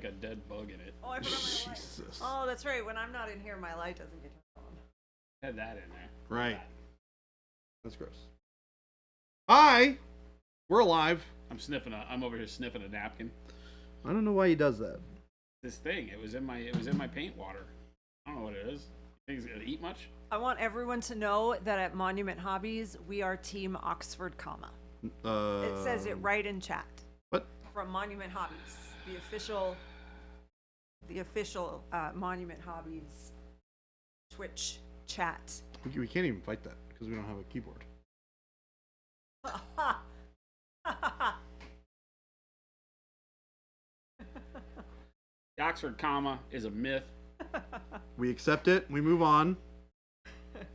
like a dead bug in it. Oh, I forgot my light. Jesus. Oh, that's right. When I'm not in here, my light doesn't get turned on. Had that in there. Right. That's gross. Hi. We're alive. I'm over here sniffing a napkin. I don't know why he does that. This thing, it was in my paint water. I don't know what it is. You think it's gonna eat much? I want everyone to know that at Monument Hobbies, we are Team Oxford, comma. It says it right in chat. What? From Monument Hobbies, the official Monument Hobbies Twitch chat. We can't even fight that because we don't have a keyboard. The Oxford comma is a myth. We accept it. We move on.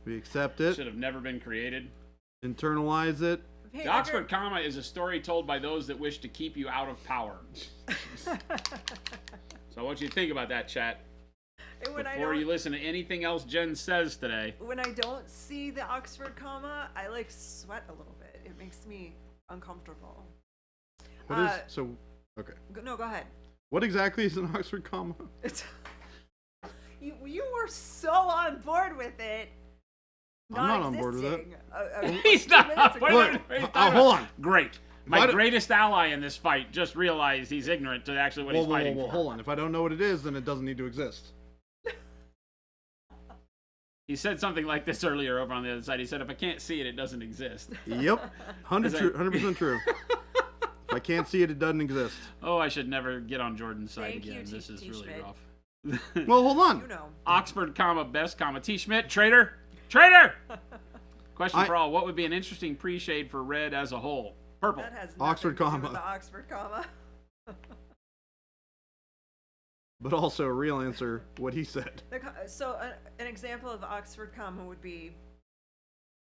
We accept it. Should have never been created. Internalize it. The Oxford comma is a story told by those that wish to keep you out of power. So I want you to think about that, chat, before you listen to anything else Jen says today. When I don't see the Oxford comma, I like sweat a little bit. It makes me uncomfortable. What is so? Okay. No, go ahead. What exactly is an Oxford comma? It's you were so on board with it. I'm not on board with it. He's not on board. Hold on. Great. My greatest ally in this fight just realized he's ignorant to actually what he's fighting for. Hold on. If I don't know what it is, then it doesn't need to exist. He said something like this earlier over on the other side. He said, if I can't see it, it doesn't exist. Yep. 100% true. If I can't see it, it doesn't exist. Oh, I should never get on Jordan's side Thank again. you, This is really Schmidt. rough. Well, hold on. You know. Oxford, comma, best, comma, T. Schmidt, traitor! Traitor! Question for all. What would be an interesting pre-shade for red as a whole? Purple. That has Oxford nothing to do comma. with the Oxford comma. But also a real answer, what he said. So an example of Oxford comma would be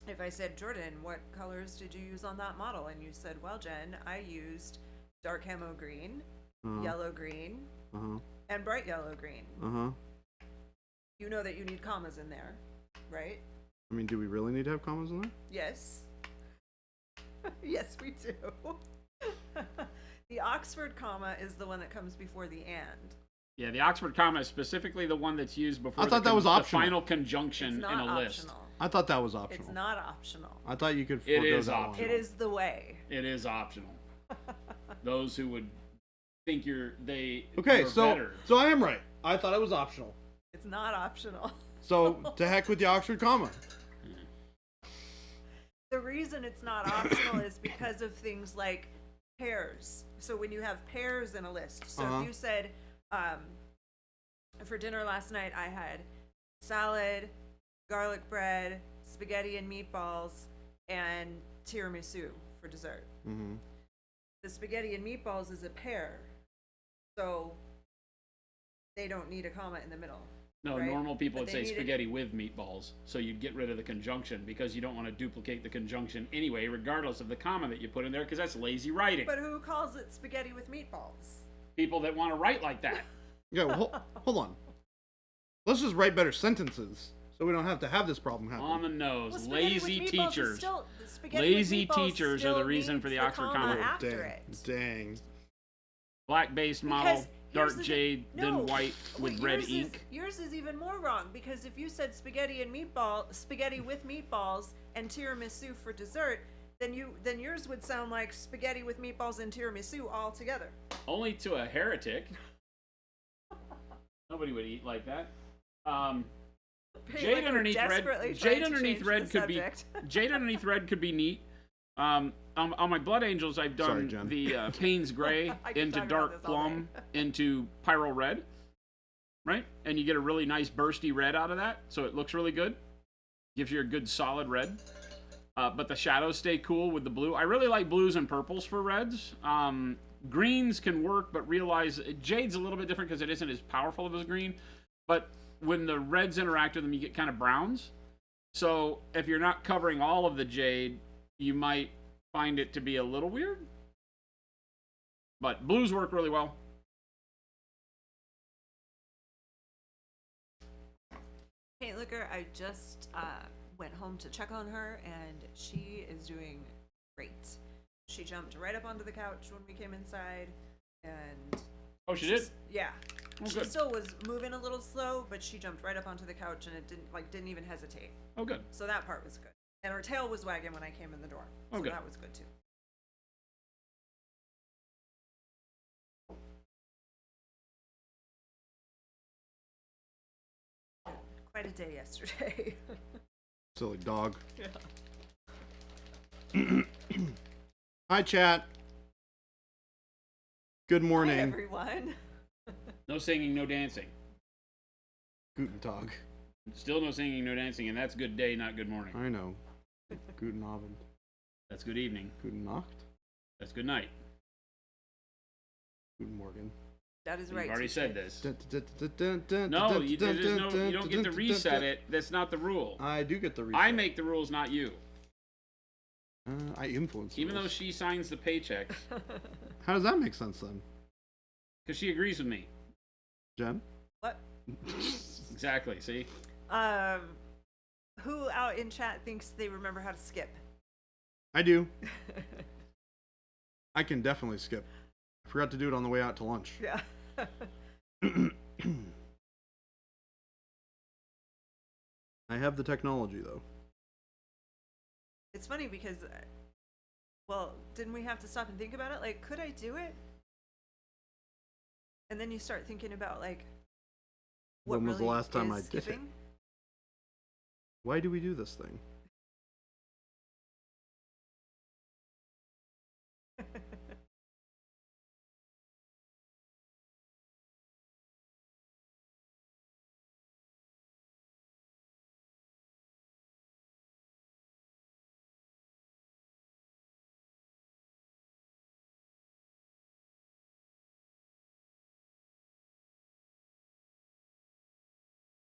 if I said, Jordan, what colors did you use on that model? And you said, well, Jen, I used dark camo green, yellow green, and bright yellow green. You know that you need commas in there, right? I mean, do we really need to have commas in there? Yes. Yes, we do. The Oxford comma is the one that comes before the and. Yeah, the Oxford comma is specifically the one that's used before I thought that was optional. the final conjunction in a list. Optional. I thought that was optional. It's not optional. I thought you could forego that one. It is the way. It is optional. Those who would think you're Okay, so better. So I am right. I thought it was optional. It's not optional. So to heck with the Oxford comma. The reason it's not optional is because of things like pairs. So when you have pairs in a list, so if you said, for dinner last night I had salad, garlic bread, spaghetti and meatballs, and tiramisu for dessert. The spaghetti and meatballs is a pair, so they don't need a comma in the middle. No, right? normal people But would say spaghetti with meatballs, so you'd get rid of the conjunction because you don't want to duplicate the conjunction anyway, regardless of the comma that you put in there, because that's lazy writing. But who calls it spaghetti with meatballs? People that want to write like that. Yeah, well, hold on. Let's just write better sentences so we don't have to have this problem happen. On the nose. Well, Lazy teachers. Lazy teachers are the reason for the Oxford comma. After it. Dang. Black-based model, dark jade, then white with red ink. Yours is even more wrong, because if you said spaghetti with meatballs and tiramisu for dessert, then yours would sound like spaghetti with meatballs and tiramisu all together. Only to a heretic. Nobody would eat like that. Jade underneath red. Jade underneath red could be. Jade underneath red could be neat. On my Blood Angels, I've done the Payne's Gray into dark plum into Pyro Red, right? And you get a really nice bursty red out of that, so it looks really good. Gives you a good solid red. But the shadows stay cool with the blue. I really like blues and purples for reds. Greens can work, but realize Jade's a little bit different because it isn't as powerful of as green. But when the reds interact with them, you get kind of browns. So if you're not covering all of the jade, you might find it to be a little weird. But blues work really well. Paint Liquor, I just went home to check on her, and she is doing great. She jumped right up onto the couch when we came inside and Oh, she did? Yeah. Oh, She good. still was moving a little slow, but she jumped right up onto the couch and it didn't even hesitate. Oh, good. So that part was good. And her tail was wagging when I came in the door. Oh, So good. that was good too. Quite a day yesterday. Silly dog. Yeah. Hi, chat. Good morning. Hi, everyone. No singing, no dancing. Guten Tag. Still no singing, no dancing, and that's good day, not good morning. I know. Guten Abend. That's good evening. Guten Nacht. That's good night. Guten Morgen. That is right. You've already said this. No, No, you don't get to reset it. That's not the rule. I do get the reset. I make the rules, not you. I influence. Even though rules. she signs the paychecks. How does that make sense then? Because she agrees with me. Jen? What? Exactly, see? Who out in chat thinks they remember how to skip? I do. I can definitely skip. I forgot to do it on the way out to lunch. Yeah. I have the technology though. It's funny because, well, didn't we have to stop and think about it? Like, could I do it? And then you start thinking about, like, what When was the really last time is I did it? skipping? Why do we do this thing?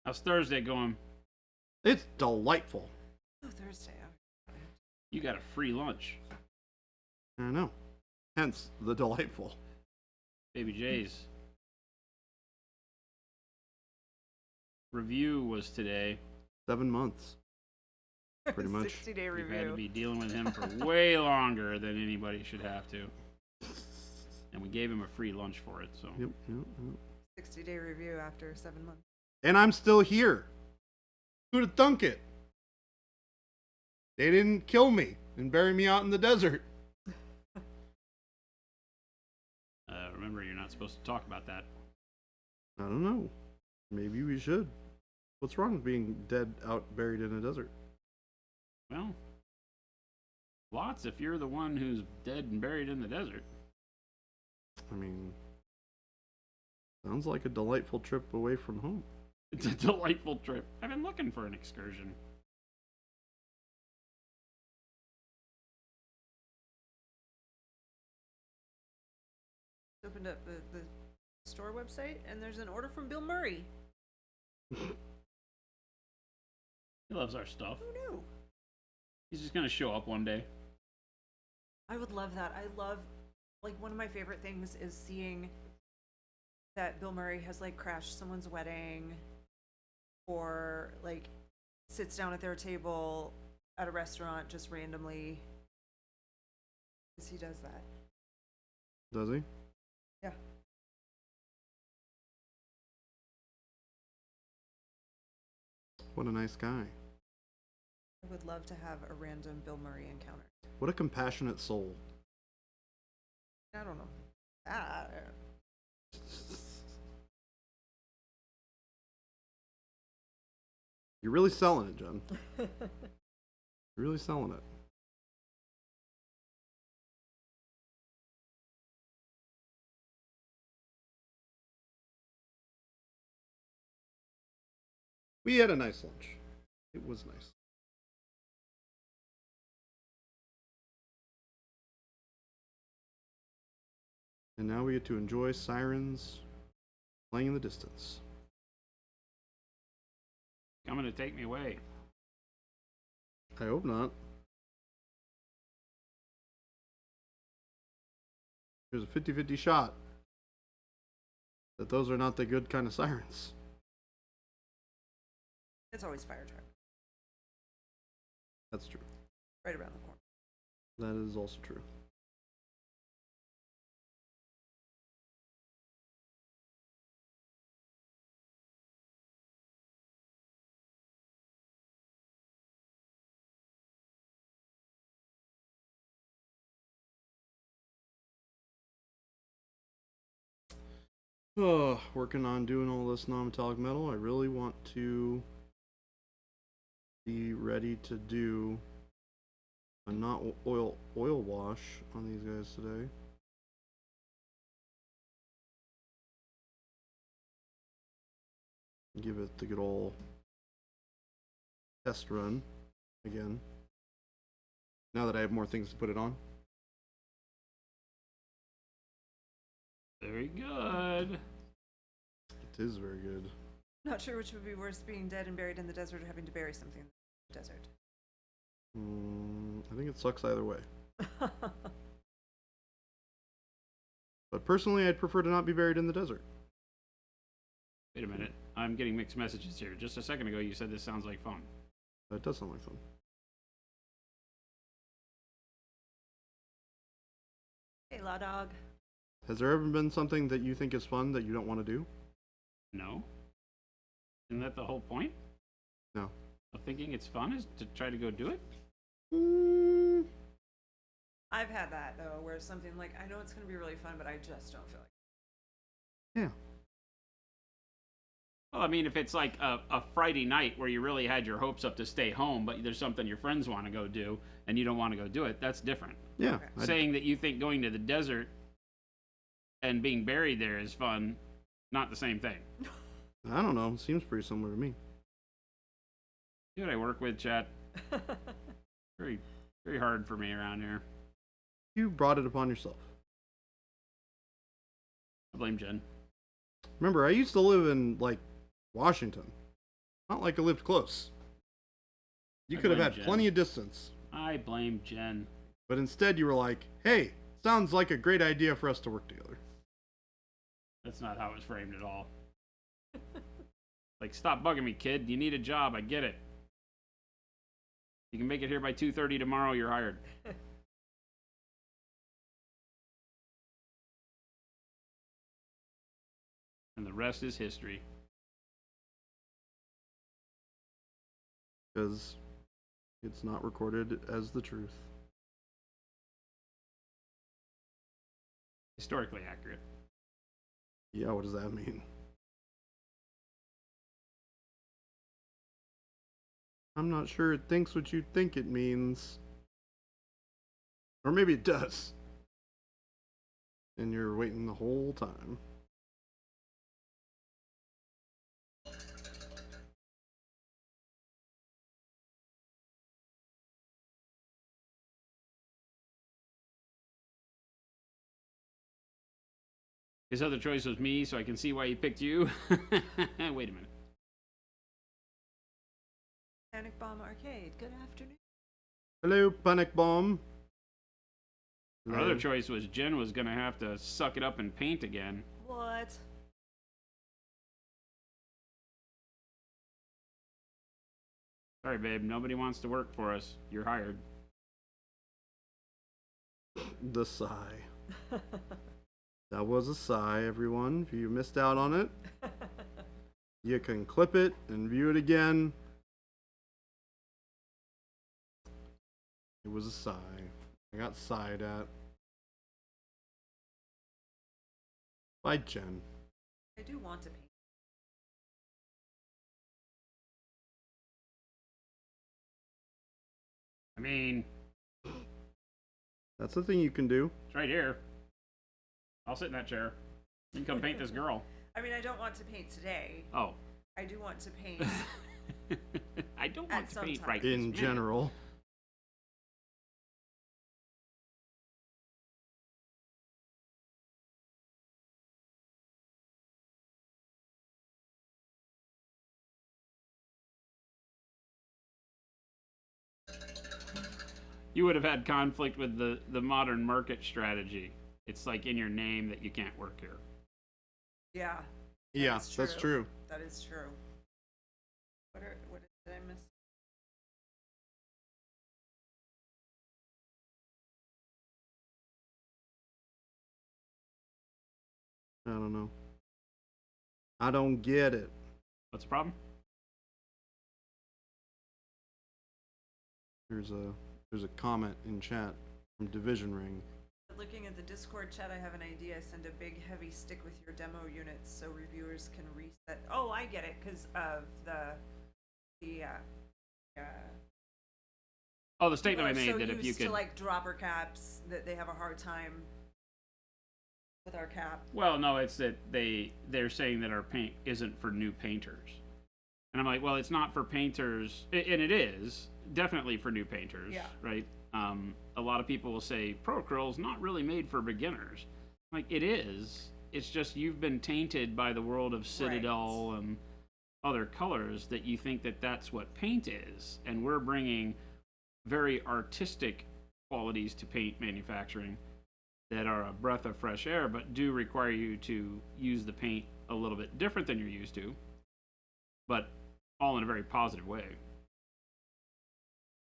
How's Thursday going? It's delightful. Oh, Thursday. You got a free lunch. I know. Hence the delightful. Baby J's review was today. 7 months. Pretty much. 60-day We've review. had to be dealing with him for way longer than anybody should have to. And we gave him a free lunch for it, so. Yep. 60-day review after 7 months. And I'm still here. Who'd have thunk it? They didn't kill me and bury me out in the desert. Remember, you're not supposed to talk about that. I don't know. Maybe we should. What's wrong with being dead out buried in a desert? Well, lots if you're the one who's dead and buried in the desert. I mean, sounds like a delightful trip away from home. It's a delightful trip. I've been looking for an excursion. Opened up the store website, and there's an order from Bill Murray. He loves our stuff. Who knew? He's just gonna show up one day. I would love that. I love, like, one of my favorite things is seeing that Bill Murray has, like, crashed someone's wedding or, like, sits down at their table at a restaurant just randomly. Because he does that. Does he? Yeah. What a nice guy. I would love to have a random Bill Murray encounter. What a compassionate soul. I don't know. You're really selling it, Jen. You're really selling it. We had a nice lunch. It was nice. And now we get to enjoy sirens playing in the distance. Coming to take me away. I hope not. There's a 50-50 shot that those are not the good kind of sirens. It's always fire truck. That's true. Right around the corner. That is also true. Working on doing all this non-metallic metal. I really want to be ready to do a not oil wash on these guys today. Give it the good old test run again. Now that I have more things to put it on. Very good. It is very good. Not sure which would be worse, being dead and buried in the desert or having to bury something in the desert. I think it sucks either way. But personally, I'd prefer to not be buried in the desert. Wait a minute. I'm getting mixed messages here. Just a second ago, you said this sounds like fun. That does sound like fun. Hey, La Dog. Has there ever been something that you think is fun that you don't want to do? No. Isn't that the whole point? No. Of thinking it's fun is to try to go do it? I've had that, though, where something like, I know it's going to be really fun, but I just don't feel like it. Yeah. Well, I mean, if it's like a Friday night where you really had your hopes up to stay home, but there's something your friends want to go do, and you don't want to go do it, that's different. Yeah. Okay. Saying that you think going to the desert and being buried there is fun, not the same thing. I don't know. Seems pretty similar to me. You know what I work with, chat? Very, very hard for me around here. You brought it upon yourself. I blame Jen. Remember, I used to live in, like, Washington. Not like I lived close. You could have had Jen. plenty of distance. I blame Jen. But instead you were like, hey, sounds like a great idea for us to work together. That's not how it was framed at all. Like, stop bugging me, kid. You need a job. I get it. You can make it here by 2:30 tomorrow. You're hired. And the rest is history. Because it's not recorded as the truth. Historically accurate. Yeah, what does that mean? I'm not sure it thinks what you think it means. Or maybe it does. And you're waiting the whole time. His other choice was me, so I can see why he picked you. Wait a minute. Panic Bomb Arcade, good afternoon. Hello, Panic Bomb. Our other choice was Jen was going to have to suck it up and paint again. What? Sorry, babe. Nobody wants to work for us. You're hired. The sigh. That was a sigh, everyone. If you missed out on it, you can clip it and view it again. It was a sigh. I got sighed at. Bye, Jen. I do want to paint. I mean, That's the thing you can do. it's right here. I'll sit in that chair. You can come paint this girl. I mean, I don't want to paint today. Oh. I do want to paint. I don't At want to some paint time. right this In minute. general. You would have had conflict with the modern market strategy. It's like in your name that you can't work here. Yeah. Yeah, That's that's true. That is true. What did I miss? I don't know. I don't get it. What's the problem? There's a comment in chat from Division Ring. looking at the Discord chat, I have an idea. Send a big heavy stick with your demo units so reviewers can reset. Oh, I get it, because of the Oh, the statement I people are made so that if you used to could. like dropper caps that they have a hard time with our cap. Well, no, it's that they're saying that our paint isn't for new painters, and I'm like, well, it's not for painters, and it is definitely for new painters, Yeah. right? A lot of people will say Pro Acryl's not really made for beginners. Like, it is. It's just you've been tainted by the world of Citadel and other colors that you think that that's what paint is, and we're bringing very artistic qualities to paint manufacturing that are a breath of fresh air, but do require you to use the paint a little bit different than you're used to, but all in a very positive way.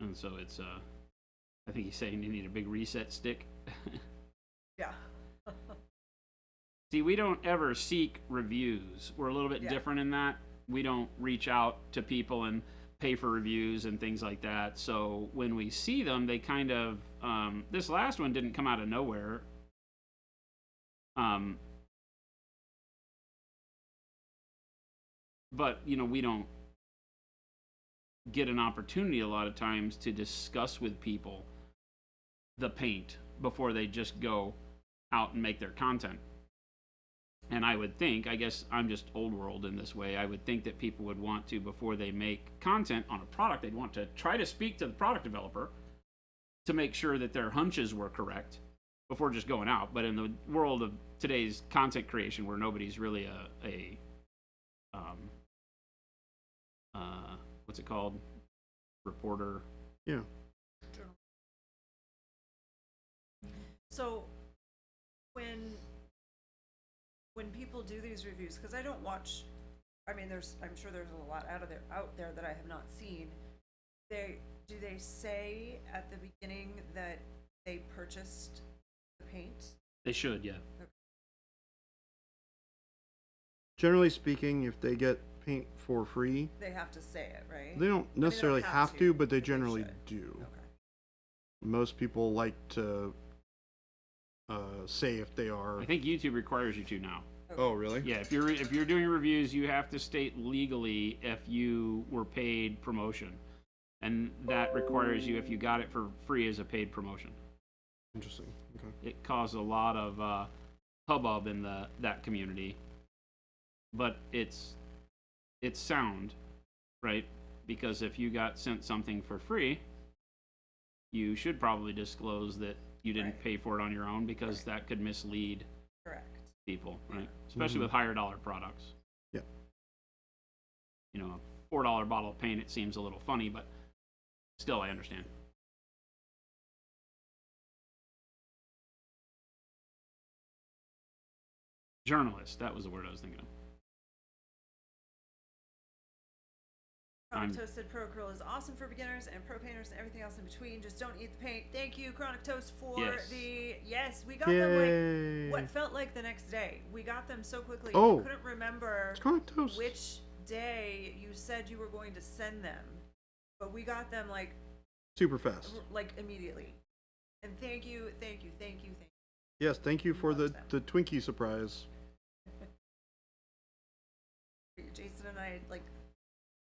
And so it's, I think he's saying you need a big reset stick. Yeah. See, we don't ever seek reviews. We're a little bit different in that. We don't reach out to people and pay for reviews and things like that. So when we see them, they kind of, this last one didn't come out of nowhere. But, you know, we don't get an opportunity a lot of times to discuss with people the paint before they just go out and make their content. And I would think, I guess I'm just old world in this way, I would think that people would want to, before they make content on a product, they'd want to try to speak to the product developer to make sure that their hunches were correct before just going out. But in the world of today's content creation, where nobody's really what's it called? Reporter. Yeah. So when people do these reviews, because I don't watch, I mean, I'm sure there's a lot out there that I have not seen. Do they say at the beginning that they purchased the paint? They should, yeah. Okay. Generally speaking, if they get paint for free, They have to say it, right? they don't necessarily have to, but they generally should. do. Okay. Most people like to say if they are. I think YouTube requires you to now. Okay. Oh, really? Yeah, if you're doing reviews, you have to state legally if you were paid promotion, and that requires you if you got it for free as a paid promotion. Interesting. Okay. It caused a lot of hubbub in that community, but it's sound, right? Because if you got sent something for free, you should probably disclose that you didn't pay for it on your own, because that could mislead Correct. people, right? Especially with higher dollar products. Yeah. You know, a $4 bottle of paint, it seems a little funny, but still, I understand. Journalist, that was the word I was thinking of. Chronic Toast said Pro Acryl is awesome for beginners and pro painters and everything else in between. Just don't eat the paint. Thank you, Chronic Toast, for we got them like what felt like the next day. We got them so quickly. Oh. I couldn't remember It's Chronic Toast. which day you said you were going to send them, but we got them like Super fast. like immediately. And thank you. Yes, thank you for Loves the Twinkie surprise. Jason and I like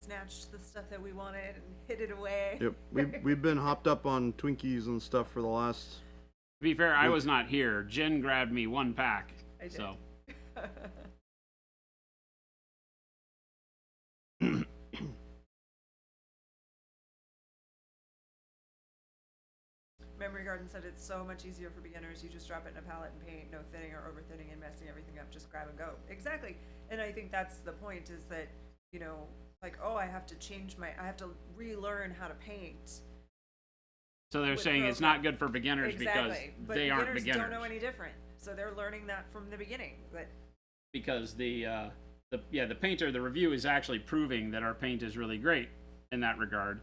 snatched the stuff that we wanted and hid it away. Yep, we've been hopped up on Twinkies and stuff for the last. To be fair, I was not here. Jen grabbed me one pack. I did. So Memory Garden said it's so much easier for beginners. You just drop it in a palette and paint, no thinning or over thinning and messing everything up. Just grab and go. Exactly. And I think that's the point, is that, you know, like, oh, I have to relearn how to paint. So they're With saying it's program. not good for beginners Exactly. because But they aren't beginners. don't know any different. So they're learning that from the beginning. But Because the painter, the review is actually proving that our paint is really great in that regard,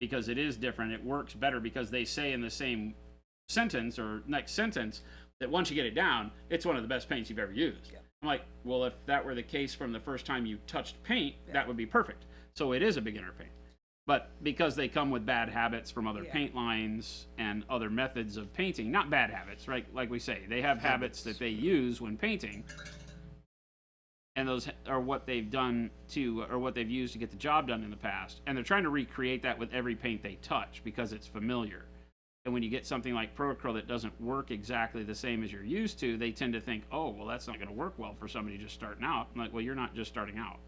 because it is different. It works better because they say in the same sentence or next sentence that once you get it down, it's one of the best paints you've ever used. Yeah. I'm like, well, if that were the case from the first time you touched paint, that would be perfect. So it is a beginner paint. But because they come with bad habits from other Yeah. paint lines and other methods of painting, not bad habits, right? Like we say, they have habits that they use when painting. And those are what they've done to, or what they've used to get the job done in the past. And they're trying to recreate that with every paint they touch because it's familiar. And when you get something like Acryl that doesn't work exactly the same as you're used to, they tend to think, oh, well, that's not going to work well for somebody just starting out. I'm like, well, you're not just starting out.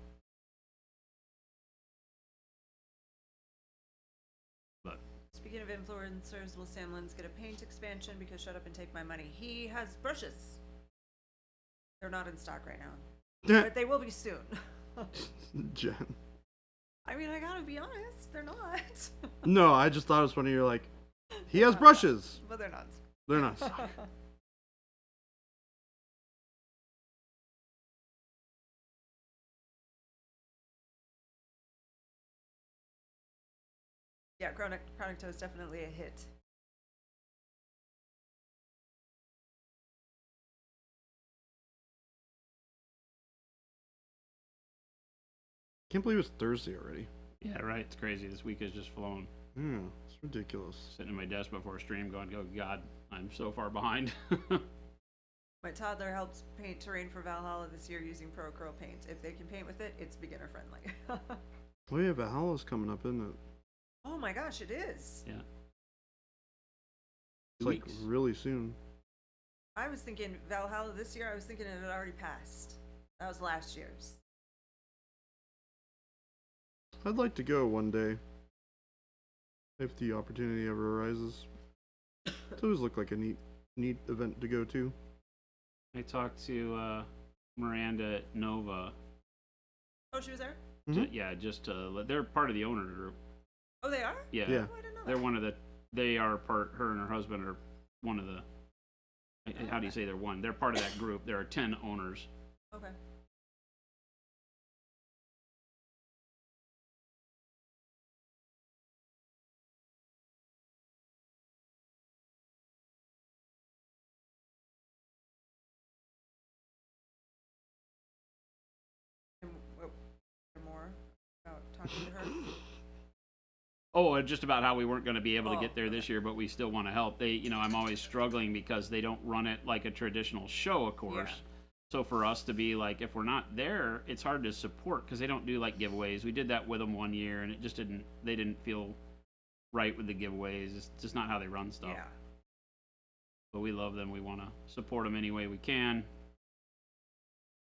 But Speaking of influencers, will Sam Lins get a paint expansion? Because shut up and take my money. He has brushes. They're not in stock right now, but they will be soon. Jen. I mean, I gotta be honest, they're not. No, I just thought it was funny. You're like, he has brushes. But they're not. They're not. Stock. Yeah, Chronic Toe is definitely a hit. Can't believe it's Thursday already. yeah, right. It's crazy. This week has just flown. Yeah, it's ridiculous. Sitting at my desk before stream going, oh, God, I'm so far behind. My toddler helps paint terrain for Valhalla this year using Pro Acryl paint. If they can paint with it, it's beginner friendly. Oh yeah, Valhalla's coming up, isn't it? Oh my gosh, it is. Yeah. It's like really soon. I was thinking Valhalla this year, I was thinking it had already passed. That was last year's. I'd like to go one day. If the opportunity ever arises. It always looked like a neat event to go to. I talked to Miranda at Nova. Oh, she was there? Mm-hmm. They're part of the owner group. Oh, they are? Yeah. Yeah. Oh, I didn't know They're that. one of the, they are part, her and her husband are one of the, how do you say they're one? They're part of that group. There are 10 owners. Okay. And what more about talking to her? Oh, and just about how we weren't going to be able to Oh, get there this year, but we still want to help. I'm always struggling because they don't run it like a traditional show, of course. Yeah. So for us to be like, if we're not there, it's hard to support because they don't do like giveaways. We did that with them one year, and it just they didn't feel right with the giveaways. It's just not how they run stuff. Yeah. But we love them. We want to support them any way we can.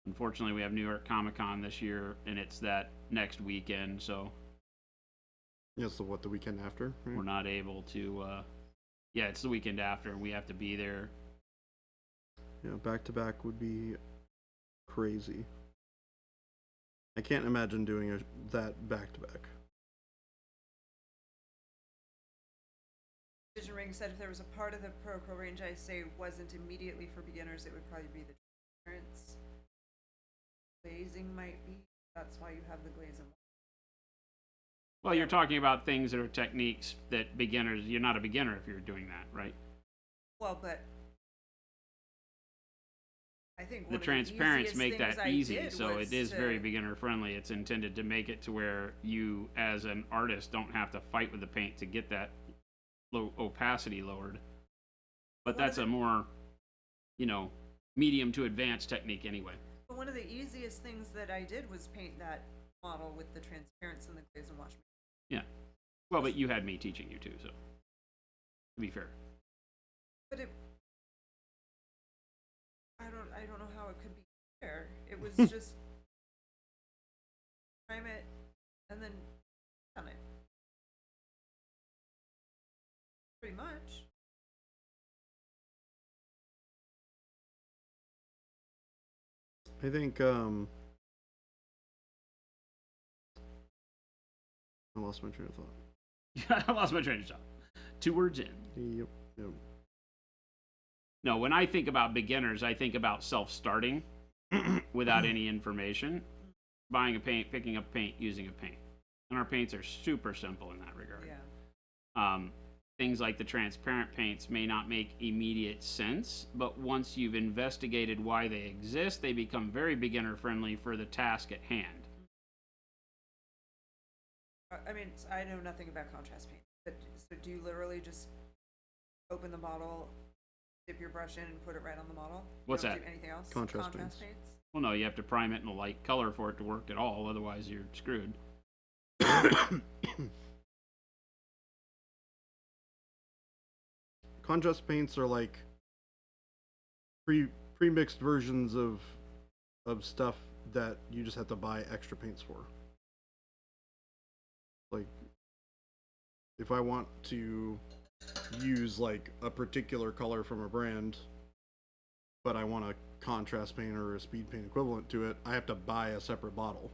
Unfortunately, we have New York Comic Con this year, and it's that next weekend, so Yeah, so what, the weekend after? Right? we're not able to. Yeah, it's the weekend after, and we have to be there. Yeah, back to back would be crazy. I can't imagine doing that back to back. Vision Ring said if there was a part of the Pro Acryl range I say wasn't immediately for beginners, it would probably be the transparency. Glazing might be. That's why you have the glaze and Well, you're talking about things that are techniques that beginners. You're not a beginner if you're doing that, right? well, but I think The one transparents of the make easiest that things I easy, did so was it is to- very beginner friendly. It's intended to make it to where you, as an artist, don't have to fight with the paint to get that opacity lowered. But One of that's a more, medium to advanced technique anyway. But one of the easiest things that I did was paint that model with the transparency and the glaze and wash. Yeah. Well, but you had me teaching you too, so to be fair. But I don't know how it could be fair. It was just prime it and then on it. Pretty much. I think, I lost my train of thought. I lost my train of thought. 2 words in. Yep. No, when I think about beginners, I think about self-starting without any information, buying a paint, picking up paint, using a paint. And our paints are super simple in that regard. Yeah. Things like the transparent paints may not make immediate sense, but once you've investigated why they exist, they become very beginner friendly for the task at hand. I mean, I know nothing about contrast paint, but so do you literally just open the bottle, dip your brush in, and put it right on the model? What's you don't that? Do anything else? Contrast paints. Well, no, you have to prime it in a light color for it to work at all. Otherwise, you're screwed. Contrast paints are like pre-mixed versions of stuff that you just have to buy extra paints for. Like, if I want to use like a particular color from a brand, but I want a contrast paint or a speed paint equivalent to it, I have to buy a separate bottle.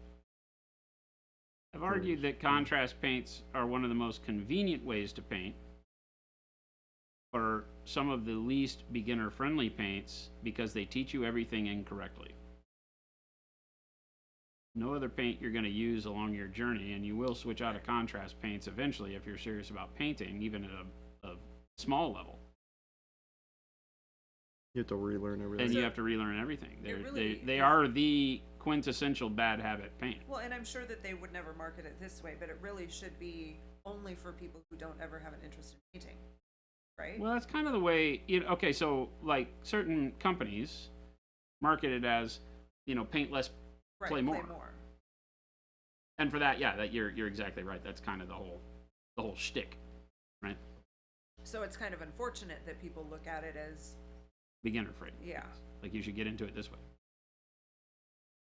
I've argued that contrast paints are one of the most convenient ways to paint, or some of the least beginner-friendly paints, because they teach you everything incorrectly. No other paint you're going to use along your journey, and you will switch out of contrast paints eventually if you're serious about painting, even at a small level. You have to relearn everything. And you have to relearn everything. They are the quintessential bad habit paint. Well, and I'm sure that they would never market it this way, but it really should be only for people who don't ever have an interest in painting, right? Well, that's kind of the way. Okay, so like certain companies market it as, paint less, play more. And for that, yeah, that you're exactly right. That's kind of the whole shtick, right? So it's kind of unfortunate that people look at it as beginner friendly. Yeah. Like you should get into it this way.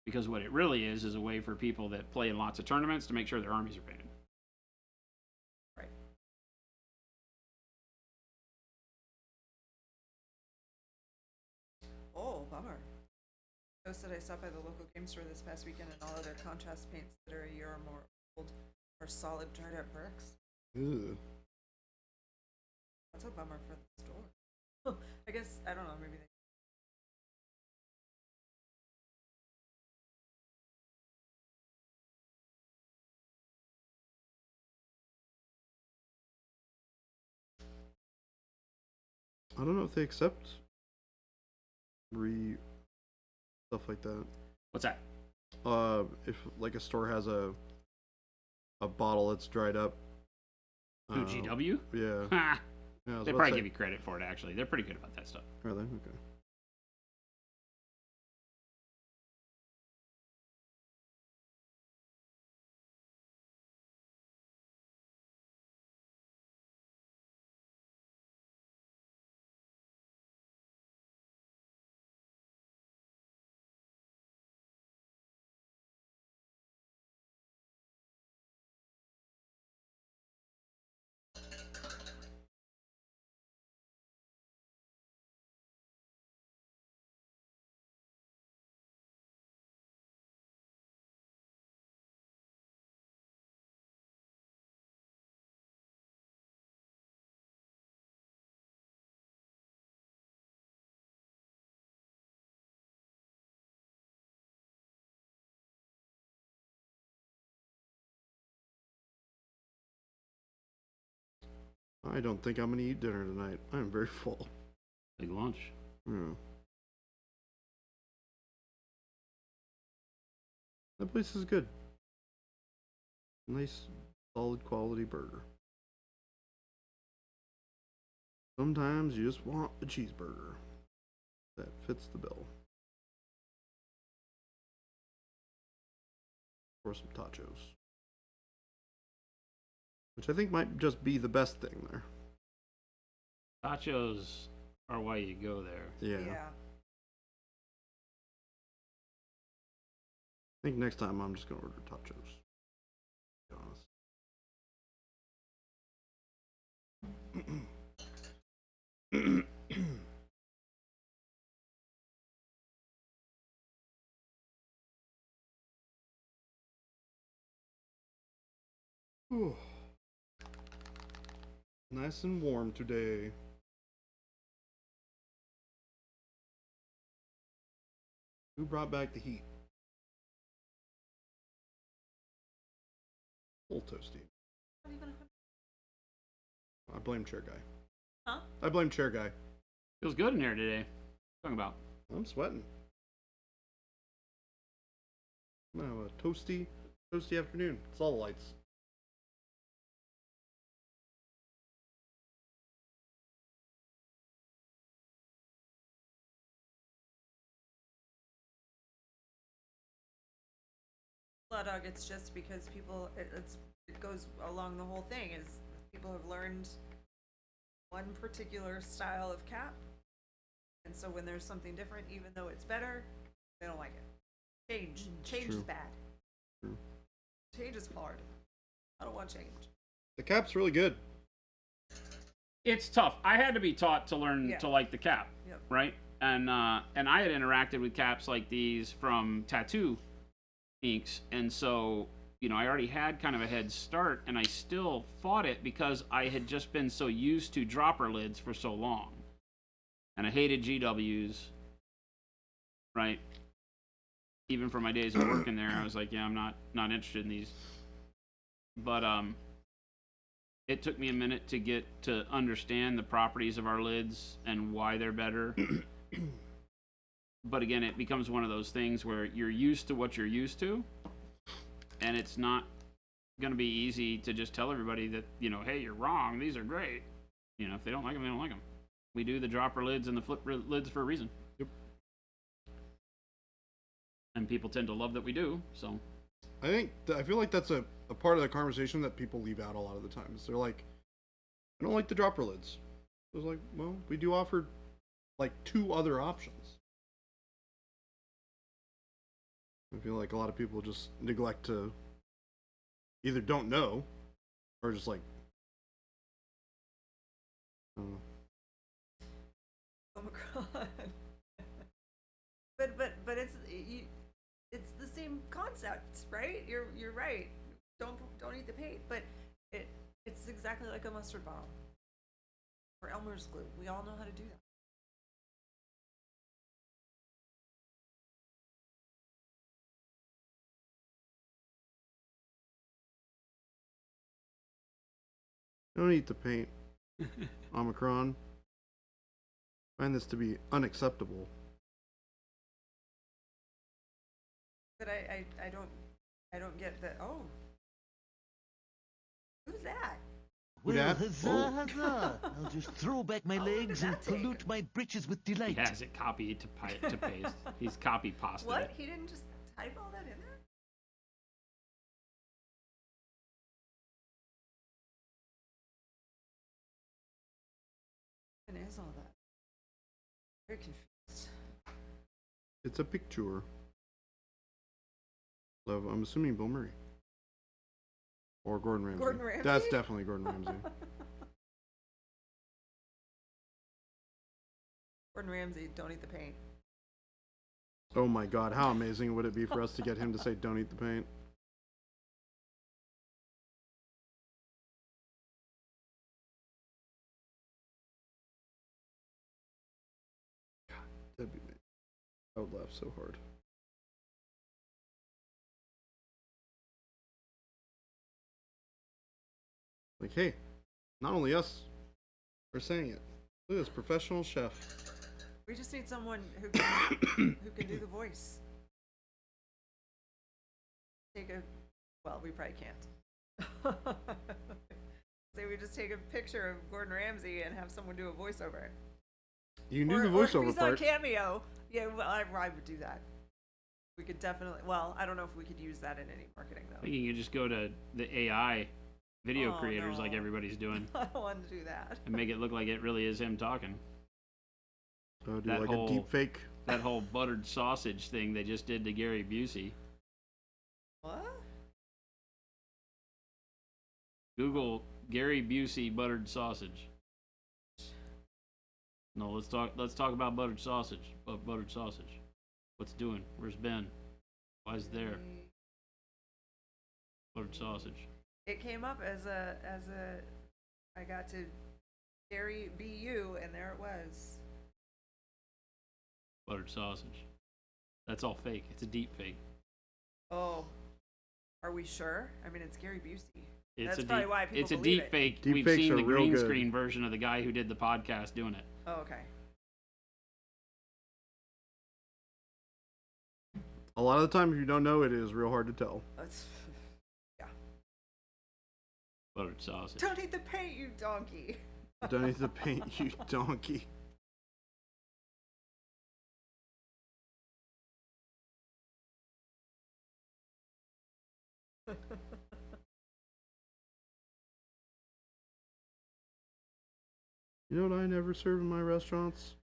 Because what it really is a way for people that play in lots of tournaments to make sure their armies are painted. Right. Oh, bummer. Posted I stopped by the local game store this past weekend and all of their contrast paints that are a year or more old are solid dried out bricks. Ew. That's a bummer for the store. I guess, I don't know, maybe they... I don't know if they accept stuff like that. What's that? If like a store has a bottle that's dried up. Who, GW? Yeah. Ha! Yeah, they probably give you credit for it, actually. They're pretty good about that stuff. Are they? Okay. I don't think I'm gonna eat dinner tonight. I'm very full. Big lunch. Yeah. That place is good. Nice, solid quality burger. Sometimes you just want a cheeseburger that fits the bill. Or some tacos. Which I think might just be the best thing there. Tacos are why you go there. Yeah. I think next time I'm just gonna order tacos. To be honest. Whew. Nice and warm today. Who brought back the heat? A little toasty. I blame chair guy. Huh? I blame chair guy. Feels good in here today. What are you talking about? I'm sweating. No, a toasty afternoon. It's all the lights. Hot dog, it's just because people, it goes along the whole thing, is people have learned one particular style of cap, and so when there's something different, even though it's better, they don't like it. Change is bad. True. Change is hard. I don't want change. The cap's really good. It's tough. I had to be taught to learn to like the cap, right? And I had interacted with caps like these from tattoo inks, and so I already had kind of a head start, and I still fought it because I had just been so used to dropper lids for so long, and I hated GWs, right? Even for my days of working there, I was like, yeah, I'm not interested in these. But it took me a minute to get to understand the properties of our lids and why they're better. But again, it becomes one of those things where you're used to what you're used to, and it's not going to be easy to just tell everybody that, hey, you're wrong, these are great. If they don't like them, they don't like them. We do the dropper lids and the flip lids for a reason. Yep. And people tend to love that we do, so. I feel like that's a part of the conversation that people leave out a lot of the times. They're like, I don't like the dropper lids. I was like, well, we do offer like 2 other options. I feel like a lot of people just neglect to either don't know or just like, I don't know. Oh my god. but it's the same concept, right? You're right. Don't eat the paint, but it's exactly like a mustard bottle or Elmer's glue. We all know how to do that. Don't eat the paint. Omicron. Find this to be unacceptable. But I don't get the who's that? Well, huzzah, huzzah! I'll just throw back my legs and pollute my britches with delight. He has it copied to paste. He's copy pasted What? it. He didn't just type all that in there? What is all that? Very confused. It's a picture of, I'm assuming, Bill Murray. Or Gordon Ramsay. Gordon Ramsay? That's definitely Gordon Ramsay. Gordon Ramsay, don't eat the paint. Oh my god, how amazing would it be for us to get him to say, don't eat the paint? God, that'd be amazing. I would laugh so hard. Like, hey, not only us are saying it. Look at this professional chef. We just need someone who can do the voice. Well, we probably can't. Say we just take a picture of Gordon Ramsay and have someone do a voiceover. You can do the voiceover or if he's part. on Cameo. Yeah, well, I would do that. We could definitely. Well, I don't know if we could use that in any marketing though. I think you could just go to the AI video creators like everybody's doing. I don't want to do that. And make it look like it really is him talking. Oh, do like a deep fake. That whole buttered sausage thing they just did to Gary Busey. What? Google Gary Busey buttered sausage. No, let's talk about buttered sausage. Buttered sausage. What's it doing? Where's Ben? Why is it there? Buttered sausage. It came up as a I got to Gary BU and there it was. Buttered sausage. That's all fake. It's a deep fake. Oh. Are we sure? I mean, it's Gary Busey. It's That's probably why people It's a believe deep it. fake. Deep We've fakes seen are the real green good. screen version of the guy who did the podcast doing it. Oh, okay. A lot of the time, if you don't know, it is real hard to tell. Yeah. Buttered sausage. Don't eat the paint, you donkey. Don't eat the paint, you donkey. You know what I never serve in my restaurants?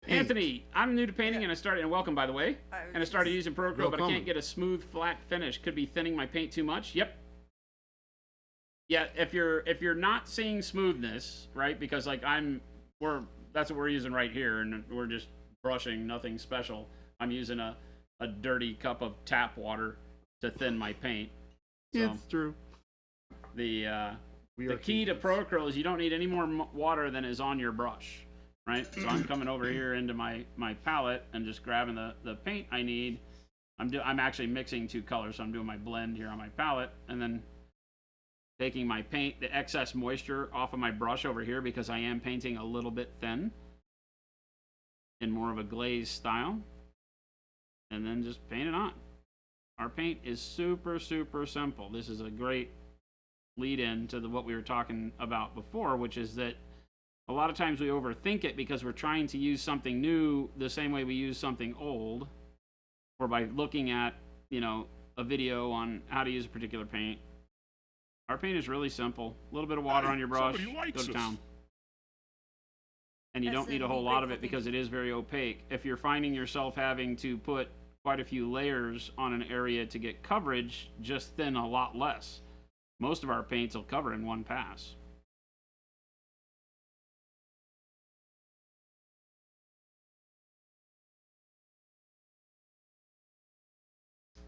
Paint. Anthony, I'm new to painting and welcome by the way. And I started using Acryl, but I can't get a smooth, flat finish. Could be thinning my paint too much. Yep. Yeah, if you're not seeing smoothness, right? Because like that's what we're using right here, and we're just brushing, nothing special. I'm using a dirty cup of tap water to thin my paint. So it's true. The key to Acryl is you don't need any more water than is on your brush, right? So I'm coming over here into my palette and just grabbing the paint I need. I'm actually mixing two colors, so I'm doing my blend here on my palette, and then taking my paint, the excess moisture off of my brush over here because I am painting a little bit thin in more of a glaze style, and then just paint it on. Our paint is super, super simple. This is a great lead-in to what we were talking about before, which is that a lot of times we overthink it because we're trying to use something new the same way we use something old, or by looking at, a video on how to use a particular paint. Our paint is really simple. A little bit of water on your brush, go to town. And you don't need a whole lot of it because it is very opaque. If you're finding yourself having to put quite a few layers on an area to get coverage, just thin a lot less. Most of our paints will cover in one pass.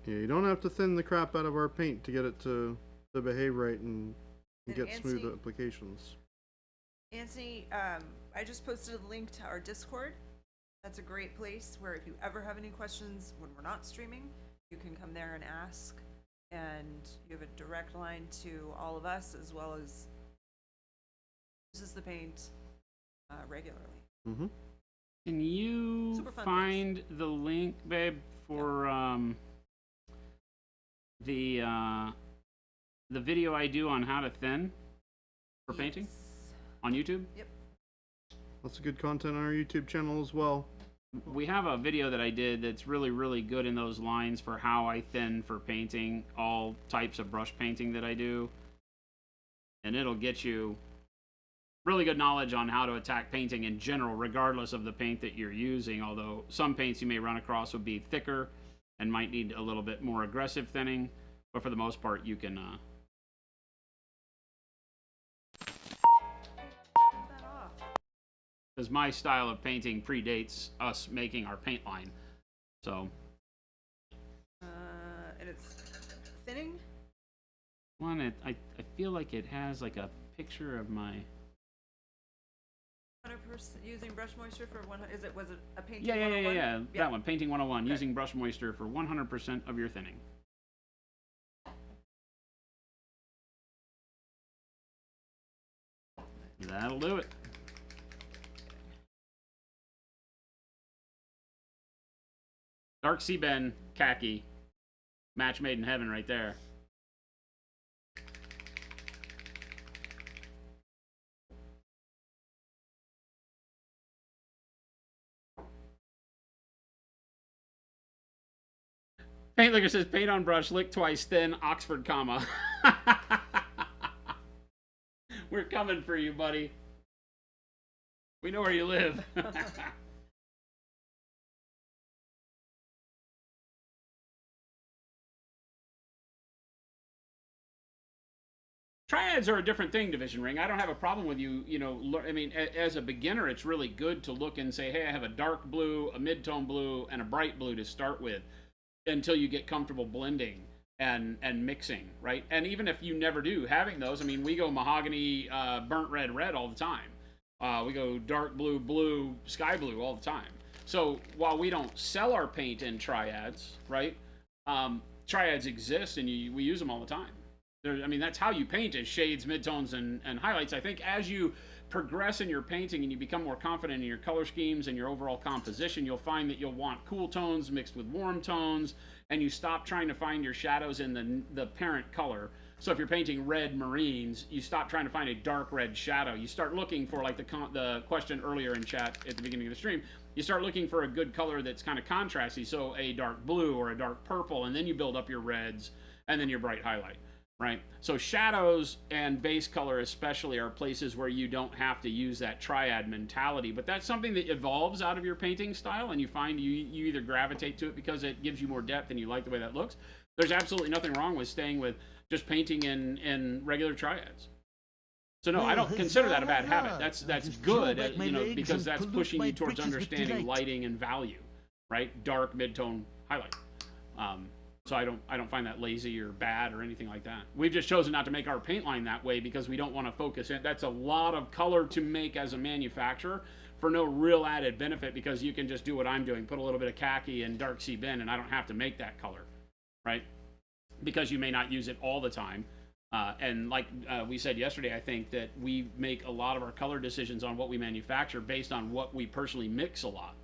Yeah, you don't have to thin the crap out of our paint to get it to behave right and get smooth applications. Anthony, I just posted a link to our Discord. That's a great place where if you ever have any questions when we're not streaming, you can come there and ask. And you have a direct line to all of us, as well as uses the paint regularly. Mm-hmm. Can you find the link, babe, for the video I do on how to thin for painting on YouTube? Yep. Lots of good content on our YouTube channel as well. We have a video that I did that's really, really good in those lines for how I thin for painting, all types of brush painting that I do. And it'll get you really good knowledge on how to attack painting in general, regardless of the paint that you're using. Although some paints you may run across would be thicker and might need a little bit more aggressive thinning. But for the most part, you can... Because my style of painting predates us making our paint line, so. And it's thinning? I feel like it has like a picture of my. 100% using brush moisture for 100. Was it a painting? Yeah. That one, painting 101, okay. Using brush moisture for 100% of your thinning. That'll do it. Dark Seaben khaki, match made in heaven right there. Paint Liquor says paint on brush, lick twice, thin, Oxford comma. We're coming for you, buddy. We know where you live. Triads are a different thing, Division Ring. I don't have a problem with you, I mean, as a beginner, it's really good to look and say, hey, I have a dark blue, a mid-tone blue, and a bright blue to start with until you get comfortable blending and mixing, right? And even if you never do, having those, I mean, we go mahogany, burnt red all the time. We go dark blue, blue, sky blue all the time. So while we don't sell our paint in triads, right, triads exist and we use them all the time. I mean, that's how you paint, is shades, midtones, and highlights. I think as you progress in your painting and you become more confident in your color schemes and your overall composition, you'll find that you'll want cool tones mixed with warm tones, and you stop trying to find your shadows in the parent color. So if you're painting red marines, you stop trying to find a dark red shadow. You start looking for, like the question earlier in chat at the beginning of the stream, you start looking for a good color that's kind of contrasty, so a dark blue or a dark purple, and then you build up your reds and then your bright highlight. right? So shadows and base color especially are places where you don't have to use that triad mentality, but that's something that evolves out of your painting style, and you find you either gravitate to it because it gives you more depth and you like the way that looks. There's absolutely nothing wrong with staying with just painting in regular triads. So no, I don't consider that a bad habit. That's good, because that's pushing you towards understanding lighting and value, right? Dark, mid-tone, highlight. So I don't find that lazy or bad or anything like that. We've just chosen not to make our paint line that way because we don't want to focus in. That's a lot of color to make as a manufacturer for no real added benefit, because you can just do what I'm doing, put a little bit of khaki and dark sea bin, and I don't have to make that color, right? Because you may not use it all the time. And like we said yesterday, I think that we make a lot of our color decisions on what we manufacture based on what we personally mix a lot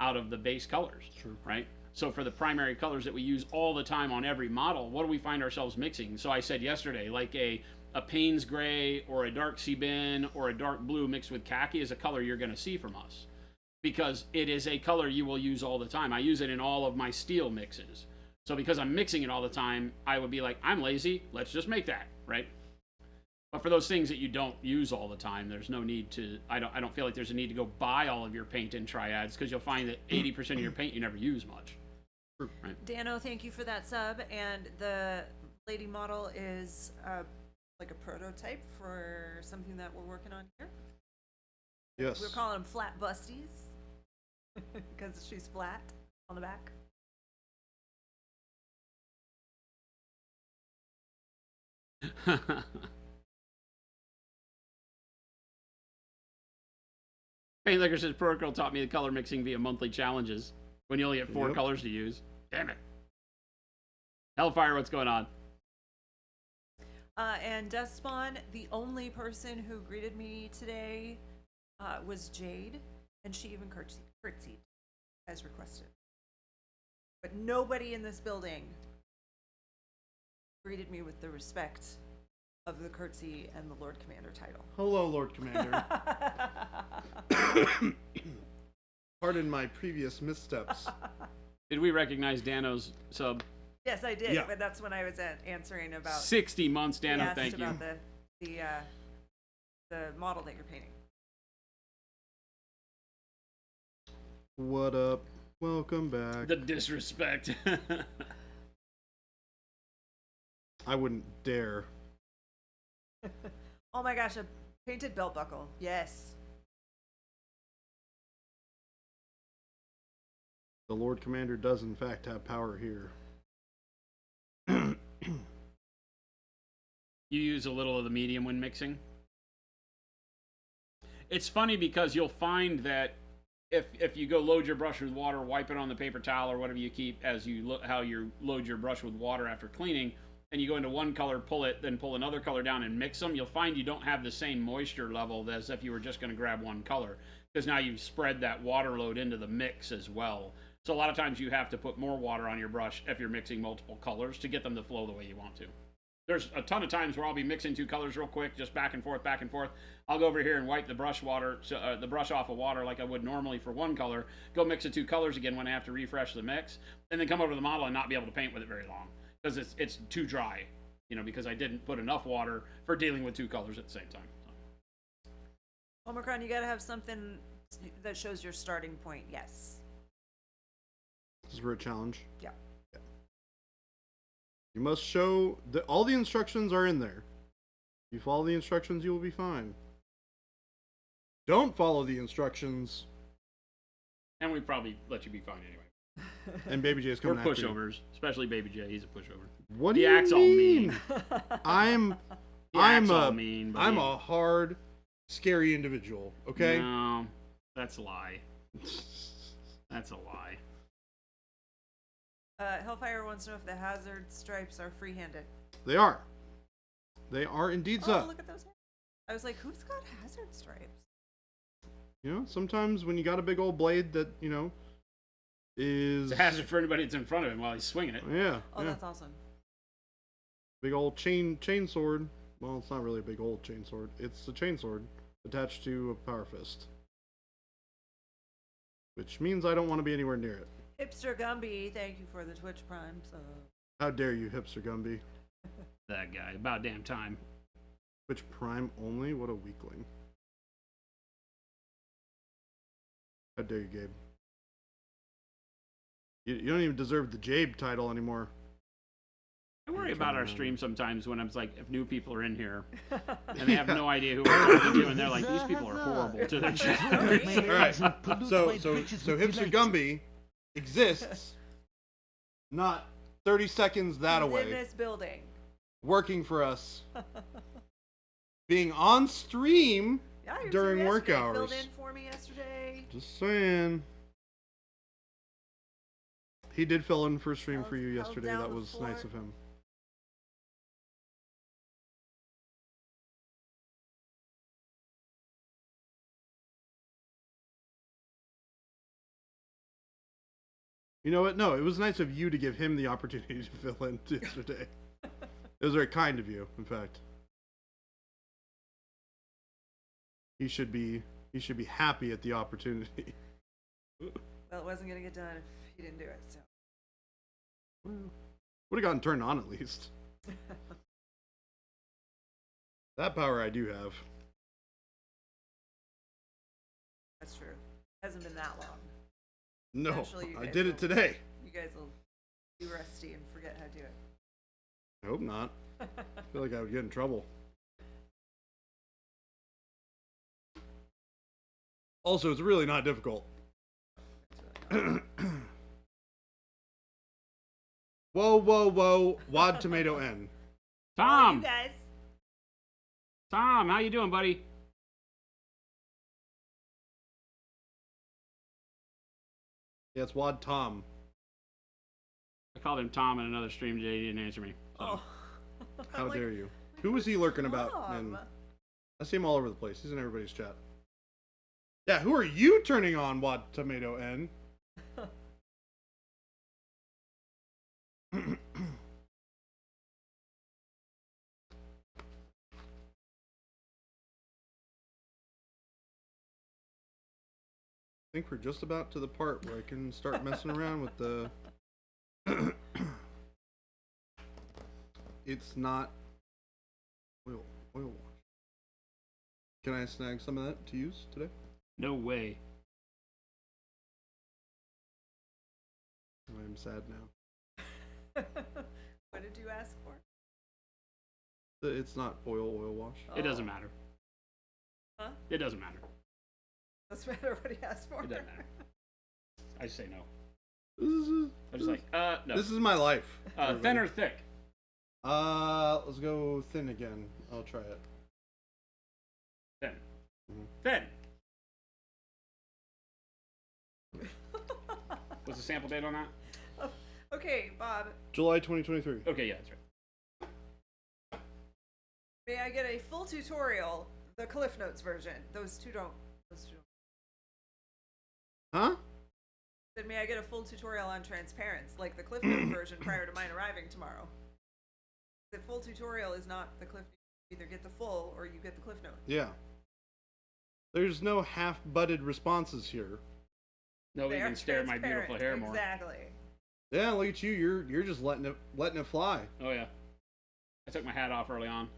out of the base colors, True. Right? So for the primary colors that we use all the time on every model, what do we find ourselves mixing? So I said yesterday, like a Payne's gray or a dark sea bin or a dark blue mixed with khaki is a color you're going to see from us, because it is a color you will use all the time. I use it in all of my steel mixes. So because I'm mixing it all the time, I would be like, I'm lazy, let's just make that, right? But for those things that you don't use all the time, there's no need to, I don't feel like there's a need to go buy all of your paint in triads, because you'll find that 80% of your paint you never use much. Right. Dano, thank you for that sub. And the lady model is like a prototype for something that we're working on here. Yes. We're calling them flat busties because she's flat on the back. Paint Liquor says Pro Acryl taught me the color mixing via monthly challenges when you only have 4 colors to use. Damn it. Hellfire, what's going on? And Dust Spawn, the only person who greeted me today was Jade, and she even curtsied as requested. But nobody in this building greeted me with the respect of the curtsy and the Lord Commander title. Hello, Lord Commander. Pardon my previous missteps. Did we recognize Dano's sub? Yes, I did, Yeah. but that's when I was answering about 60 months, Dano, thank you. about the model that you're painting. What up? Welcome back. The disrespect. I wouldn't dare. Oh my gosh, a painted belt buckle. Yes. The Lord Commander does in fact have power here. You use a little of the medium when mixing. It's funny because you'll find that if you go load your brush with water, wipe it on the paper towel or whatever you keep as you how you load your brush with water after cleaning, and you go into one color, pull it, then pull another color down and mix them, you'll find you don't have the same moisture level as if you were just going to grab one color, because now you've spread that water load into the mix as well. So a lot of times you have to put more water on your brush if you're mixing multiple colors to get them to flow the way you want to. There's a ton of times where I'll be mixing 2 colors real quick, just back and forth, back and forth. I'll go over here and wipe the brush the brush off of water like I would normally for one color, go mix the 2 colors again when I have to refresh the mix, and then come over to the model and not be able to paint with it very long because it's too dry, because I didn't put enough water for dealing with 2 colors at the same time. Omicron, you gotta have something that shows your starting point. Yes. This is for a challenge. Yeah. You must show that all the instructions are in there. If you follow the instructions, you will be fine. Don't follow the instructions. And we probably let you be fine anyway. And Baby J is We're coming after you. pushovers, especially Baby J. He's a pushover. What do He you acts all mean? mean. I'm He acts I'm all a mean, but I'm a hard, scary individual. Okay. No, that's a lie. That's a lie. Hellfire wants to know if the hazard stripes are free-handed. They are. They are indeed Oh, so. look at those. I was like, who's got hazard stripes? Sometimes when you got a big old blade that is It's a hazard for anybody that's in front of him while he's swinging it. Yeah. Oh, yeah. that's awesome. Big old chain sword. Well, it's not really a big old chain sword. It's a chain sword attached to a power fist. Which means I don't want to be anywhere near it. Hipster Gumby, thank you for the Twitch Prime. So How dare you, Hipster Gumby? That guy. About damn time. Which prime only? What a weakling. How dare you, Gabe? You don't even deserve the Jabe title anymore. I worry about our stream sometimes when I'm like, if new people are in here and they have no idea who we're talking to, and they're like, these people are horrible to their chat. All right. So Hipster Gumby exists not 30 seconds that He's away. in this building. Working for us. Being on stream during work hours. Filled in for me yesterday. Just saying. He did fill in for stream for you yesterday. That was nice of him. You know what? No, it was nice of you to give him the opportunity to fill in yesterday. It was very kind of you, in fact. He should be happy at the opportunity. Well, it wasn't gonna get done if he didn't do it, so. Would have gotten turned on at least. That power I do have. That's true. Hasn't been that long. No, I did it today. You guys will be rusty and forget how to do it. I hope not. I feel like I would get in trouble. Also, it's really not difficult. Whoa. Wad Tomato N. Tom! You guys. Tom, how you doing, buddy? Yeah, it's Wad Tom. I called him Tom in another stream today. He didn't answer me. So. Oh. How dare you? Who was he lurking about? And I see him all over the place. He's in everybody's chat. Yeah, who are you turning on, Wad Tomato N? I think we're just about to the part where I can start messing around with the... It's not oil wash. Can I snag some of that to use today? No way. I'm sad now. What did you ask for? It's not oil wash. It doesn't matter. Huh? It doesn't matter. Doesn't matter what he asked for. It doesn't matter. I say no. I'm just like, no. This is my life. Thin or thick? Let's go thin again. I'll try it. Thin. Mm-hmm. Thin. What's the sample date on that? Okay, Bob. July 2023. Okay, yeah, that's right. May I get a full tutorial, the Cliff Notes version? Those two don't. Huh? Then may I get a full tutorial on transparents, like the Cliff Note version prior to mine arriving tomorrow? The full tutorial is not the Cliff. You either get the full or you get the Cliff Note. Yeah. There's no half-butted responses here. Nobody can stare at my beautiful hair more. Exactly. Yeah, look at you. You're just letting it fly. Oh yeah. I took my hat off early on.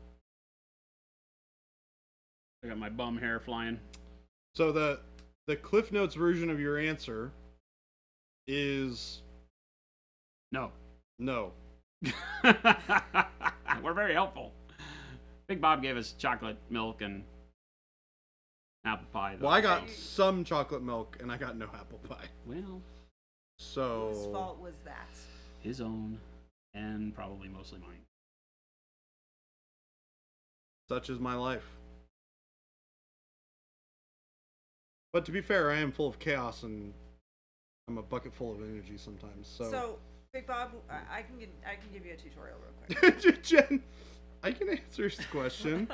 I got my bum hair flying. So the Cliff Notes version of your answer is no. We're very helpful. Big Bob gave us chocolate milk and apple pie. Though. Well, I got some chocolate milk and I got no apple pie. Well, so whose fault was that? His own, and probably mostly mine. Such is my life. But to be fair, I am full of chaos and I'm a bucket full of energy sometimes. So Big Bob, I can give you a tutorial real quick. Jen, I can answer this question.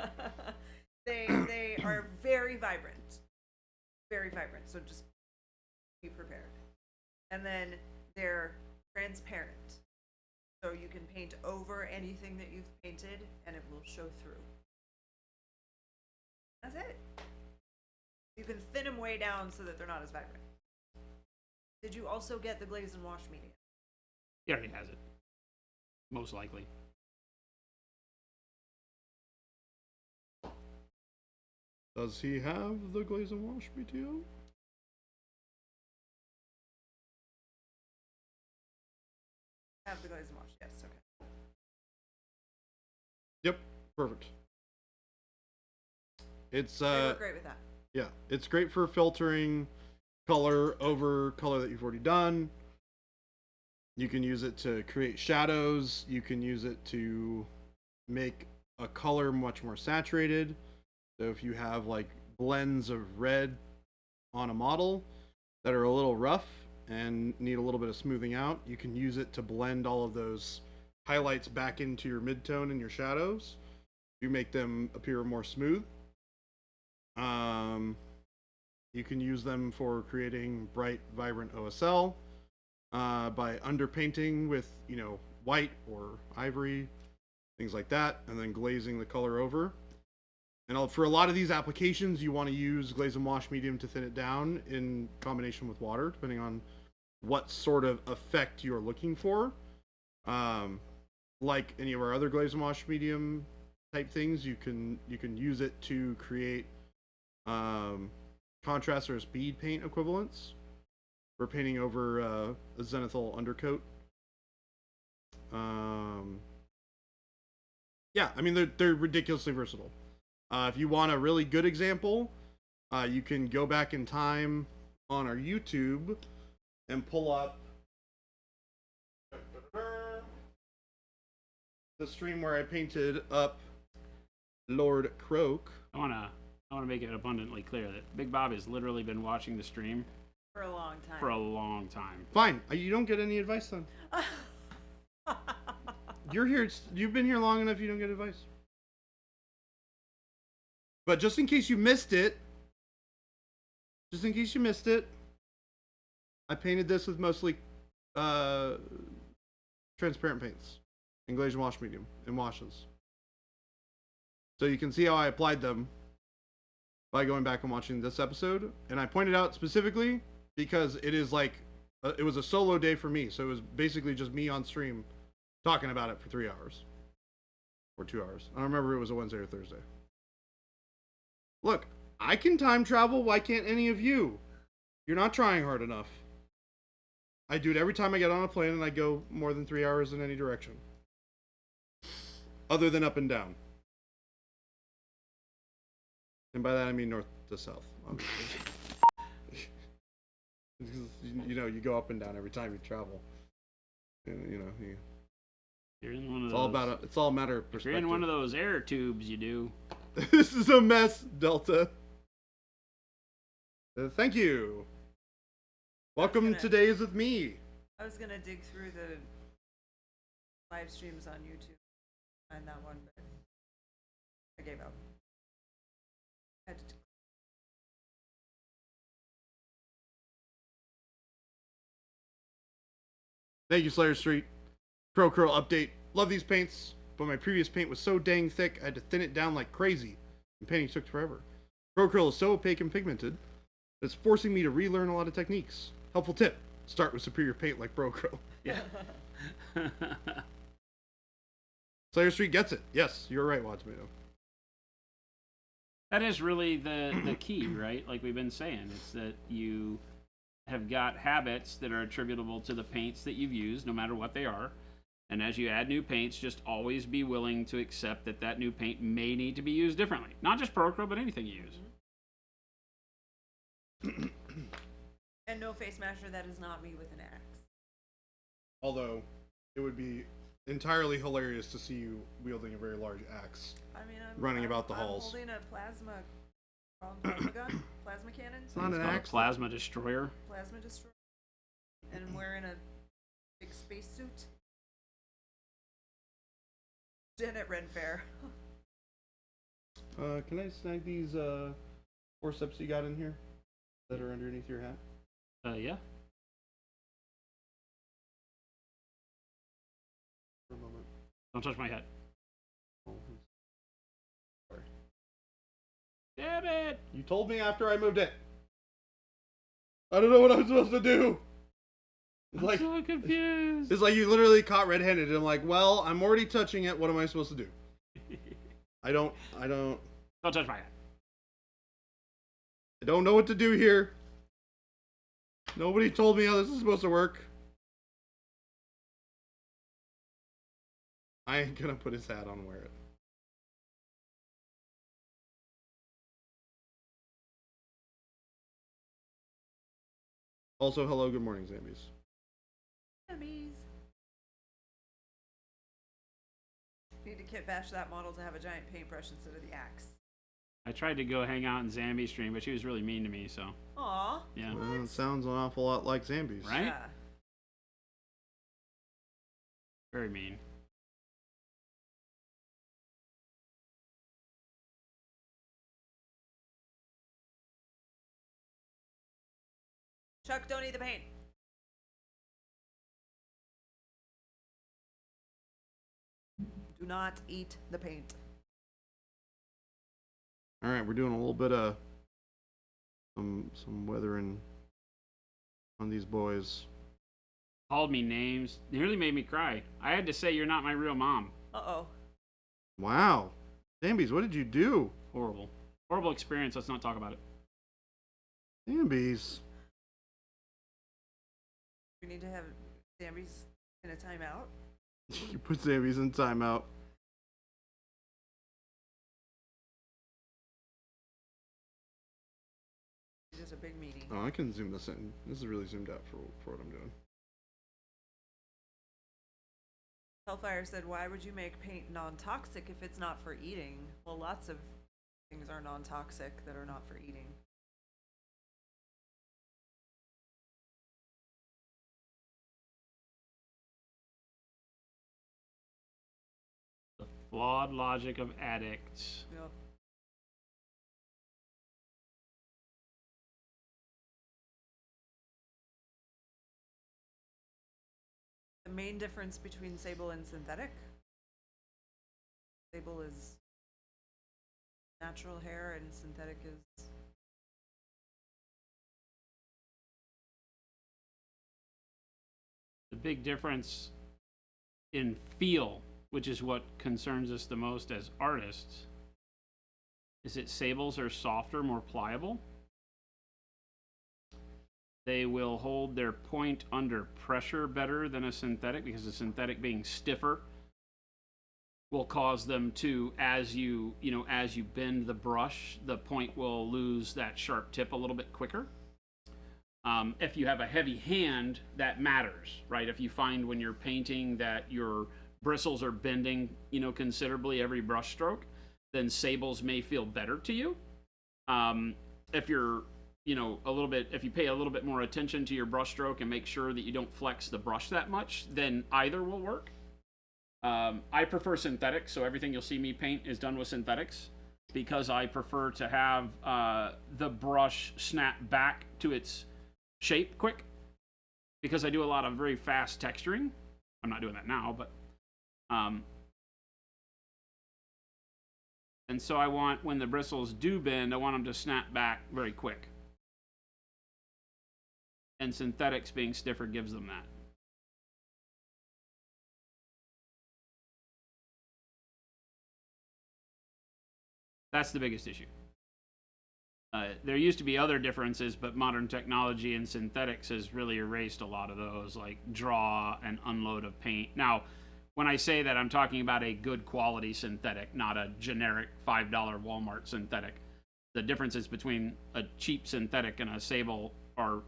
They are very vibrant. Very vibrant, so just be prepared. And then they're transparent. So you can paint over anything that you've painted and it will show through. That's it. You can thin them way down so that they're not as vibrant. Did you also get the glaze and wash medium? He already has it. Most likely. Does he have the glaze and wash BTO? Have the glaze and wash, yes, okay. Yep, perfect. It's They work great with that. yeah, it's great for filtering color over color that you've already done. You can use it to create shadows. You can use it to make a color much more saturated. So if you have like blends of red on a model that are a little rough and need a little bit of smoothing out, you can use it to blend all of those highlights back into your midtone and your shadows. You make them appear more smooth. You can use them for creating bright, vibrant OSL by underpainting with, you know, white or ivory, things like that, and then glazing the color over. And for a lot of these applications, you want to use glaze and wash medium to thin it down in combination with water, depending on what sort of effect you're looking for. Like any of our other glaze and wash medium type things, you can use it to create contrast or speed paint equivalents for painting over a zenithal undercoat. Yeah, I mean they're ridiculously versatile. If you want a really good example, you can go back in time on our YouTube and pull up the stream where I painted up Lord Croak. I wanna make it abundantly clear that Big Bob has literally been watching the stream For a long time. for a long time. Fine, you don't get any advice then. You're here. You've been here long enough. You don't get advice. But just in case you missed it, I painted this with mostly transparent paints and glaze and wash medium and washes. So you can see how I applied them by going back and watching this episode. And I pointed out specifically because it is like, it was a solo day for me. So it was basically just me on stream talking about it for 3 hours. Or 2 hours. I don't remember if it was a Wednesday or Thursday. Look, I can time travel. Why can't any of you? You're not trying hard enough. I do it every time I get on a plane and I go more than 3 hours in any direction. Other than up and down. And by that I mean north to south, obviously. You know, you go up and down every time you travel. And, you know, You're in one of it's all a matter of perspective. If you're in one of those air tubes, you do. This is a mess, Delta. Thank you. Welcome to Days with Me. I was gonna dig through the live streams on YouTube, find that one, but I gave up. Thank you, Slayer Street. Pro Curl update. Love these paints, but my previous paint was so dang thick I had to thin it down like crazy, and painting took forever. Pro Curl is so opaque and pigmented that it's forcing me to relearn a lot of techniques. Helpful tip: start with superior paint like Pro Curl. Yeah. Slayer Street gets it. Yes, you're right, Wild Tomato. That is really the key, right? Like we've been saying, it's that you have got habits that are attributable to the paints that you've used, no matter what they are. And as you add new paints, just always be willing to accept that that new paint may need to be used differently. Not just Procro, but anything you use. And no face masher that is not me with an axe. Although, it would be entirely hilarious to see you wielding a very large axe. I mean, running about the halls. I'm holding a plasma gun, plasma cannon. It's not an axe. Plasma destroyer. Plasma destroyer. And I'm wearing a big space suit. Jen at Ren Fair. Can I snag these forceps you got in here that are underneath your hat? Yeah. For a moment. Don't touch my hat. Oh, sorry. Damn it! You told me after I moved it. I don't know what I'm supposed to do. I'm so confused. It's like you literally caught red-handed. And I'm like, well, I'm already touching it. What am I supposed to do? I don't. Don't touch my hat. I don't know what to do here. Nobody told me how this is supposed to work. I ain't gonna put his hat on and wear it. Also, hello, good morning, Zambies. Zambies. Need to kit bash that model to have a giant paintbrush instead of the axe. I tried to go hang out in Zambiestream, but she was really mean to me, so. Aw. Yeah. Well, it sounds an awful lot like Zambies. Right? Yeah. Very mean. Chuck, don't eat the paint. Do not eat the paint. All right, we're doing a little bit of some weathering on these boys. Called me names. Nearly made me cry. I had to say you're not my real mom. Uh-oh. Wow. Zambies, what did you do? Horrible. Horrible experience. Let's not talk about it. Zambies. We need to have Zambies in a timeout. You put Zambies in timeout. Just a big meeting. Oh, I can zoom this in. This is really zoomed out for what I'm doing. Hellfire said, why would you make paint non-toxic if it's not for eating? Well, lots of things are non-toxic that are not for eating. The flawed logic of addicts. Yep. The main difference between sable and synthetic. Sable is natural hair and synthetic is The big difference in feel, which is what concerns us the most as artists, is that sables are softer, more pliable. They will hold their point under pressure better than a synthetic, because a synthetic being stiffer will cause them to, as you bend the brush, the point will lose that sharp tip a little bit quicker. If you have a heavy hand, that matters, right? If you find when you're painting that your bristles are bending, considerably every brush stroke, then sables may feel better to you. If you're if you pay a little bit more attention to your brush stroke and make sure that you don't flex the brush that much, then either will work. I prefer synthetics, so everything you'll see me paint is done with synthetics, because I prefer to have the brush snap back to its shape quick, because I do a lot of very fast texturing. I'm not doing that now, but and so I want, when the bristles do bend, I want them to snap back very quick. And synthetics being stiffer gives them that. That's the biggest issue. There used to be other differences, but modern technology and synthetics has really erased a lot of those, like draw and unload of paint. Now, when I say that, I'm talking about a good quality synthetic, not a generic $5 Walmart synthetic. The differences between a cheap synthetic and a sable are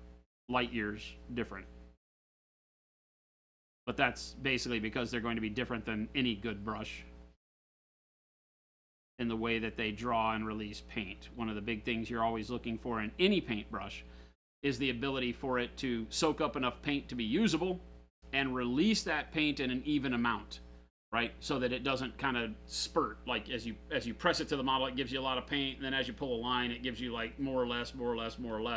light years different. But that's basically because they're going to be different than any good brush in the way that they draw and release paint. One of the big things you're always looking for in any paintbrush is the ability for it to soak up enough paint to be usable and release that paint in an even amount, right? So that it doesn't kind of spurt, like as you press it to the model, it gives you a lot of paint, and then as you pull a line, it gives you like more or less,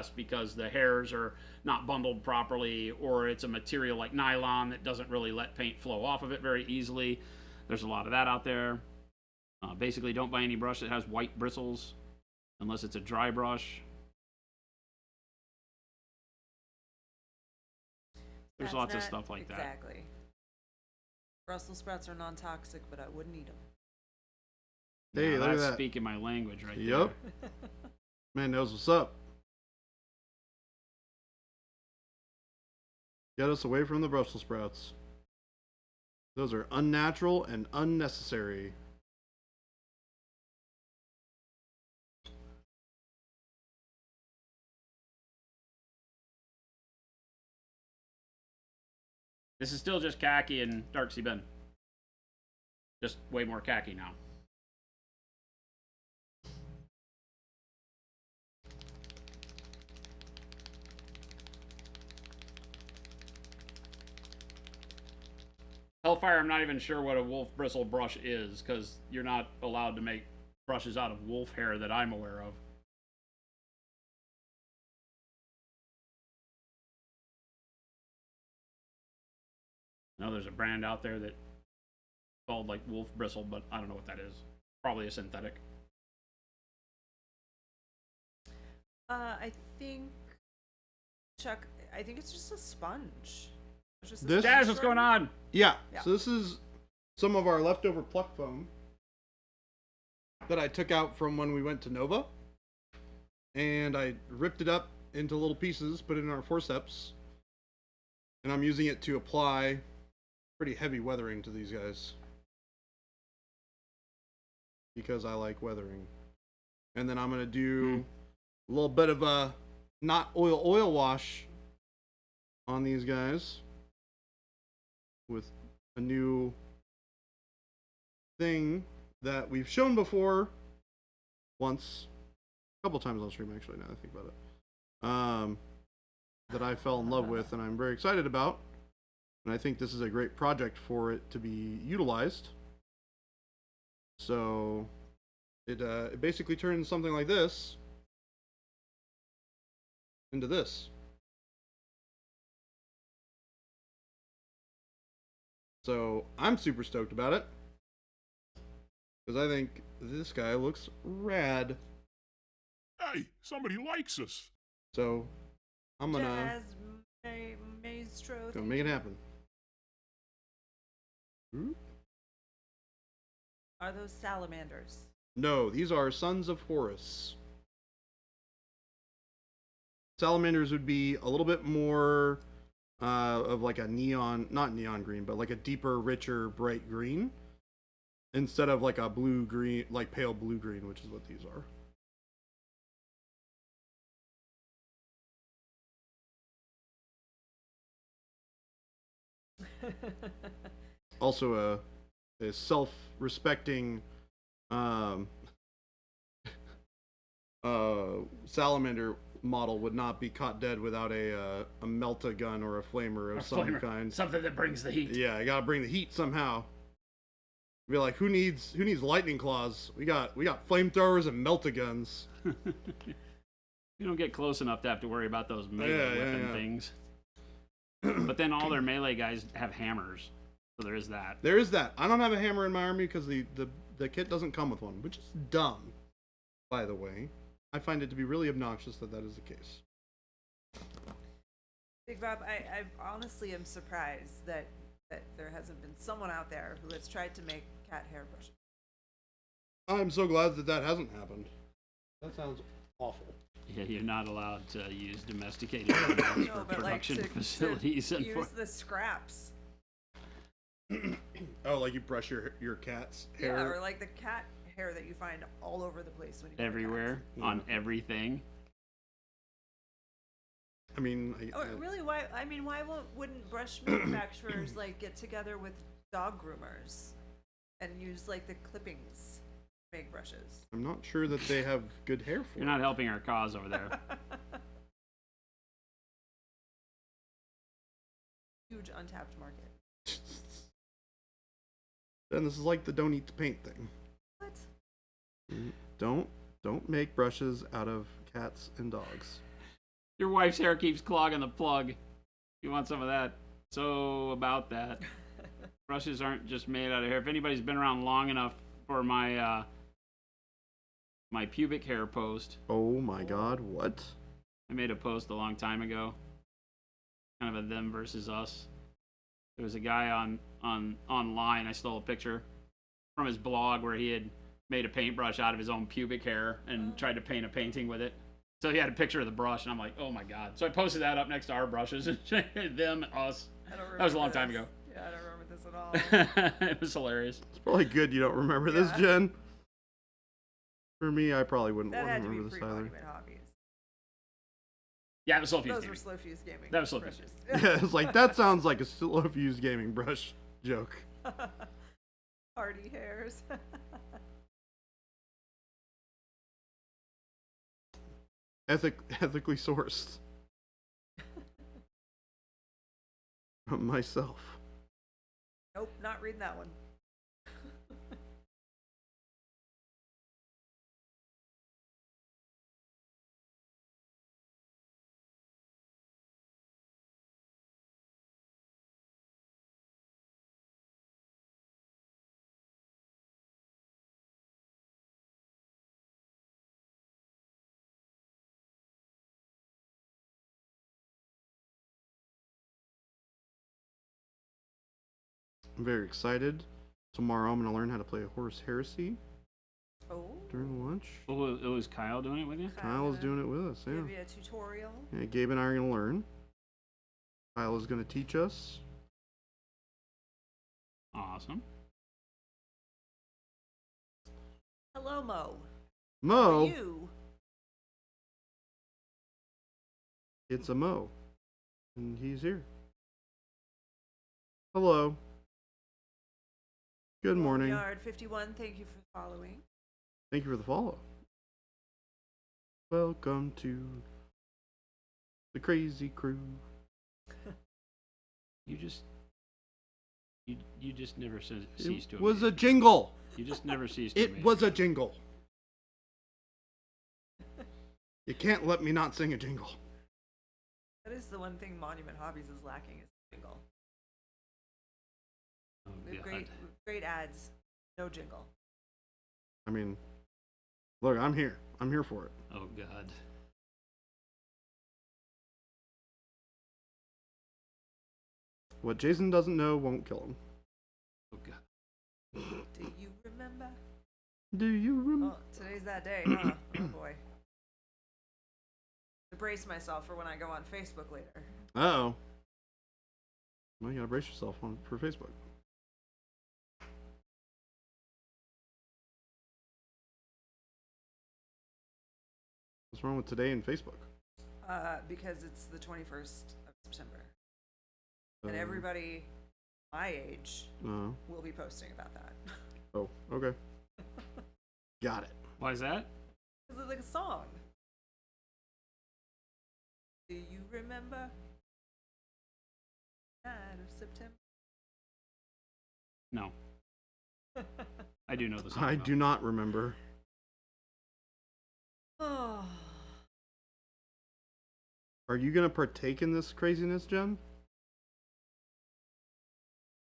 because the hairs are not bundled properly, or it's a material like nylon that doesn't really let paint flow off of it very easily. There's a lot of that out there. Basically, don't buy any brush that has white bristles unless it's a dry brush. There's lots of stuff like that. Exactly. Brussels sprouts are non-toxic, but I wouldn't eat them. Hey, Now, look at that's that. speaking my language right Yep. there. Man knows what's up. Get us away from the Brussels sprouts. Those are unnatural and unnecessary. This is still just khaki and dark sea Ben. Just way more khaki now. Hellfire, I'm not even sure what a wolf bristle brush is, because you're not allowed to make brushes out of wolf hair that I'm aware of. I know there's a brand out there that called like wolf bristle, but I don't know what that is. Probably a synthetic. I think, Chuck, I think it's just a sponge. It's just This- Jazz, what's going on? Yeah. Yeah. So this is some of our leftover pluck foam that I took out from when we went to Nova. And I ripped it up into little pieces, put it in our forceps. And I'm using it to apply pretty heavy weathering to these guys. Because I like weathering. And then I'm going to do a little bit of a not oil wash on these guys with a new thing that we've shown before once, a couple times on stream actually, now that I think about it, that I fell in love with and I'm very excited about, and I think this is a great project for it to be utilized. So it basically turns something like this into this. So I'm super stoked about it because I think this guy looks rad. Hey, somebody likes us. So I'm gonna Jazz Maestro. go make it happen. Ooh. Are those salamanders? No, these are Sons of Horus. Salamanders would be a little bit more of like a neon, not neon green, but like a deeper, richer, bright green. Instead of like a blue green, like pale blue green, which is what these are. Also a self-respecting salamander model would not be caught dead without a melt-a-gun or a flamer of some kind. Something that brings the heat. Yeah, I gotta bring the heat somehow. Be like, who needs lightning claws? We got flamethrowers and melt-a-guns. You don't get close enough to have to worry about those melee weapon things. But then all their melee guys have hammers, so there is that. There is that. I don't have a hammer in my army because the kit doesn't come with one, which is dumb, by the way. I find it to be really obnoxious that is the case. Big Bob, I honestly am surprised that there hasn't been someone out there who has tried to make cat hair brushes. I'm so glad that hasn't happened. That sounds awful. Yeah, you're not allowed to use domesticated animals for production facilities. To use the scraps. Oh, like you brush your cat's hair? Yeah, or like the cat hair that you find all over the place when you everywhere, on everything. I mean, really? Why? I mean, why wouldn't brush manufacturers like get together with dog groomers and use like the clippings to make brushes? I'm not sure that they have good hair for You're not helping our cause over there. Huge untapped market. Then this is like the don't eat the paint thing. What? Don't make brushes out of cats and dogs. Your wife's hair keeps clogging the plug. You want some of that? So about that. Brushes aren't just made out of hair. If anybody's been around long enough for my my pubic hair post. Oh my god, what? I made a post a long time ago. Kind of a them versus us. There was a guy online, I stole a picture from his blog where he had made a paintbrush out of his own pubic hair and tried to paint a painting with it. So he had a picture of the brush, and I'm like, oh my god. So I posted that up next to our brushes, and them, us. That was a long time ago. Yeah, I don't remember this at all. It was hilarious. It's probably good you don't remember this, Jen. For me, I probably wouldn't That want had to to be remember this either. pre-Monument Hobbies. Yeah, it was slow fuse Those gaming. were slow fuse gaming. That was slow fuse. brushes. Yeah, it's like, that sounds like a slow fuse gaming brush joke. Hardy hairs. Ethically sourced. From myself. Nope, not reading that one. I'm very excited. Tomorrow I'm going to learn how to play Horus Heresy during lunch. Oh, it was Kyle doing it with you? Kyle's doing it with us, yeah. Give you a tutorial. Yeah, Gabe and I are going to learn. Kyle is going to teach us. Awesome. Hello, Mo. Mo? How are you? It's a Mo. And he's here. Hello. Good morning. Yard 51, thank you for following. Thank you for the follow. Welcome to the crazy crew. You just never cease to It was amaze a me. jingle. You just never cease to It amaze was me. a jingle. You can't let me not sing a jingle. That is the one thing Monument Hobbies is lacking is jingle. Oh, We have God. great ads, no jingle. I mean, look, I'm here. I'm here for it. Oh, God. What Jason doesn't know won't kill him. Oh, God. Do you remember? Do you remember? Oh, today's that day, huh? Oh boy. To brace myself for when I go on Facebook later. Uh-oh. Well, you gotta brace yourself for Facebook. What's wrong with today and Facebook? Because it's the 21st of September. And everybody my age will be posting about that. Oh, okay. Got it. Why is that? Because it's like a song. Do you remember? 9th of September. No. I do know the song. I though. do not remember. Oh. Are you gonna partake in this craziness, Jen?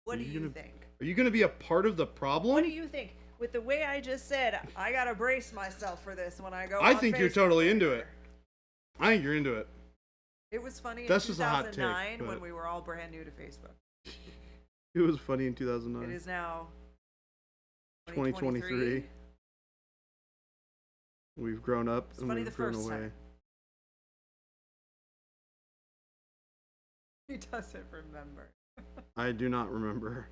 What Are do you you gonna- think? Are you gonna be a part of the problem? What do you think? With the way I just said, I gotta brace myself for this when I go I on think you're Facebook totally into later. it. I think you're into it. It was funny That's in just a hot take, 2009 when but- we were all brand new to Facebook. It was funny in 2009. It is now 2023. We've grown up It's and funny we've the grown first away. time. He doesn't remember. I do not remember.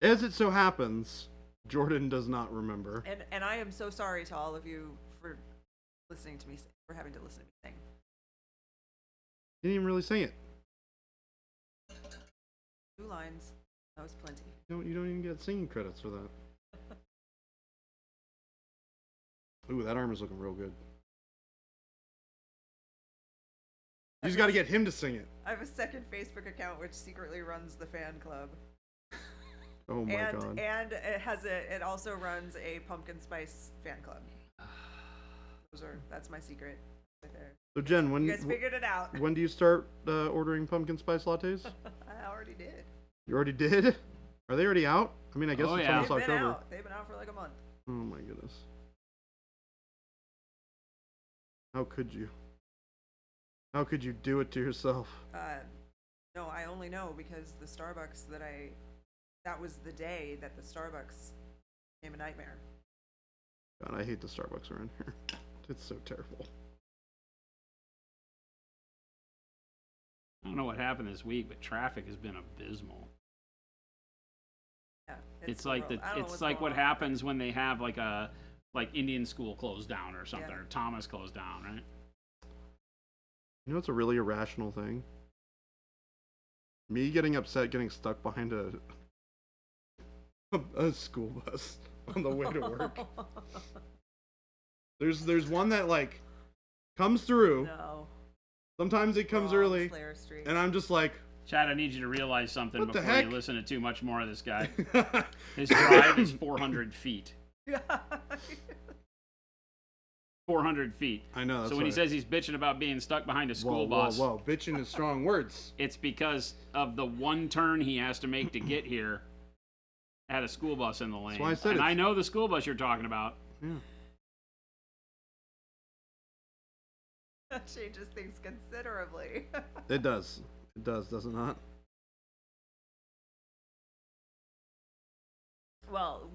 As it so happens, Jordan does not remember. And I am so sorry to all of you for listening to me sing, for having to listen to me sing. He didn't even really sing it. 2 lines. That was plenty. You don't even get singing credits for that. Ooh, that arm is looking real good. You just got to get him to sing it. I have a second Facebook account which secretly runs the fan club. Oh my god. And it also runs a pumpkin spice fan club. That's my secret right there. So Jen, You guys figured it out. when do you start ordering pumpkin spice lattes? I already did. You already did? Are they already out? I mean, I guess Oh, it's yeah. almost They've been October. out. They've been out for like a month. Oh my goodness. How could you? How could you do it to yourself? No, I only know because the Starbucks that was the day that the Starbucks became a nightmare. God, I hate the Starbucks around here. It's so terrible. I don't know what happened this week, but traffic has been abysmal. Yeah, It's like what happens when they have like Indian school closed down or something, or Thomas closed down, right? You know what's a really irrational thing? Me getting upset getting stuck behind a school bus on the way to work. There's one that like comes through. No. Sometimes it comes early, and I'm just like, Chad, I need you to realize something what the before heck? you listen to too much more of this guy. His drive is 400 feet. 400 feet. I know. That's so when he says he's bitching about being stuck behind a school bus, whoa, bitching is strong words. It's because of the one turn he has to make to get here. Had a school bus in the lane. That's why I said and I know the school bus you're talking about. Yeah. That changes things considerably. It does. It does it not? Well,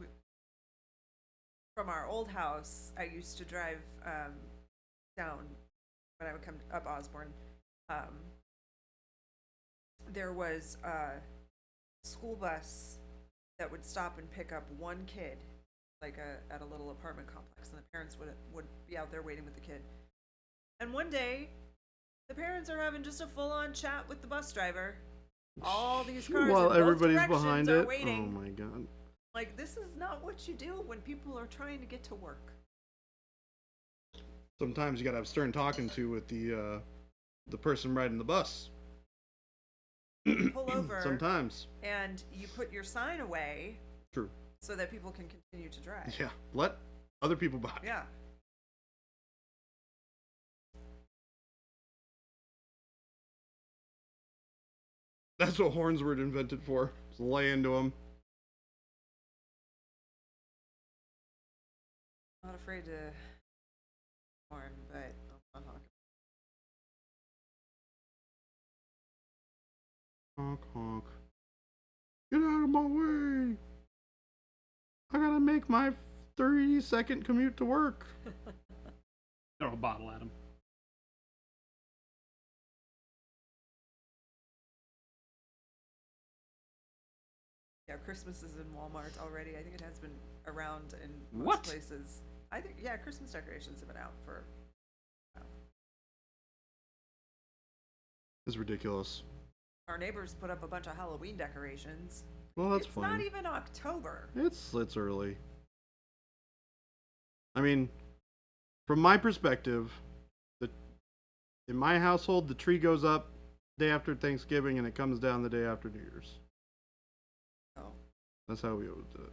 from our old house, I used to drive down when I would come up Osborne. There was a school bus that would stop and pick up one kid, like at a little apartment complex, and the parents would be out there waiting with the kid. And one day, the parents are having just a full-on chat with the bus driver. All these cars while in both everybody's directions behind are it. waiting. Oh my god. Like, this is not what you do when people are trying to get to work. Sometimes you gotta have stern talking to with the person riding the bus. You pull over. Sometimes. And you put your sign away. True. So that people can continue to drive. Yeah. Let other people by. Yeah. That's what horns were invented for. Just lay into them. Not afraid to horn, but I'm not. Honk, honk. Get out of my way. I gotta make my 30-second commute to work. Throw a bottle at him. Yeah, Christmas is in Walmart already. I think it has been around in most places. I think, yeah, Christmas decorations have been out for a while. It's ridiculous. Our neighbors put up a bunch of Halloween decorations. Well, that's it's fine. It's not even October. It's early. I mean, from my perspective, in my household, the tree goes up day after Thanksgiving and it comes down the day after New Year's. Oh. That's how we always do it.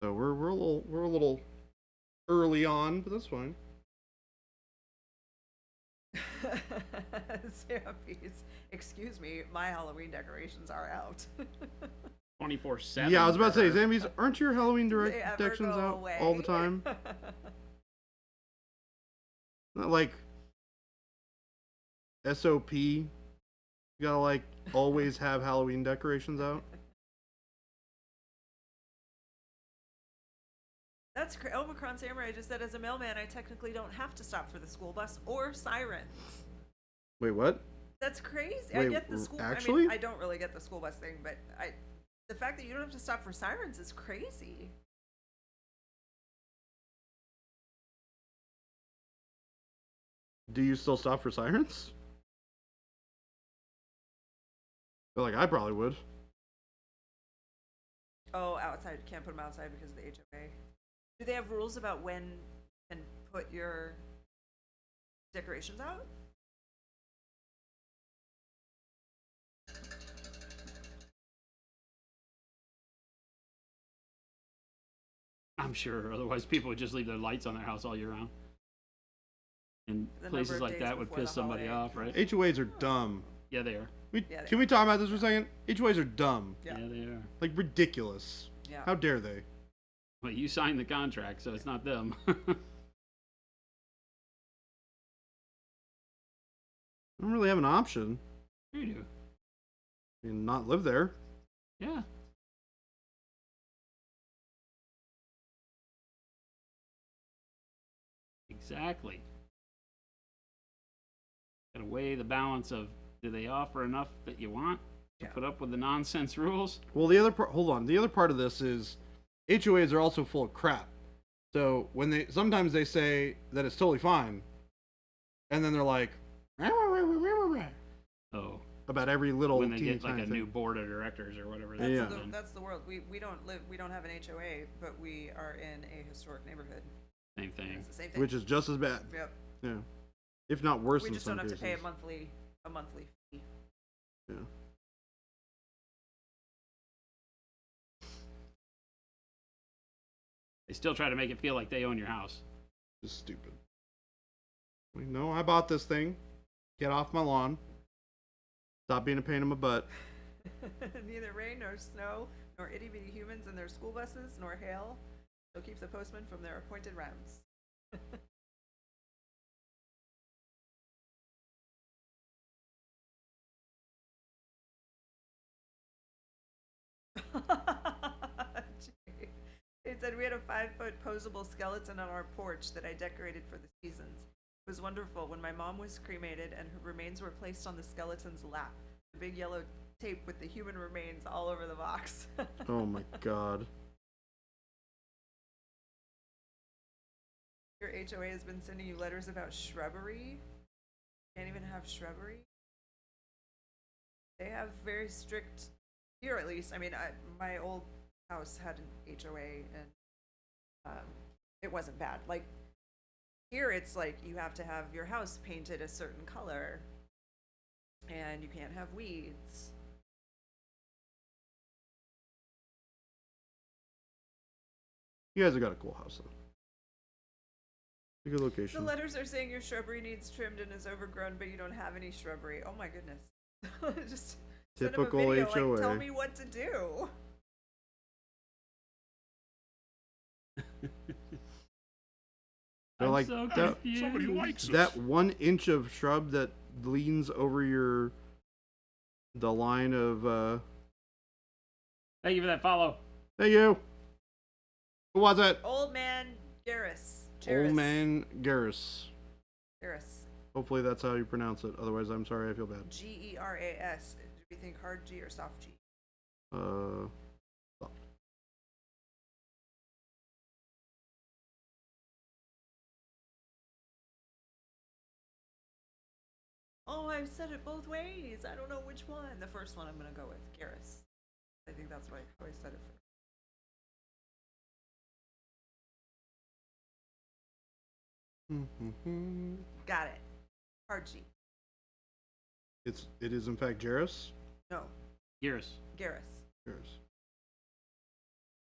So we're a little early on, but that's fine. Zombies. Excuse me, my Halloween decorations are out. 24/7. Yeah, I was about to say, Zambies, aren't your Halloween decorations out away? all the time? Not like SOP. You gotta like always have Halloween decorations out. That's Omicron Samurai just said, as a mailman, I technically don't have to stop for the school bus or sirens. Wait, what? That's crazy. Wait, I get the school. actually? I mean, I don't really get the school bus thing, but the fact that you don't have to stop for sirens is crazy. Do you still stop for sirens? I feel like I probably would. Oh, outside. Can't put them outside because of the HOA. Do they have rules about when you can put your decorations out? I'm sure. Otherwise, people would just leave their lights on their house all year round. And The places number of like days that would before piss the somebody holiday. off, right? HOAs are dumb. Yeah, they are. Yeah, Can we talk about this for a second? HOAs are dumb. Yeah. Yeah, they are. Like, ridiculous. Yeah. How dare they? Well, you signed the contract, so it's not them. I don't really have an option. You do. I mean, not live there. Yeah. Exactly. Gotta weigh the balance of, do they offer enough that you want to put up with the nonsense rules? Well, the other part, hold on. The other part of this is HOAs are also full of crap. So when sometimes they say that it's totally fine, and then they're like, Oh, about every little when they teeny get like tiny a thing. new board of directors or whatever. That's the world. We don't have an HOA, but we are in a historic neighborhood. Same thing. It's the same thing. Which is just as bad. Yep. Yeah. If not worse We in just some don't have to pay cases. a monthly fee. Yeah. They still try to make it feel like they own your house. Just stupid. No, I bought this thing. Get off my lawn. Stop being a pain in my butt. Neither rain nor snow, nor itty bitty humans in their school buses, nor hail shall keep the postman from their appointed rounds. It said we had a 5-foot posable skeleton on our porch that I decorated for the seasons. It was wonderful when my mom was cremated and her remains were placed on the skeleton's lap. The big yellow tape with the human remains all over the box. Oh my god. Your HOA has been sending you letters about shrubbery. Can't even have shrubbery. They have very strict, here at least. I mean, my old house had an HOA and it wasn't bad. Like here, it's like you have to have your house painted a certain color, and you can't have weeds. You guys have got a cool house, though. A good location. The letters are saying your shrubbery needs trimmed and is overgrown, but you don't have any shrubbery. Oh my goodness. Just typical send them a video, HOA. like, tell me what to do. They're I'm like so that, confused. Somebody likes us. that 1 inch of shrub that leans over the line of Thank you for that follow. Thank you. Who was it? Old man Garris. Old man Garris. Garris. Hopefully that's how you pronounce it. Otherwise, I'm sorry, I feel bad. Geras. Do we think hard G or soft G? Soft. Oh, I've said it both ways. I don't know which one. The first one I'm going to go with. Garris. I think that's how I said it first. Got it. Hard G. It is in fact Jarrus? No. Garris. Garris. Jarrus.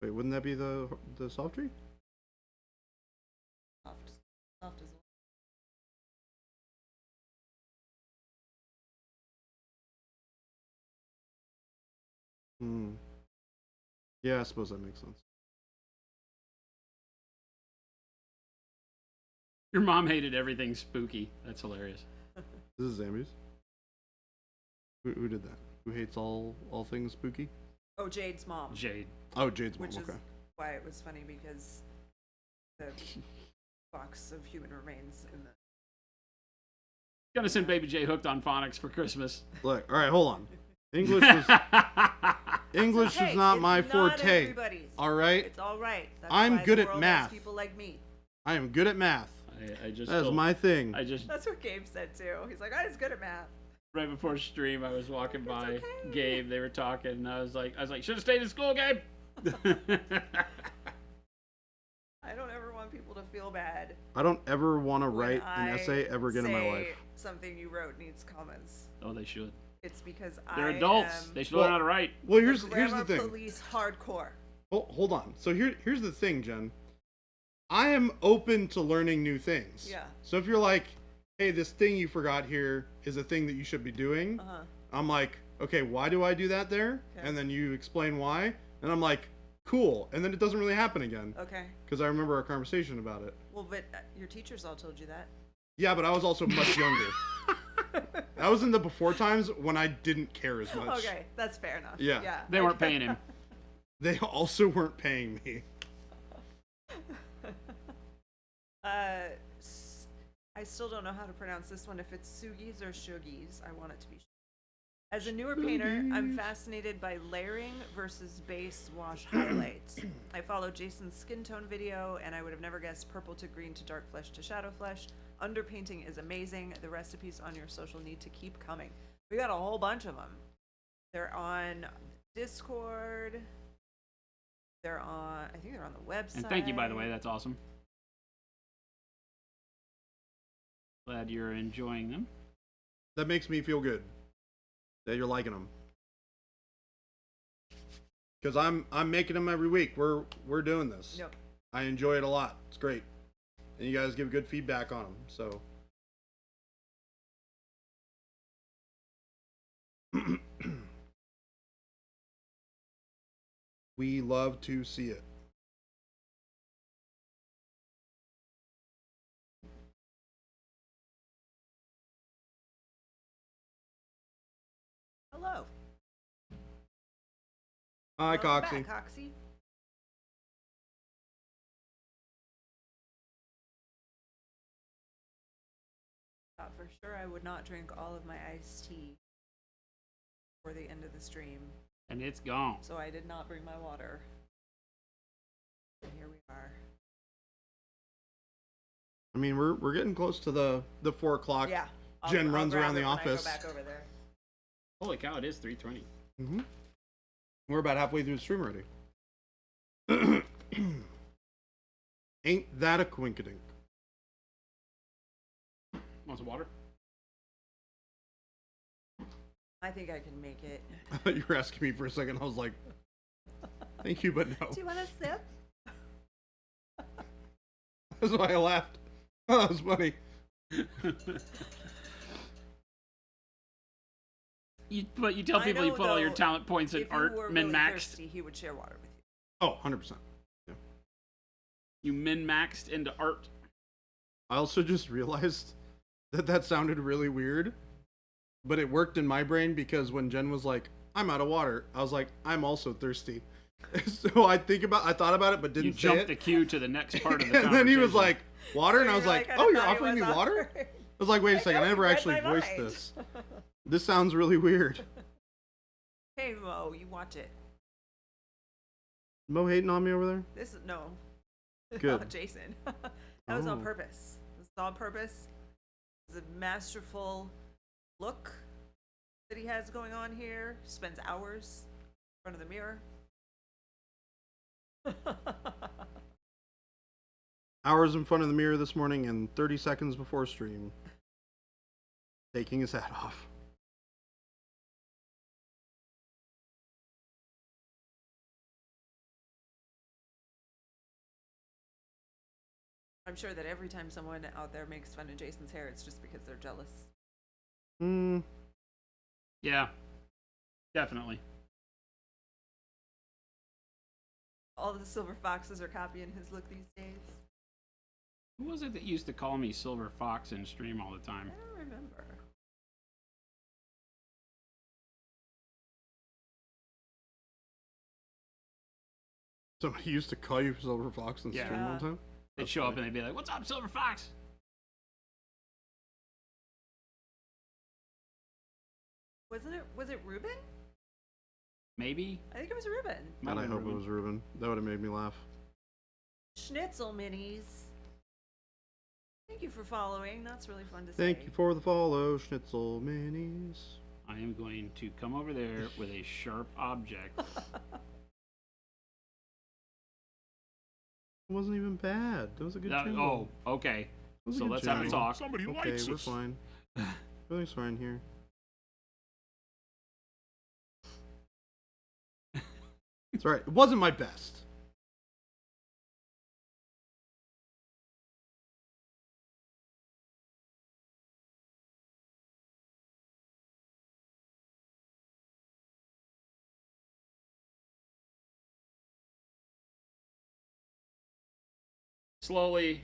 Wait, wouldn't that be the soft tree? Soft. Soft as well. Yeah, I suppose that makes sense. Your mom hated everything spooky. That's hilarious. This is Zambies. Who did that? Who hates all things spooky? Oh, Jade's mom. Jade. Oh, Jade's mom. Which Okay. is why it was funny, because the box of human remains in the... Gonna send baby J hooked on phonics for Christmas. Look, all right, hold on. English is not my forte. Everybody's. All right. It's all right. That's I'm why good the at world math. has people like me. I am good at math. I just That is told- my thing. That's what Gabe said too. He's like, I was good at math. right before stream, I was walking by okay. Gabe. They were talking, and I was like, should have stayed in school, Gabe. I don't ever want people to feel bad. I don't ever want to when write an I essay ever again in my say life. Something you wrote needs comments. Oh, they should. It's because They're I adults. am They should learn how to write. Well, here's grammar the thing. police hardcore. Hold on. So here's the thing, Jen. I am open to learning new things. Yeah. So if you're like, hey, this thing you forgot here is a thing that you should be doing, I'm like, okay, why do I do that there? Okay. And then you explain why, and I'm like, cool. And then it doesn't really happen again. Okay. Because I remember our conversation about it. Well, but your teachers all told you that. Yeah, but I was also much younger. That was in the before times when I didn't care as much. Okay, that's fair enough. Yeah. Yeah. They weren't paying him. They also weren't paying me. I still don't know how to pronounce this one. If it's Sugis or Shugis, I want it to be. As a newer painter, I'm fascinated by layering versus base wash highlights. I follow Jason's skin tone video, and I would have never guessed purple to green to dark flesh to shadow flesh. Underpainting is amazing. The recipes on your social need to keep coming. We got a whole bunch of them. They're on Discord. They're on, I think they're on the website. And thank you, by the way. That's awesome. Glad you're enjoying them. That makes me feel good that you're liking them. Because I'm making them every week. We're doing this. Yep. I enjoy it a lot. It's great. And you guys give good feedback on them. So we love to see it. Hello. Hi, Welcome Coxie. back, Coxie. Thought for sure I would not drink all of my iced tea before the end of the stream, And it's gone. so I did not bring my water. And here we are. I mean, we're getting close to the 4 o'clock. Yeah. Jen runs grab around the it when I go office. back over there. Holy cow, it is 3:20. Mm-hmm. We're about halfway through the stream already. Ain't that a quinkadink? Want some water? I think I can make it. I thought you were asking me for a second. I was like, thank you, but no. Do you want a sip? That's why I laughed. Oh, that was funny. But you tell I people you know, put all your though, talent points in If you art were min really maxed. thirsty, he would share water with you. Oh, 100%. Yeah. You min maxed into art. I also just realized that sounded really weird, but it worked in my brain because when Jen was like, I'm out of water, I was like, I'm also thirsty. So I thought about it, but didn't You say jumped it. the cue to the next part of the And conversation. then he was like, water? So And I was you're like, I oh, you're thought it offering me was water? awkward. I was like, wait a second, I never you read actually my voiced mind. this. This sounds really weird. Hey Mo, you watch it. Mo hating on me over there? This is no. Good. Jason. That was on Oh. purpose. This is on purpose. It's a masterful look that he has going on here. Spends hours in front of the mirror. Hours in front of the mirror this morning and 30 seconds before stream. Taking his hat off. I'm sure that every time someone out there makes fun of Jason's hair, it's just because they're jealous. Yeah, definitely. All the silver foxes are copying his look these days. Who was it that used to call me Silver Fox in stream all the time? I don't remember. Somebody used to call you Silver Fox in Yeah. stream all the time? They'd That's show up funny. and they'd be like, "What's up, Silver Fox?" Was it Ruben? Maybe. I think it was Ruben. Might God, I have hope been it was Ruben. That would have made me laugh. Schnitzel minis. Thank you for following. That's really fun to say. Thank you for the follow, Schnitzel Minis. I am going to come over there with a sharp object. It wasn't even bad. That was a good That- channel. oh, okay. It was a So good let's have a channel. talk. Somebody Okay, likes we're us. fine. Everything's fine here. It's alright. It wasn't my best. Slowly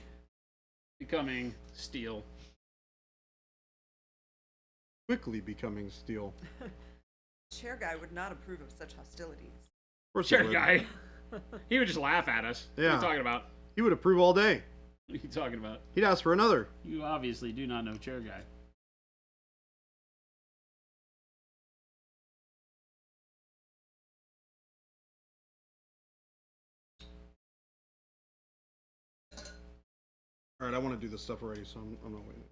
becoming steel. Quickly becoming steel. Chair guy would not approve of such hostilities. Of course he Chair would. guy. He would just laugh at us. What are Yeah. you talking about? He would approve all day. What are you talking about? He'd ask for another. You obviously do not know Chair Guy. Alright, I want to do this stuff already, so I'm not waiting.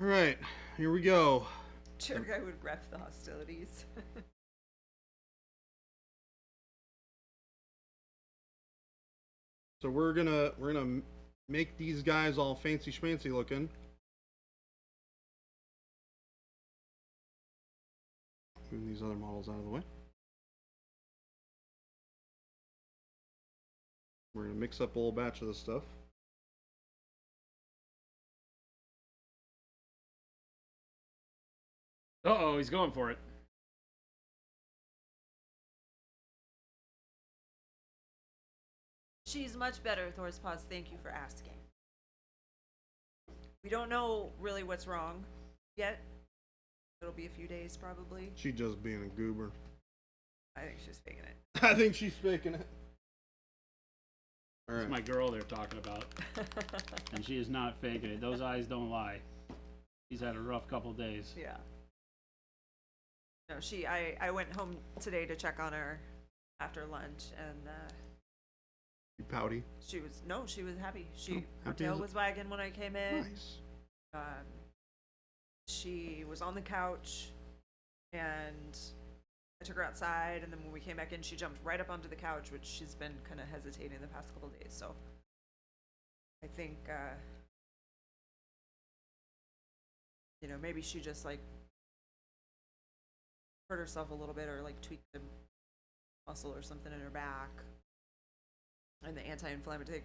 Alright, here we go. Chair Guy would ref the hostilities. So we're gonna make these guys all fancy schmancy looking. Move these other models out of the way. We're gonna mix up a little batch of this stuff. Uh-oh, he's going for it. She's much better, Thor's Paws. Thank you for asking. We don't know really what's wrong yet. It'll be a few days, probably. She just being a goober. I think she's faking it. I think she's faking it. All right. It's my girl they're talking about. And she is not faking it. Those eyes don't lie. She's had a rough couple days. Yeah. No, I went home today to check on her after lunch, and You pouty. she was happy. Her happy tail as a- was wagging when I came in. Nice. She was on the couch, and I took her outside, and then when we came back in, she jumped right up onto the couch, which she's been kind of hesitating the past couple days. So I think, maybe she just like hurt herself a little bit, or like tweaked the muscle or something in her back. And the anti-inflammatory,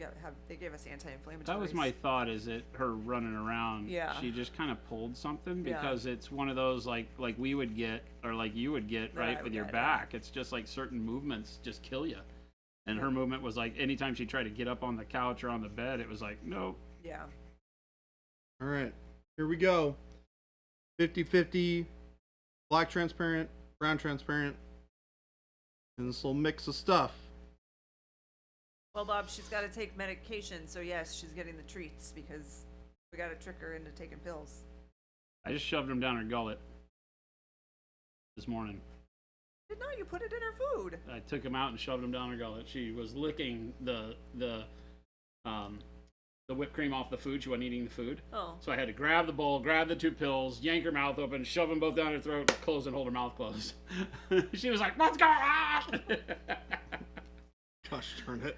they gave us anti-inflammatories. That was my thought, is it her running around. Yeah. She just kind of pulled something, Yeah. because it's one of those like we would get, or like you would get, That I right, would with your get, back. It's just like certain movements just kill you. And her movement was like, anytime she tried to get up on the couch or on the bed, it was like, nope. Yeah. All right, here we go. 50-50, black transparent, brown transparent, and this little mix of stuff. Well, Bob, she's got to take medication, so yes, she's getting the treats because we got to trick her into taking pills. I just shoved them down her gullet this morning. Did not you put it in her food? I took them out and shoved them down her gullet. She was licking the whipped cream off the food. She wasn't eating the food. Oh. So I had to grab the bowl, grab the 2 pills, yank her mouth open, shove them both down her throat, close and hold her mouth closed. She was like, "What's going on?" Gosh darn it.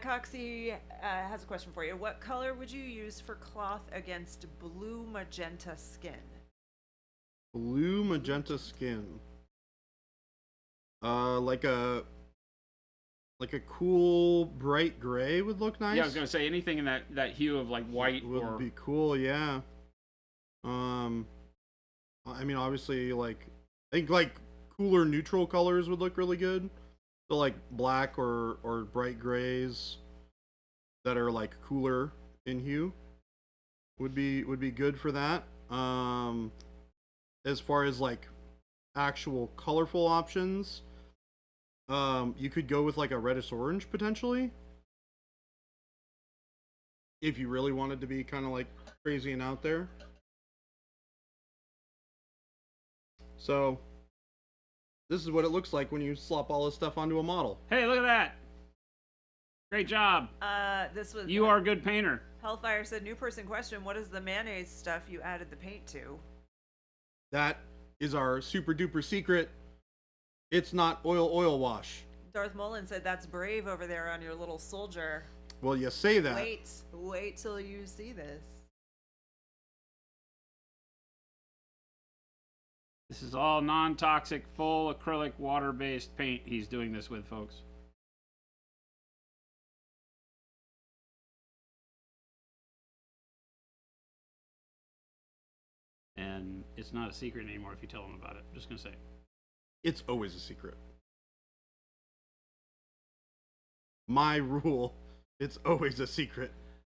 Coxie has a question for you. What color would you use for cloth against blue magenta skin? Blue magenta skin. Like a cool bright gray would look nice. Yeah, I was gonna say anything in that hue of like white would be cool. Yeah. I mean, obviously, I think cooler neutral colors would look really good. So like black or bright grays that are like cooler in hue would be good for that. As far as like actual colorful options, you could go with like a reddish orange potentially, if you really wanted to be kind of like crazy and out there. So this is what it looks like when you slop all this stuff onto a model. Hey, look at that! Great job. This was You are a good painter. Hellfire said, new person question, what is the mayonnaise stuff you added the paint to? That is our super duper secret. It's not oil wash. Darth Mullen said, that's brave over there on your little soldier. Well, you say that. Wait till you see this. This is all non-toxic, full acrylic, water-based paint he's doing this with, folks. And it's not a secret anymore if you tell them about it. Just gonna say. It's always a secret. My rule, it's always a secret.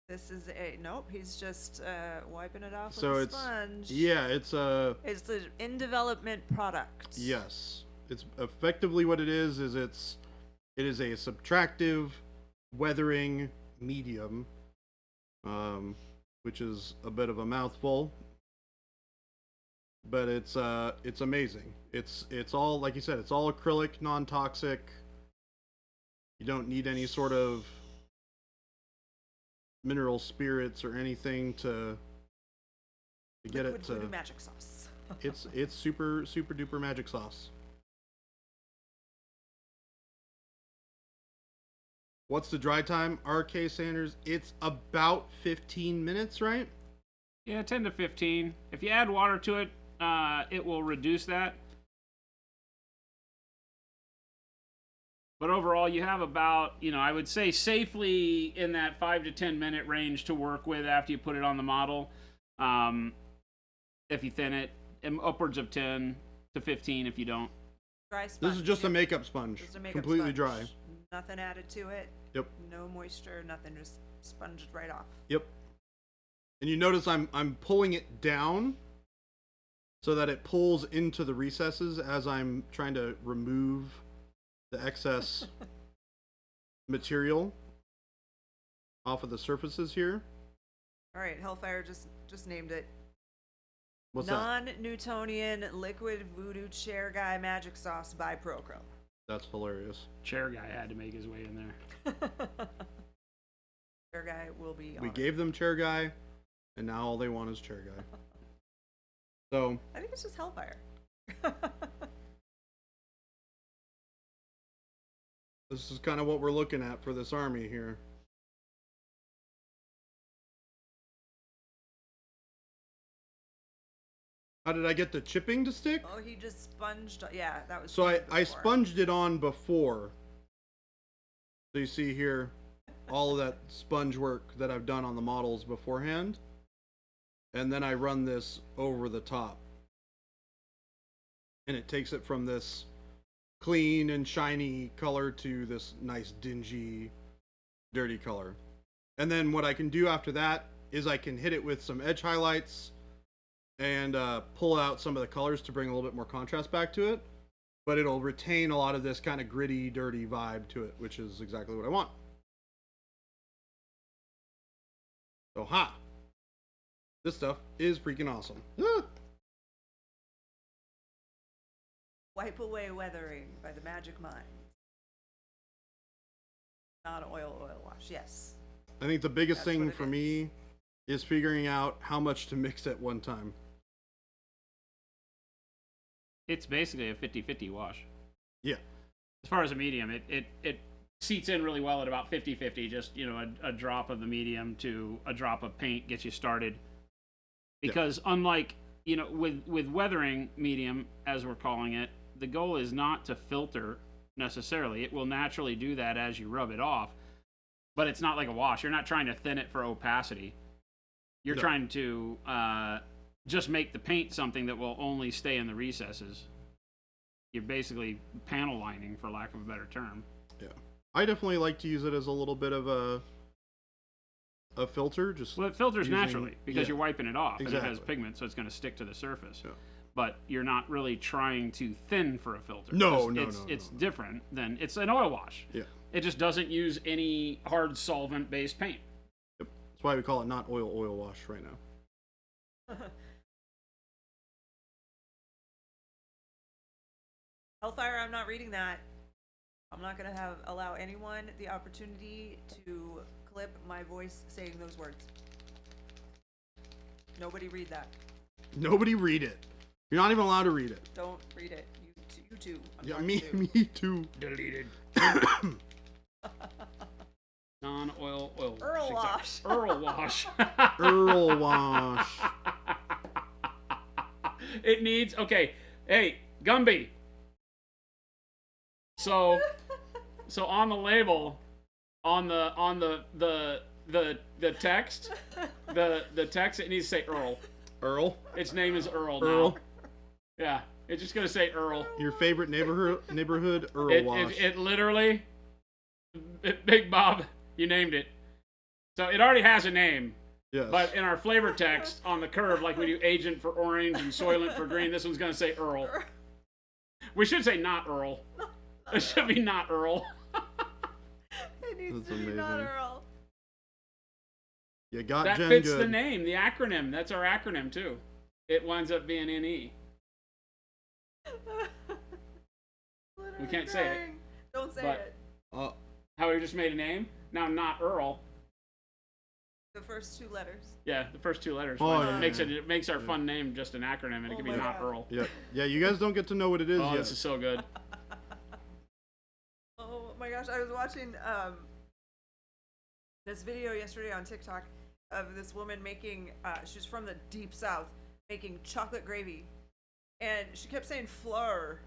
This is nope, he's just wiping it off So with a it's sponge. yeah, it's an in development product. yes. It's effectively what it is it is a subtractive weathering medium, which is a bit of a mouthful, but it's amazing. It's all, like you said, it's all acrylic, non-toxic. You don't need any sort of mineral spirits or anything to get it to magic sauce. it's super duper magic sauce. What's the dry time, RK Sanders? It's about 15 minutes, right? Yeah, 10 to 15. If you add water to it, it will reduce that. But overall, you have about, I would say safely in that 5 to 10 minute range to work with after you put it on the model. If you thin it, and upwards of 10 to 15 if you don't. Dry sponge. This is just a makeup sponge. Completely dry. Nothing added to it. Yep. No moisture, nothing, just sponged right off. Yep. And you notice I'm pulling it down so that it pulls into the recesses as I'm trying to remove the excess material off of the surfaces here. All right, Hellfire just named it. What's that? Non-Newtonian liquid voodoo chair guy magic sauce by Acryl. That's hilarious. Chair guy had to make his way in there. Chair guy will be on We it. gave them chair guy, and now all they want is chair guy. So I think it's just Hellfire. this is kind of what we're looking at for this army here. How did I get the chipping to stick? Oh, he just sponged. Yeah, that was. So I before. sponged it on before. So you see here all of that sponge work that I've done on the models beforehand. And then I run this over the top. And it takes it from this clean and shiny color to this nice dingy, dirty color. And then what I can do after that is I can hit it with some edge highlights and pull out some of the colors to bring a little bit more contrast back to it. But it'll retain a lot of this kind of gritty, dirty vibe to it, which is exactly what I want. So, this stuff is freaking awesome. Wipe Away Weathering by the Magic Mind. Non-oil wash, yes. I think the biggest That's thing what it for is. me is figuring out how much to mix at one time. It's basically a 50-50 wash. Yeah. As far as a medium, it seats in really well at about 50-50. Just, a drop of the medium to a drop of paint gets you started. Because unlike, with weathering medium, as we're calling it, the goal is not to filter necessarily. It will naturally do that as you rub it off. But it's not like a wash. You're not trying to thin it for opacity. You're trying to just make the paint something that will only stay in the recesses. You're basically panel lining, for lack of a better term. Yeah. I definitely like to use it as a little bit of a filter. Well, it filters naturally because you're wiping it off. Exactly. And it has pigment, so it's going to stick to the surface. Yeah. But you're not really trying to thin for a filter. No. It's different than it's an oil wash. Yeah. It just doesn't use any hard solvent-based paint. Yep. That's why we call it not oil wash right now. Hellfire, I'm not reading that. I'm not going to allow anyone the opportunity to clip my voice saying those words. Nobody read that. Nobody read it. You're not even allowed to read it. Don't read it. You too. Me too. Deleted. Non-oil oil wash. Earl wash. Earl wash. Earl wash. It needs, okay. Hey, Gumby. So on the label, on the text, the text, it needs to say Earl. Earl? Its name is Earl now. Earl? Yeah, it's just gonna say Earl. Your favorite neighborhood Earl wash. It literally, Big Bob, you named it. So it already has a name. Yes. But in our flavor text on the curve, like we do Agent for orange and Soylent for green, this one's gonna say Earl. We should say not Earl. It should be not Earl. It Needs to be not Earl. You got that Jen fits good. the name, the acronym. That's our acronym too. It winds up being NE. We can't say it. Don't say but, it. How we just made a name? Now not Earl. The first 2 letters. Yeah, the first 2 letters. Oh, it makes our fun name just an acronym, and it can be not Earl. Yeah, yeah. You guys don't get to know what it is yet. This is so good. Oh my gosh, I was watching this video yesterday on TikTok of this woman making. She's from the deep south, making chocolate gravy, and she kept saying fleur.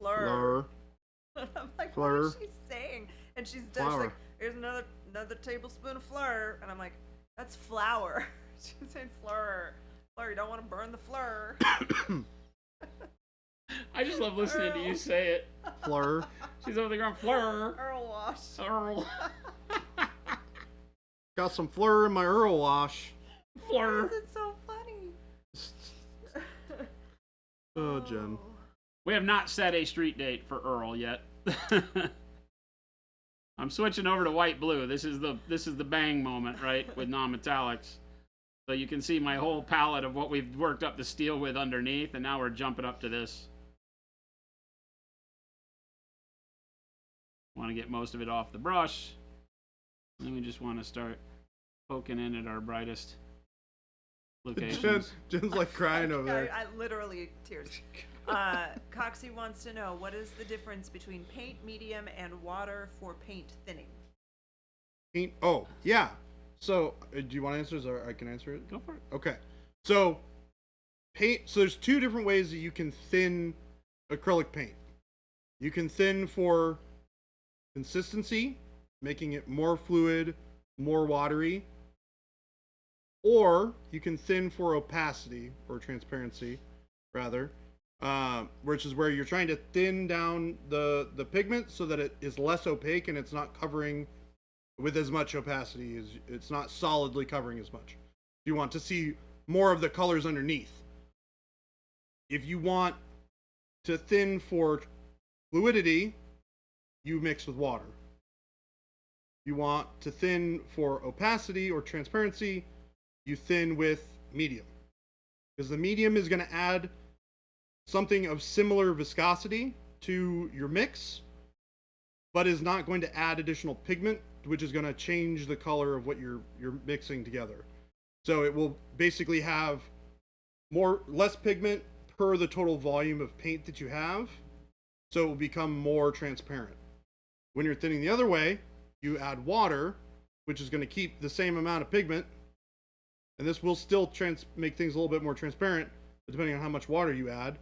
I'm like, what is she saying? And she's like, here's another tablespoon of fleur, and I'm like, that's flour. She's saying fleur. Fleur, you don't want to burn the fleur. I just love listening to you say it. Fleur. She's over there going, fleur. Earl wash. Earl. Got some fleur in my Earl wash. Fleur. It's so funny. Oh, Jen. We have not set a street date for Earl yet. I'm switching over to white blue. This is the bang moment, right, with non-metallics. So you can see my whole palette of what we've worked up the steel with underneath, and now we're jumping up to this. Want to get most of it off the brush. And then we just want to start poking in at our brightest locations. Jen's like crying over there. I literally tears. Coxie wants to know, what is the difference between paint medium and water for paint thinning? Paint. Oh, yeah. So, do you want to answer this, or I can answer it? Go for it. Okay. So, paint. So there's 2 different ways that you can thin acrylic paint. You can thin for consistency, making it more fluid, more watery, or you can thin for opacity, or transparency, rather. Which is where you're trying to thin down the pigment so that it is less opaque and it's not covering with as much opacity, as it's not solidly covering as much. You want to see more of the colors underneath. If you want to thin for fluidity, you mix with water. You want to thin for opacity or transparency, you thin with medium. Because the medium is going to add something of similar viscosity to your mix, but is not going to add additional pigment, which is going to change the color of what you're mixing together. So it will basically have less pigment per the total volume of paint that you have, so it will become more transparent. When you're thinning the other way, you add water, which is going to keep the same amount of pigment, and this will still make things a little bit more transparent, depending on how much water you add.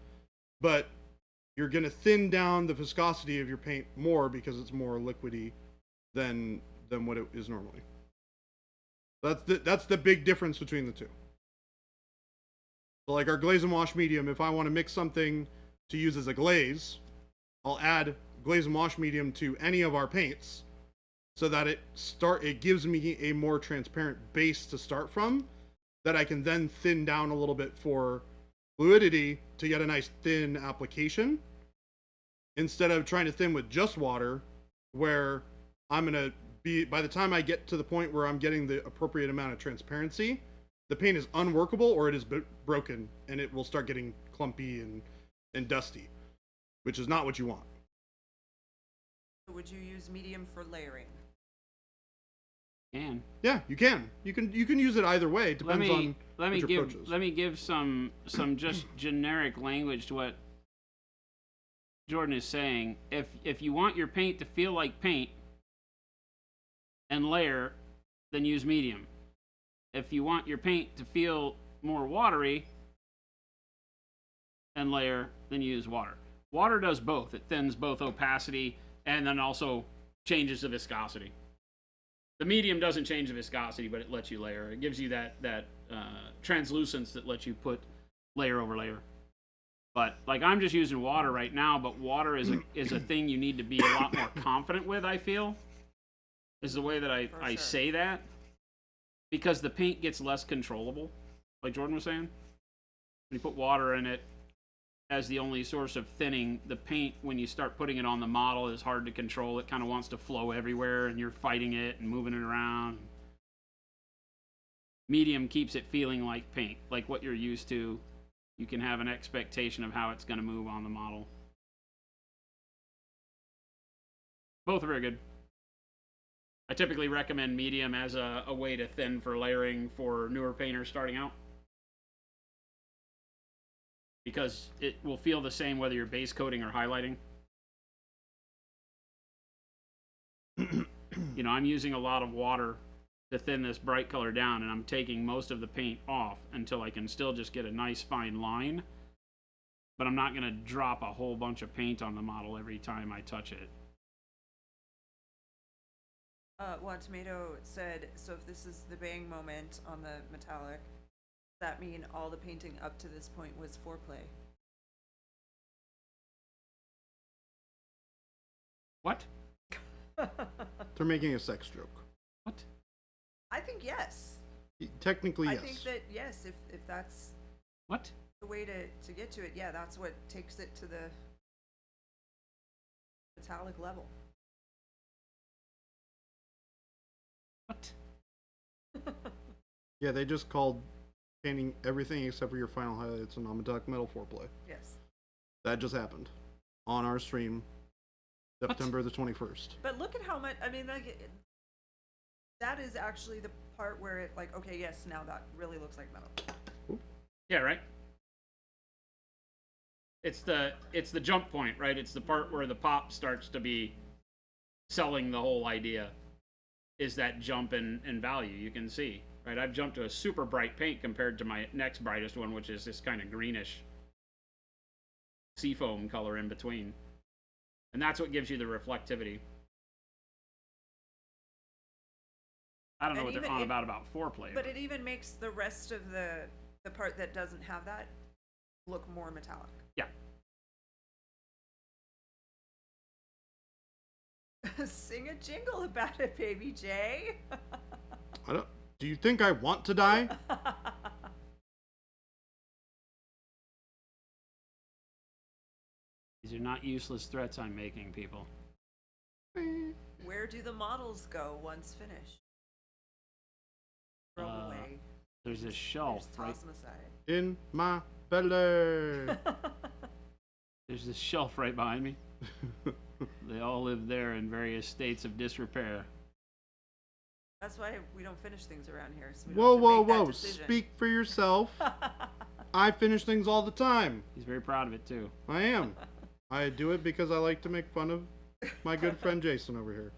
But you're going to thin down the viscosity of your paint more because it's more liquidy than what it is normally. That's the big difference between the 2. So like our glaze and wash medium, if I want to mix something to use as a glaze, I'll add glaze and wash medium to any of our paints so that it gives me a more transparent base to start from that I can then thin down a little bit for fluidity to get a nice thin application, instead of trying to thin with just water, where I'm going to be, by the time I get to the point where I'm getting the appropriate amount of transparency, the paint is unworkable or it is broken and it will start getting clumpy and dusty, which is not what you want. Would you use medium for layering? Can. Yeah, you can. You can use it either way. It depends on let me give some just generic language to what Jordan is saying. If you want your paint to feel like paint and layer, then use medium. If you want your paint to feel more watery and layer, then use water. Water does both. It thins both opacity and then also changes the viscosity. The medium doesn't change the viscosity, but it lets you layer. It gives you that translucence that lets you put layer over layer. But like I'm just using water right now, but water is a thing you need to be a lot more confident with, I feel. Is the way that I say that. Because the paint gets less controllable, like Jordan was saying. When you put water in it, as the only source of thinning. The paint, when you start putting it on the model, is hard to control. It kind of wants to flow everywhere, and you're fighting it and moving it around. Medium keeps it feeling like paint, like what you're used to. You can have an expectation of how it's going to move on the model. Both are very good. I typically recommend medium as a way to thin for layering for newer painters starting out, because it will feel the same whether you're base coating or highlighting. You know, I'm using a lot of water to thin this bright color down, and I'm taking most of the paint off until I can still just get a nice fine line, but I'm not going to drop a whole bunch of paint on the model every time I touch it. One Tomato said, so if this is the bang moment on the metallic, does that mean all the painting up to this point was foreplay? What? They're making a sex joke. What? I think yes. Technically, yes. I think that yes, if that's What? the way to get to it, yeah, that's what takes it to the metallic level. What? Yeah, they just called painting everything except for your final highlights and non-metallic metal foreplay. Yes. That just happened on our stream, September the 21st. But look at how much, I mean, like, that is actually the part where it, like, okay, yes, now that really looks like metal. Yeah, right? It's the jump point, right? It's the part where the pop starts to be selling the whole idea. Is that jump in value. You can see, right? I've jumped to a super bright paint compared to my next brightest one, which is this kind of greenish seafoam color in between. And that's what gives you the reflectivity. I don't know what they're on about foreplay. But it even makes the rest of the part that doesn't have that look more metallic. Yeah. Sing a jingle about it, baby Jay. Do you think I want to die? These are not useless threats I'm making, people. Where do the models go once finished? Throw them away. There's a shelf, Just right? toss them aside. In my belly. There's this shelf right behind me. They all live there in various states of disrepair. That's why we don't finish things around here. So we Whoa, don't have to make whoa! that decision. Speak for yourself. I finish things all the time. He's very proud of it, too. I am. I do it because I like to make fun of my good friend Jason over here,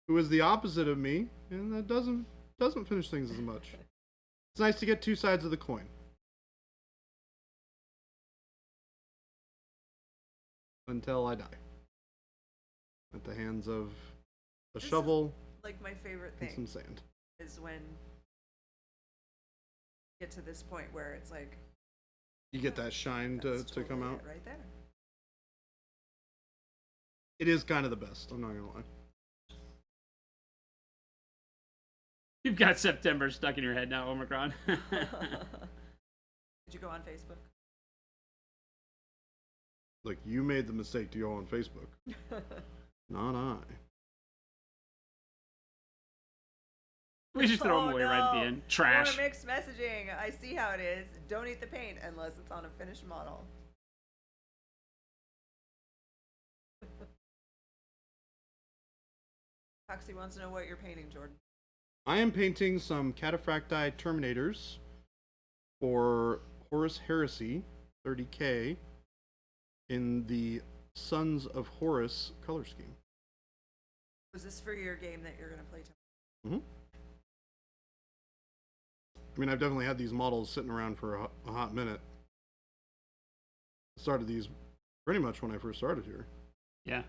who is the opposite of me, and that doesn't finish things as much. It's nice to get two sides of the coin. Until I die. At the hands of a This is, shovel like, my favorite and some thing sand. is when you get to this point where it's like You get that shine to that's come totally out. it right there. It is kind of the best, I'm not gonna lie. You've got September stuck in your head now, Omicron. Did you go on Facebook? Like, you made the mistake to go on Facebook. Not I. We should throw them away right at the end. Trash. More mixed messaging. I see how it is. Don't eat the paint unless it's on a finished model. Foxy wants to know what you're painting, Jordan. I am painting some Cataphracti Terminators for Horus Heresy 30K in the Sons of Horus color scheme. Was this for your game that you're going to play tonight? Mm-hmm. I mean, I've definitely had these models sitting around for a hot minute. I started these pretty much when I first started here. Yeah.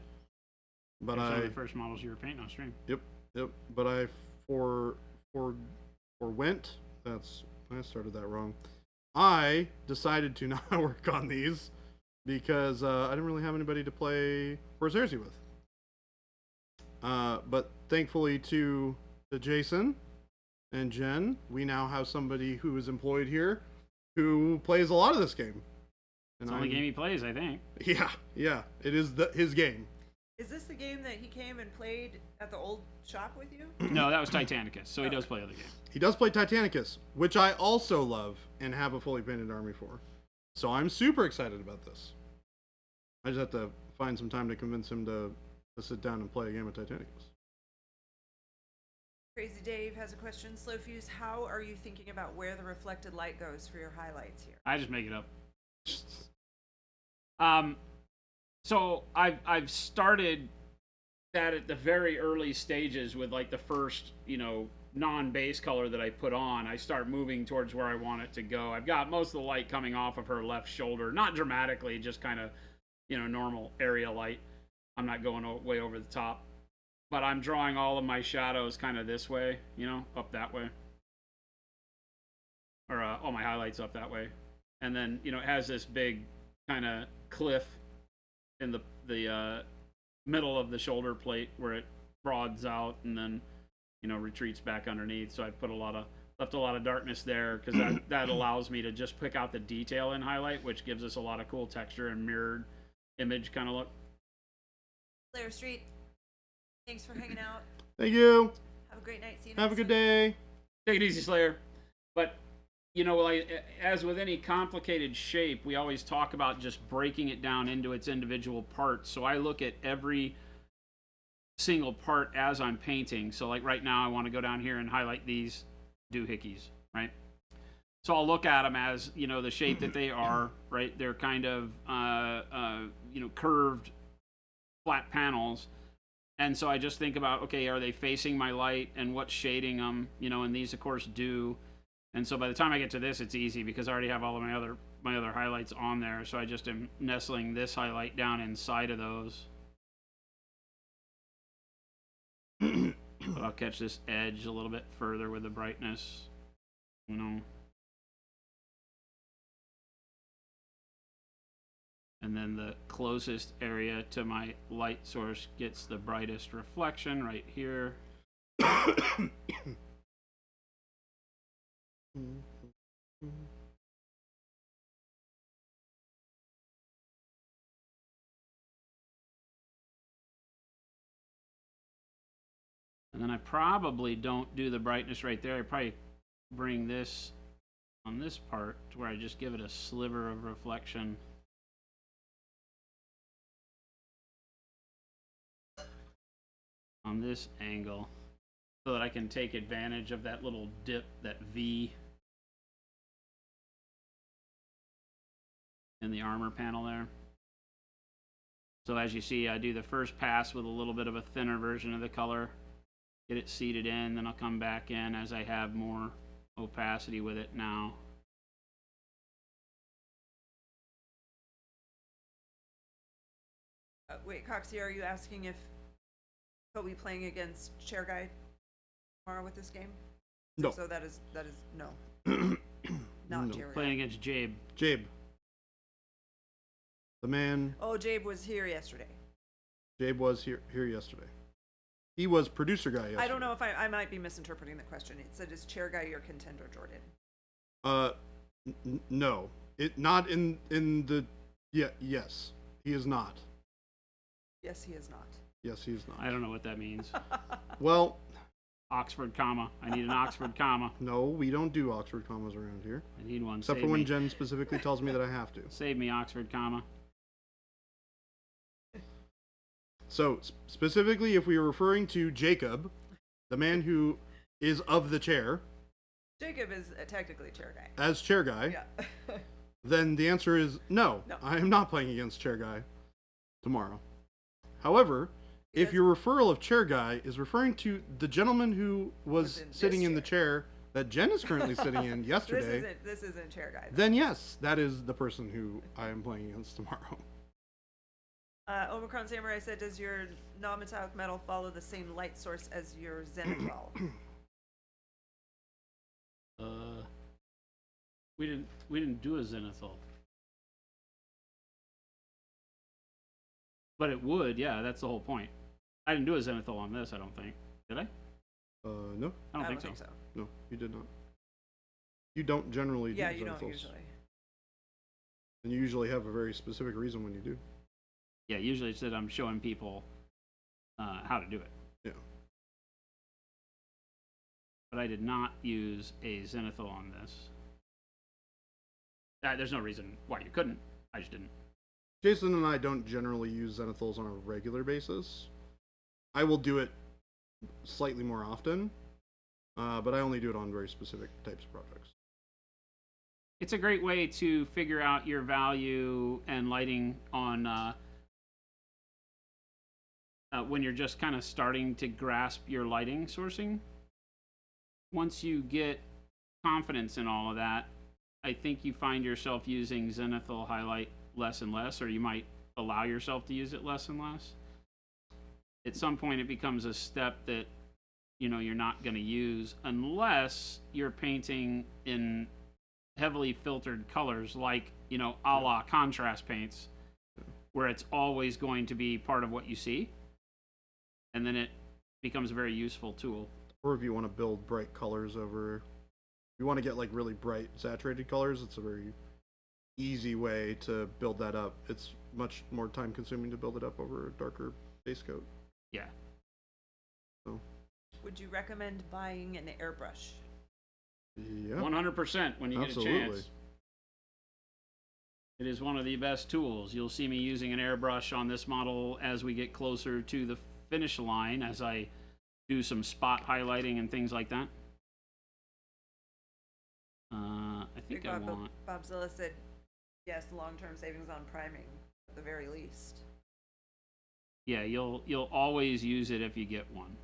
But Those are the first models you were painting on stream. Yep. But I forwent. I started that wrong. I decided to not work on these because I didn't really have anybody to play Horus Heresy with. But thankfully to Jason and Jen, we now have somebody who is employed here who plays a lot of this game. It's the only game he plays, I think. Yeah. It is his game. Is this the game that he came and played at the old shop with you? No, that was Titanicus. So he does play other games. He does play Titanicus, which I also love and have a fully painted army for. So I'm super excited about this. I just have to find some time to convince him to sit down and play a game of Titanicus. Crazy Dave has a question. Slow Fuse, how are you thinking about where the reflected light goes for your highlights here? I just make it up. So I've started that at the very early stages with like the first, non-base color that I put on. I start moving towards where I want it to go. I've got most of the light coming off of her left shoulder, not dramatically, just kind of, normal area light. I'm not going way over the top, but I'm drawing all of my shadows kind of this way, up that way, or all my highlights up that way. And then, it has this big kind of cliff in the middle of the shoulder plate where it broadens out and then retreats back underneath. So I put left a lot of darkness there because that allows me to just pick out the detail in highlight, which gives us a lot of cool texture and mirrored image kind of look. Slayer Street, thanks for hanging out. Thank you. Have a great night. See you Have a good week. day. Take it easy, Slayer. But as with any complicated shape, we always talk about just breaking it down into its individual parts. So I look at every single part as I'm painting. So like right now, I want to go down here and highlight these doohickeys, right? So I'll look at them as, the shape that they are, right? They're kind of, curved, flat panels. And so I just think about, okay, are they facing my light and what's shading them? And these, of course, do. And so by the time I get to this, it's easy because I already have all of my other highlights on there. So I just am nestling this highlight down inside of those. But I'll catch this edge a little bit further with the brightness, And then the closest area to my light source gets the brightest reflection right here. And then I probably don't do the brightness right there. I probably bring this on this part to where I just give it a sliver of reflection. On this angle so that I can take advantage of that little dip, that V in the armor panel there. So as you see, I do the first pass with a little bit of a thinner version of the color, get it seated in, then I'll come back in as I have more opacity with it now. Wait, Coxie, are you asking if he'll be playing against Chair Guy tomorrow with this game? No. So that is no. Not No. Chair Guy. Playing against Jabe. Jabe. The man. Oh, Jabe was here yesterday. Jabe was here yesterday. He was producer guy yesterday. I don't know if I might be misinterpreting the question. It said, is Chair Guy your contender, Jordan? No. It not in the yes. He is not. Yes, he is not. Yes, he is not. I don't know what that means. Well, Oxford comma. I need an Oxford comma. no, we don't do Oxford commas around here. I need one. Except Save for when me. Jen specifically tells me that I have to. Save me, Oxford comma. So, specifically, if we are referring to Jacob, the man who is of the chair, Jacob is technically Chair Guy. as chair guy, Yeah. then the answer is no. No. I am not playing against chair guy tomorrow. However, if Yes. your referral of chair guy is referring to the gentleman who was in this sitting in the chair that Jen is currently sitting in yesterday, This isn't Chair Guy. Though. then yes, that is the person who I am playing against tomorrow. Omicron Samurai said, does your non-metallic metal follow the same light source as your zenithal? We didn't do a zenithal. But it would, yeah, that's the whole point. I didn't do a zenithal on this, I don't think. Did I? No, I don't think so. no, you did not. You don't generally Yeah, do you don't Zenithals. usually. And you usually have a very specific reason when you do. Yeah, usually it's that I'm showing people how to do it. Yeah. But I did not use a zenithal on this. There's no reason why you couldn't. I just didn't. Jason and I don't generally use zenithals on a regular basis. I will do it slightly more often, but I only do it on very specific types of projects. It's a great way to figure out your value and lighting on when you're just kind of starting to grasp your lighting sourcing. Once you get confidence in all of that, I think you find yourself using zenithal highlight less and less, or you might allow yourself to use it less and less. At some point, it becomes a step that, you know, you're not going to use unless you're painting in heavily filtered colors, like, you know, a la contrast paints, where it's always going to be part of what you see, and then it becomes a very useful tool. Or if you want to build bright colors over, if you want to get like really bright saturated colors, it's a very easy way to build that up. It's much more time consuming to build it up over a darker base coat. Yeah. So. Would you recommend buying an airbrush? Yeah. 100% when you Absolutely. get a chance. It is one of the best tools. You'll see me using an airbrush on this model as we get closer to the finish line, as I do some spot highlighting and things like that. I think I want... Bobzilla said, yes, long-term savings on priming, at the very least. Yeah, you'll always use it if you get one.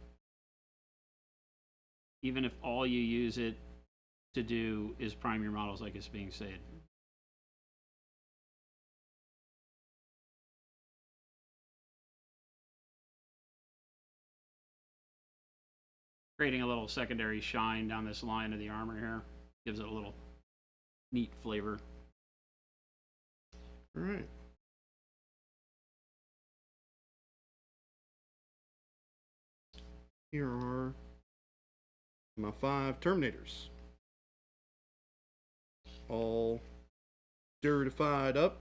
Even if all you use it to do is prime your models, like it's being said. Creating a little secondary shine down this line of the armor here gives it a little neat flavor. All right. Here are my 5 Terminators. All certified up.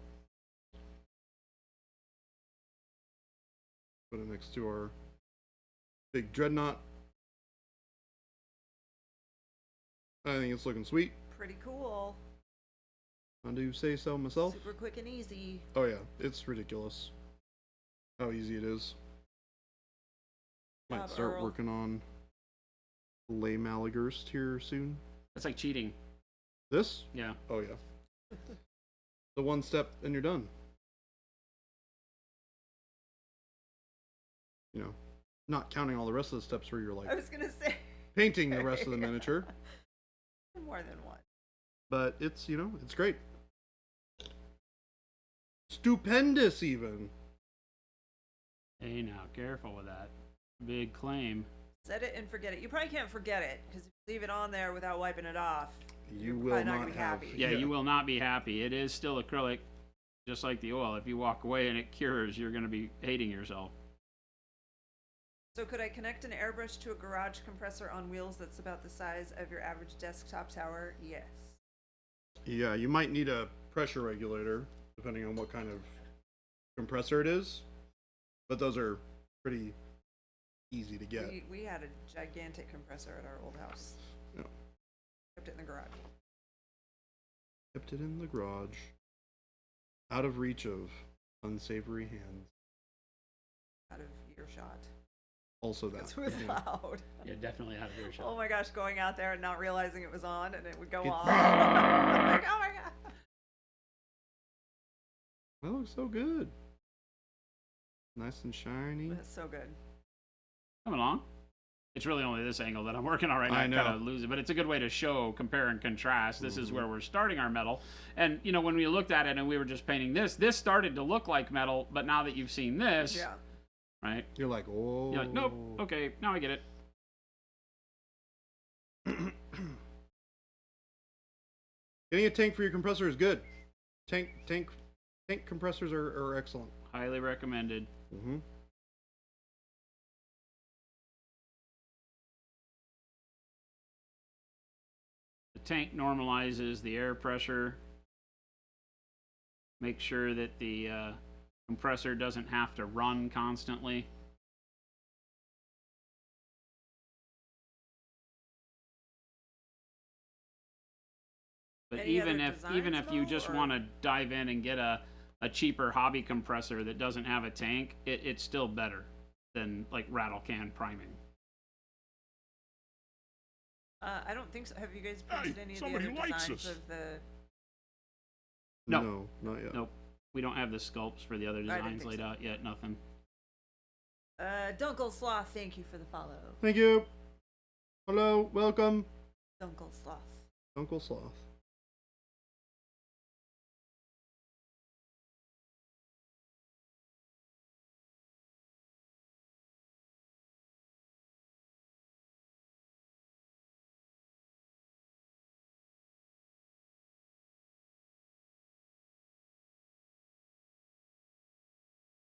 Put it next to our big Dreadnought. I think it's looking sweet. Pretty cool. I do say so myself. Super quick and easy. Oh yeah, it's ridiculous how easy it is. Might start Earl. working on Lay Malagurst here soon. That's like cheating. This? Yeah. Oh yeah. The one step and you're done. You know, not counting all the rest of the steps where you're like I was gonna say painting the rest of the miniature. more than one. But it's, you know, it's great. Stupendous even. Hey now, careful with that. Big claim. Set it and forget it. You probably can't forget it, because if you leave it on there without wiping it off, You you're will probably not not gonna be have. happy. Yeah, you will not be happy. It is still acrylic, just like the oil. If you walk away and it cures, you're going to be hating yourself. So could I connect an airbrush to a garage compressor on wheels that's about the size of your average desktop tower? Yes. Yeah, you might need a pressure regulator, depending on what kind of compressor it is. But those are pretty easy to get. We had a gigantic compressor at our old house. Yeah. Kept it in the garage. Kept it in the garage. Out of reach of unsavory hands. Out of earshot. Also that. It was yeah. loud. Yeah, definitely out of earshot. Oh my gosh, going out there and not realizing it was on and it would go off. Like, oh my god. That looks so good. Nice and shiny. That's so good. Come along. It's really only this angle that I'm working on right now. I know. Kind of lose it, but it's a good way to show, compare, and contrast. This is where we're starting our metal. And, you know, when we looked at it and we were just painting this started to look like metal, but now that you've seen this, Yeah. right? You're like, oh. You're like, nope, okay, now I get it. Getting a tank for your compressor is good. Tank compressors are excellent. Highly recommended. Mm-hmm. The tank normalizes the air pressure Make sure that the compressor doesn't have to run constantly. But even if you just want to dive in and get a cheaper hobby compressor that doesn't have a tank, it's still better than like rattle can priming. I don't think so. Have you guys printed any of the other designs of the? No, not yet. Nope. We don't have the sculpts for the other designs laid out yet. Nothing. Dunkel Sloth, thank you for the follow. Thank you. Hello, welcome. Dunkel Sloth. Dunkel Sloth.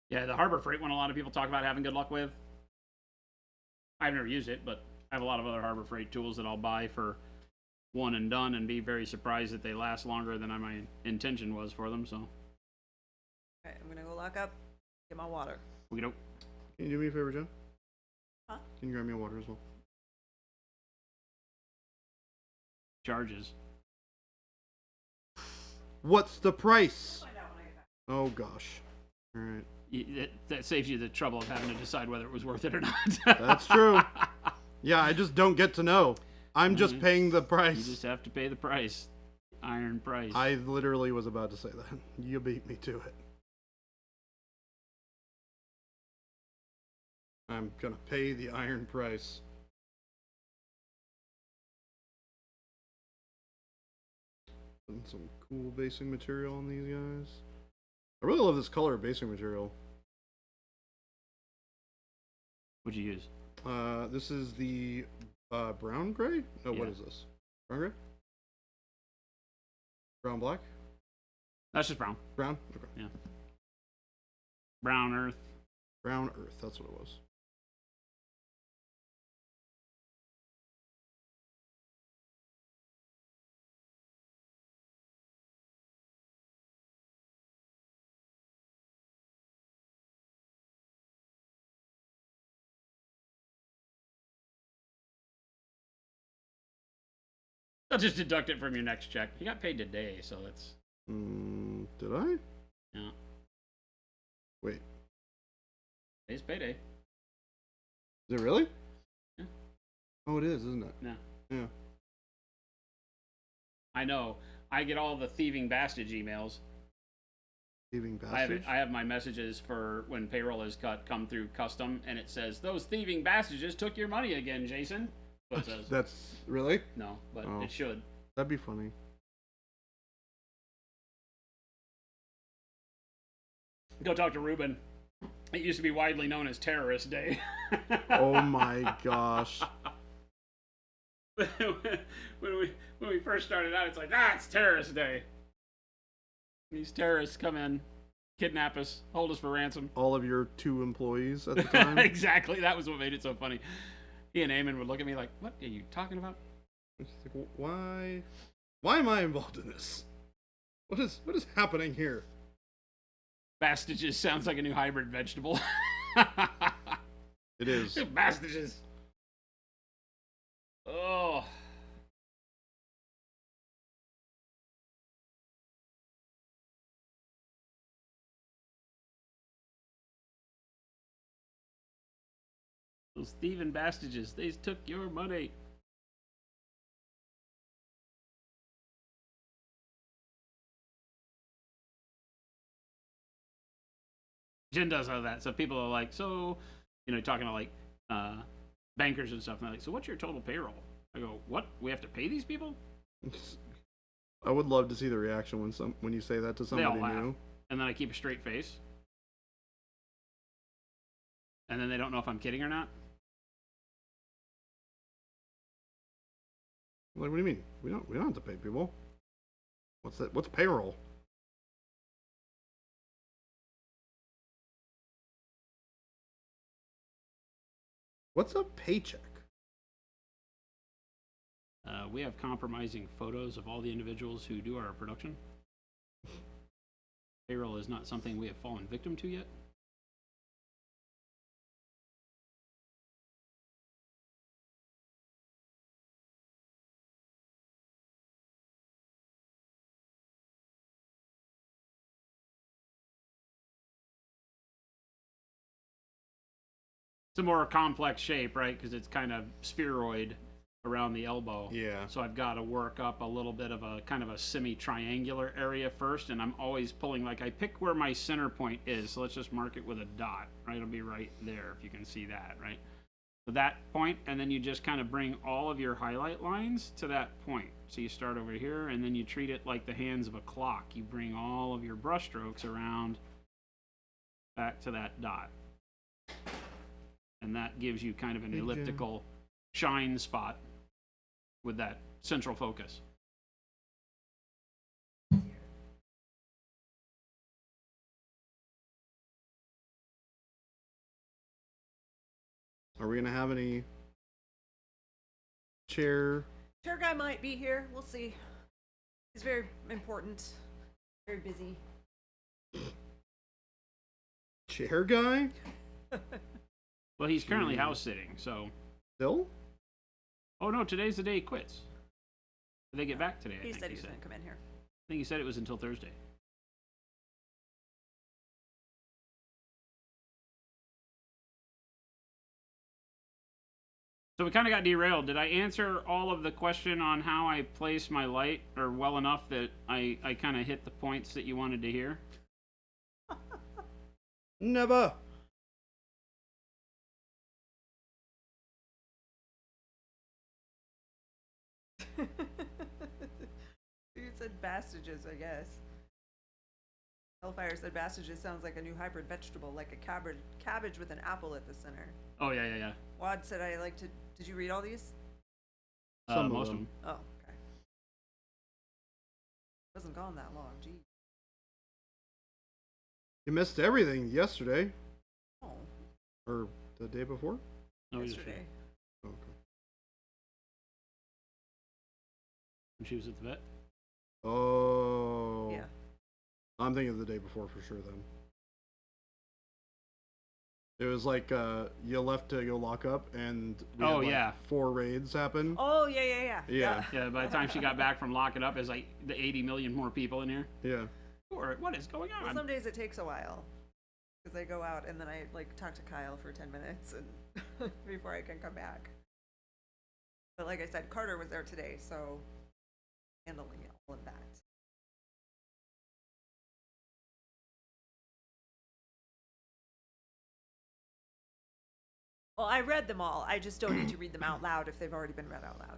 Yeah, the Harbor Freight one a lot of people talk about having good luck with. I've never used it, but I have a lot of other Harbor Freight tools that I'll buy for one and done and be very surprised that they last longer than my intention was for them, so. Alright, I'm gonna go lock up, get my water. Okey doke. Can you do me a favor, Jen? Huh? Can you grab me a water as well? Charges. What's the price? Oh gosh. Alright. That saves you the trouble of having to decide whether it was worth it or not. That's true. Yeah, I just don't get to know. I'm just paying the price. You just have to pay the price. Iron price. I literally was about to say that. You beat me to it. I'm gonna pay the iron price. Putting some cool basing material on these guys. I really love this color basing material. What'd you use? This is the brown gray? No, Yeah. what is this? Brown gray? Brown black? That's just brown. Brown? Okay. Yeah. Brown earth. Brown earth, that's what it was. I'll just deduct it from your next check. You got paid today, so that's... Did I? Yeah. Wait. Today's payday. Is it really? Yeah. Oh, it is, isn't it? Yeah. Yeah. I know. I get all the thieving bastage emails. Thieving bastards? I have my messages for when payroll is cut come through custom, and it says, those thieving bastages took your money again, Jason. What it says. That's really? No, but Oh. it should. That'd be funny. Go talk to Ruben. It used to be widely known as Terrorist Day. Oh my gosh. when we first started out, it's like, it's Terrorist Day. These terrorists come in, kidnap us, hold us for ransom. All of your 2 employees at the time? Exactly. That was what made it so funny. He and Eamon would look at me like, what are you talking about? It's like, why am I involved in this? What is happening here? Bastages sounds like a new hybrid vegetable. It is. Bastages. Oh. Those thieving bastages, they took your money. Jen does all that. So people are like, so, talking to like bankers and stuff, and they're like, so what's your total payroll? I go, what? We have to pay these people? I would love to see the reaction when you say that to somebody They all laugh. new. And then I keep a straight face. And then they don't know if I'm kidding or not. Like, what do you mean? We don't have to pay people. What's that? What's payroll? What's a paycheck? We have compromising photos of all the individuals who do our production. Payroll is not something we have fallen victim to yet. It's a more complex shape, right? Because it's kind of spheroid around the elbow. Yeah. So I've got to work up a little bit of a kind of a semi-triangular area first, and I'm always pulling, like I pick where my center point is. So let's just mark it with a dot, right? It'll be right there if you can see that, right? So that point, and then you just kind of bring all of your highlight lines to that point. So you start over here, and then you treat it like the hands of a clock. You bring all of your brush strokes around back to that dot. And that gives you kind of an elliptical shine spot with that central focus. Are we gonna have any chair? Chair guy might be here. We'll see. He's very important. Very busy. Chair guy? Well, he's currently house sitting, so. Still? Oh no, today's the day he quits. They get back today. He said he was going to come in here. I think he said it was until Thursday. So we kind of got derailed. Did I answer all of the question on how I place my light, or well enough that I kind of hit the points that you wanted to hear? Never. You said bastages, I guess. Hellfire said bastages sounds like a new hybrid vegetable, like a cabbage with an apple at the center. Oh, yeah. Wad said I like to... Did you read all these? Most of them. Oh, okay. Wasn't gone that long, geez. You missed everything yesterday. Oh, Or the day before? No, yesterday. Oh, okay. when she was at the vet. Oh. Yeah. I'm thinking of the day before for sure then. It was like you left to go lock up and we had, like, 4 raids happen. Oh, yeah. Yeah, by the time she got back from locking up, there's like the 80 million more people in here. Yeah. Or what is going on? Well, some days it takes a while. Because I go out and then I like talk to Kyle for 10 minutes and before I can come back. But like I said, Carter was there today, so handling all of that. Well, I read them all. I just don't need to read them out loud if they've already been read out loud.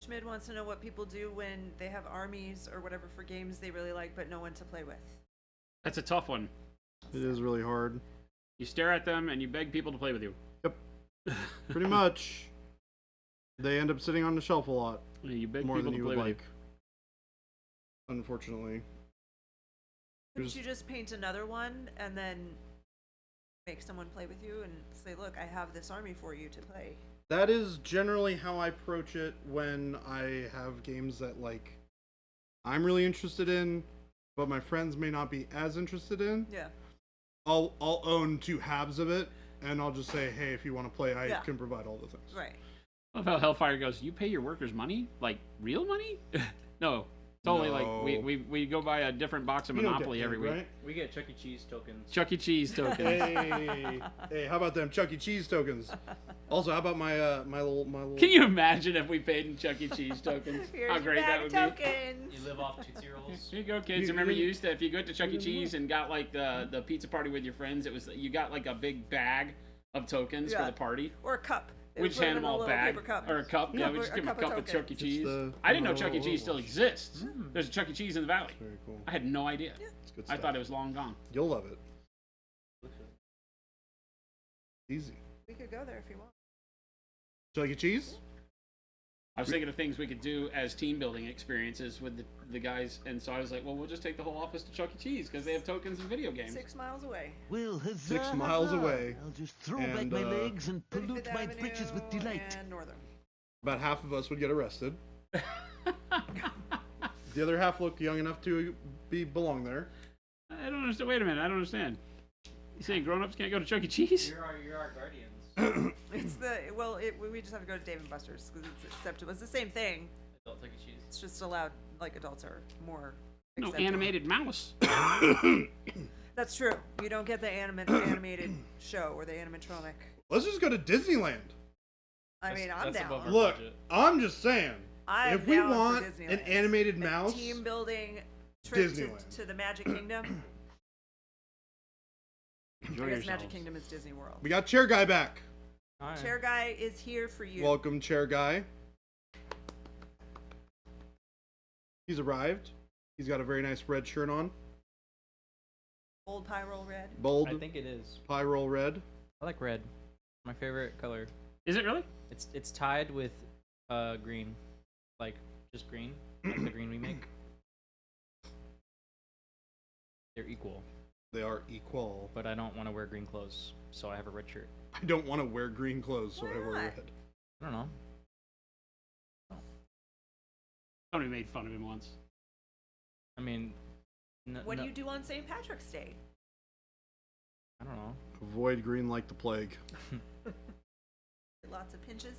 Schmid wants to know what people do when they have armies or whatever for games they really like, but no one to play with. That's a tough one. It is really hard. You stare at them and you beg people to play with you. Yep. Pretty much. They end up sitting on the shelf a lot. Yeah, you beg more people than to you play would with like. Unfortunately. Couldn't you just paint another one and then make someone play with you and say, look, I have this army for you to play? That is generally how I approach it when I have games that, like, I'm really interested in, but my friends may not be as interested in. Yeah. I'll own 2 halves of it, and I'll just say, hey, if you want to play, I can provide all the things. Right. I love how Hellfire goes, you pay your workers money? Like, real money? No. Totally, No. like, we go buy a different box of You don't Monopoly get every paid, week. right? We get Chuck E. Cheese tokens. Chuck E. Cheese tokens. Hey, how about them Chuck E. Cheese tokens? Also, how about my my little Can you imagine if we paid in Chuck E. Cheese tokens? Here's How your great that bag would of be. tokens. You live off Tootsie Rolls. Here you go, kids. Remember, you used to, if you go to Chuck E. Cheese and got like the pizza party with your friends, it was you got like a big bag of tokens for the party. Or a cup. We just hand them all back. Or a cup. Yeah, we just give them a cup of Chuck E. Cheese. I didn't know Chuck E. Cheese still exists. There's a Chuck E. Cheese in the valley. Very cool. I had no idea. Yeah. It's good I stuff. thought it was long gone. You'll love it. Easy. We could go there if you want. Chuck E. Cheese? I was thinking of things we could do as team building experiences with the guys, and so I was like, well, we'll just take the whole office to Chuck E. Cheese because they have tokens and video games. 6 miles away. Well, huzzah, 6 miles huzzah. away. I'll just throw back And, my legs and 35th pollute my Avenue britches with delight. And Northern. About half of us would get arrested. The other half look young enough to belong there. I don't understand. Wait a minute. I don't understand. You saying grown-ups can't go to Chuck E. Cheese? You're our guardians. It's we just have to go to Dave and Buster's because it's acceptable. It's the same thing. Adult Chuck E. Cheese. It's just allowed, like, adults are more No acceptable. animated mouse. That's true. You don't get the animated show or the animatronic. Let's just go to Disneyland. I mean, I'm That's down. above our Look, budget. I'm just saying. I'm if we down for want Disneyland. an animated A mouse, team building trip Disneyland. to the Magic Kingdom. Enjoy I guess yourselves. Magic Kingdom is Disney World. we got Chair Guy back. Hi. Chair Guy is here for you. Welcome, Chair Guy. He's arrived. He's got a very nice red shirt on. Old Pyro Red. Bold I think it is. pie roll red. I like red. My favorite color. Is it really? It's tied with green, like just green, like the green we make. They're equal, They are equal. but I don't want to wear green clothes, so I have a red shirt. I don't want to wear green clothes, so Why I wear not? red. I don't know. Somebody made fun of him once. I mean, What do you do on St. Patrick's Day? I don't know. Avoid green like the plague. Lots of pinches.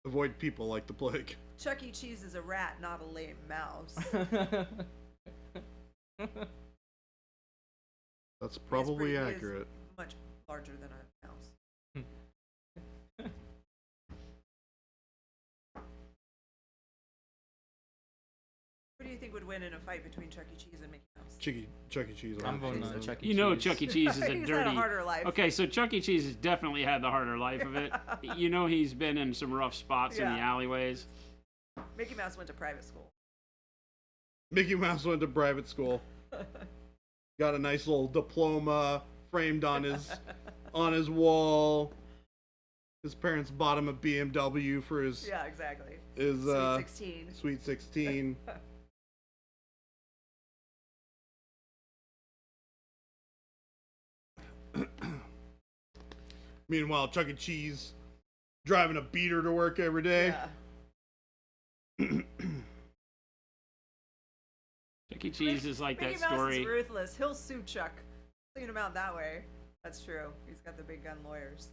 Avoid people like the plague. Chuck E. Cheese is a rat, not a lame mouse. That's probably he is accurate. much larger than a mouse. Who do you think would win in a fight between Chuck E. Cheese and Mickey Mouse? Chuck E. Cheese. I'm voting Cheese. on Chuck E. You know Cheese. Chuck E. Cheese is a He's had dirty. a harder life. Okay, so Chuck E. Cheese has definitely had the harder life of it. You know he's been in some rough spots in the Yeah. alleyways. Mickey Mouse went to private school. Mickey Mouse went to private school. Got a nice little diploma framed on his wall. His parents bought him a BMW for his Yeah, exactly. his Sweet 16. Sweet 16. Meanwhile, Chuck E. Cheese driving a beater to work every day. Yeah. Chuck E. Cheese is like Mickey that Mouse story. is ruthless. He'll sue Chuck. Clean him out that way. That's true. He's got the big gun lawyers.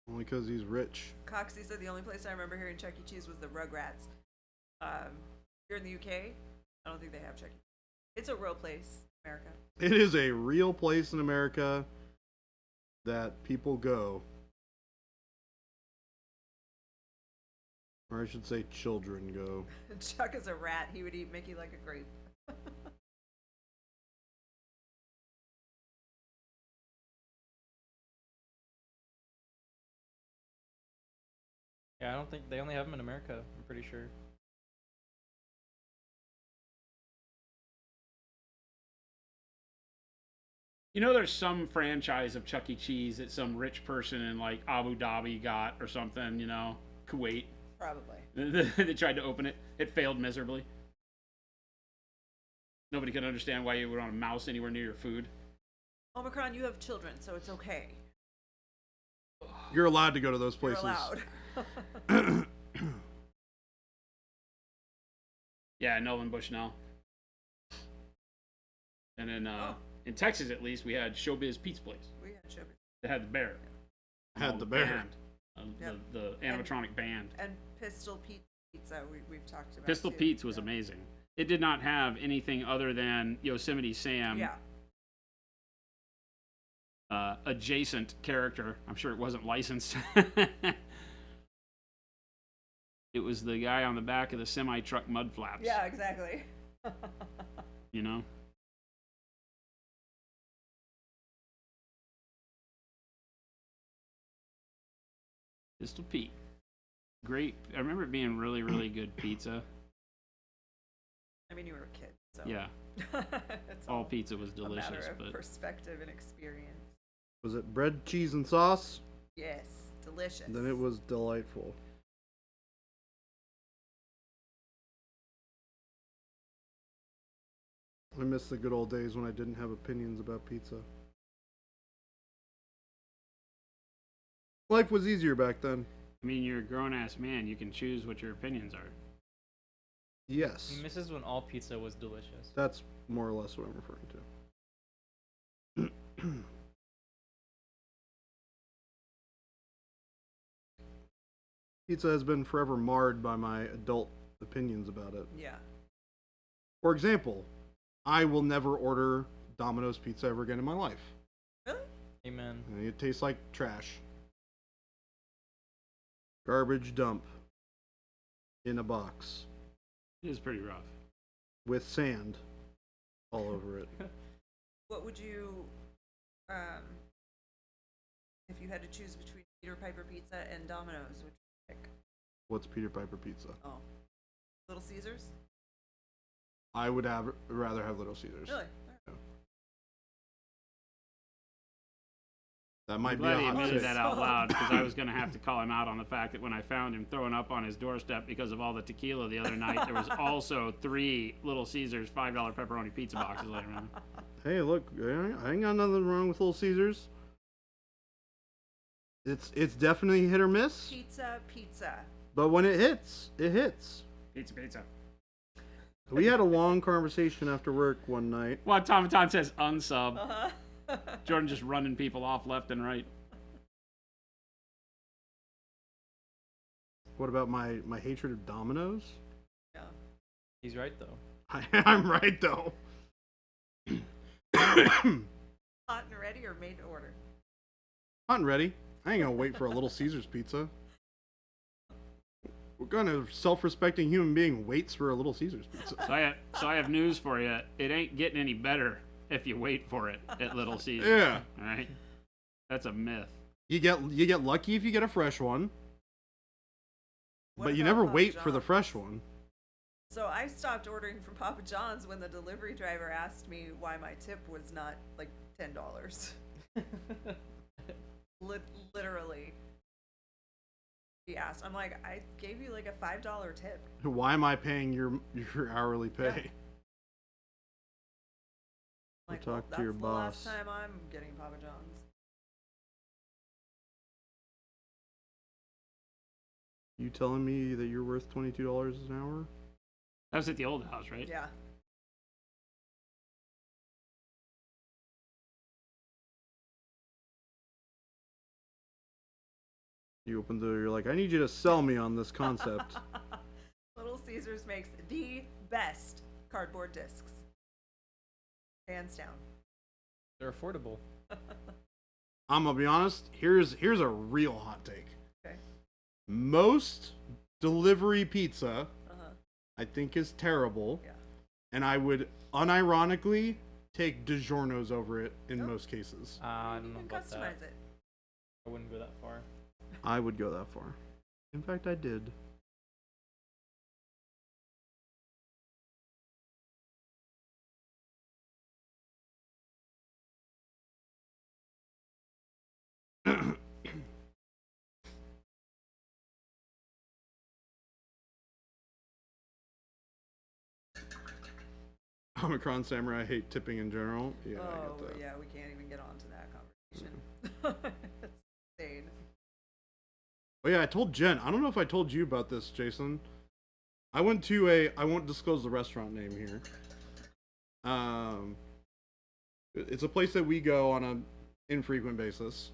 Only because he's rich. Coxie said the only place I remember hearing Chuck E. Cheese was the Rugrats. Here in the UK, I don't think they have Chuck E. Cheese. It's a real place, America. It is a real place in America that people go. Or I should say children go. Chuck is a rat. He would eat Mickey like a grape. Yeah, I don't think they only have them in America. I'm pretty sure. You know, there's some franchise of Chuck E. Cheese that some rich person in like Abu Dhabi got or something. You know, Kuwait. Probably. They tried to open it. It failed miserably. Nobody could understand why you would want a mouse anywhere near your food. Omicron, you have children, so it's okay. You're allowed to go to those You're places. allowed. Yeah, Nolan Bushnell. And then in Texas, at least, we had Showbiz Pizza Place. We had Showbiz. They had the bear. Had the bear. Band. Yep. The animatronic band. And Pistol Pizza, we've talked about. Pistol too. Pete's was Yeah. amazing. It did not have anything other than Yosemite Sam. Yeah. Adjacent character. I'm sure it wasn't licensed. It was the guy on the back of the semi-truck mud flaps. Yeah, exactly. You know? Pistol Pete. Great. I remember it being really, really good pizza. I mean, you were a kid, so. Yeah. It's All pizza was delicious, a matter of but perspective and experience. Was it bread, cheese, and sauce? Yes, delicious. Then it was delightful. I miss the good old days when I didn't have opinions about pizza. Life was easier back then. I mean, you're a grown-ass man. You can choose what your opinions are. Yes. He misses when all pizza was delicious. That's more or less what I'm referring to. Pizza has been forever marred by my adult opinions about it. Yeah. For example, I will never order Domino's pizza ever again in my life. Really? Amen. It tastes like trash. Garbage dump in a box It is pretty rough. with sand all over it. What would you, if you had to choose between Peter Piper Pizza and Domino's, which would you pick? What's Peter Piper pizza? Oh. Little Caesars? I would rather have Little Caesars. Really? That I'm might be glad a he hot admitted take. that out loud because I was going to have to call him out on the fact that when I found him throwing up on his doorstep because of all the tequila the other night, there was also 3 Little Caesars $5 pepperoni pizza boxes laying around. Hey, look, I ain't got nothing wrong with Little Caesars. It's definitely hit or miss, Pizza. but when it hits, it hits. Pizza. We had a long conversation after work one night. Well, Tomaton says unsub. Uh-huh. Jordan just running people off left and right. What about my hatred of Domino's? Yeah. He's right though. I'm right though. Hot and ready or made to order? Hot and ready. I ain't gonna wait for a Little Caesars pizza. What kind of self-respecting human being waits for a Little Caesars pizza? So I have news for you. It ain't getting any better if you wait for it at Little Caesars. Yeah. All right. That's a myth. You get lucky if you get a fresh one, What but you about never Papa wait for the John's? fresh one. So I stopped ordering from Papa John's when the delivery driver asked me why my tip was not like $10. Literally. He asked. I'm like, I gave you like a $5 tip. Why am I paying your hourly pay? Yeah. Like, Talk well, to your that's boss. the last time I'm getting Papa John's. You telling me that you're worth $22 an hour? That was at the old house, right? Yeah. You open the door, you're like, I need you to sell me on this concept. Little Caesars makes the best cardboard discs. Hands down. They're affordable. I'm gonna be honest. Here's a real hot take. Okay. Most delivery pizza, Uh-huh. I think, is terrible. Yeah. And I would unironically take DiGiorno's over it in Oh. most cases. I You don't know can about that. customize it. I wouldn't go that far. I would go that far. In fact, I did. Omicron Samurai hate tipping in general. Yeah, I Oh, get that. yeah, we can't even get onto that conversation. It's insane. Oh yeah, I told Jen. I don't know if I told you about this, Jason. I went to I won't disclose the restaurant name here. It's a place that we go on an infrequent basis.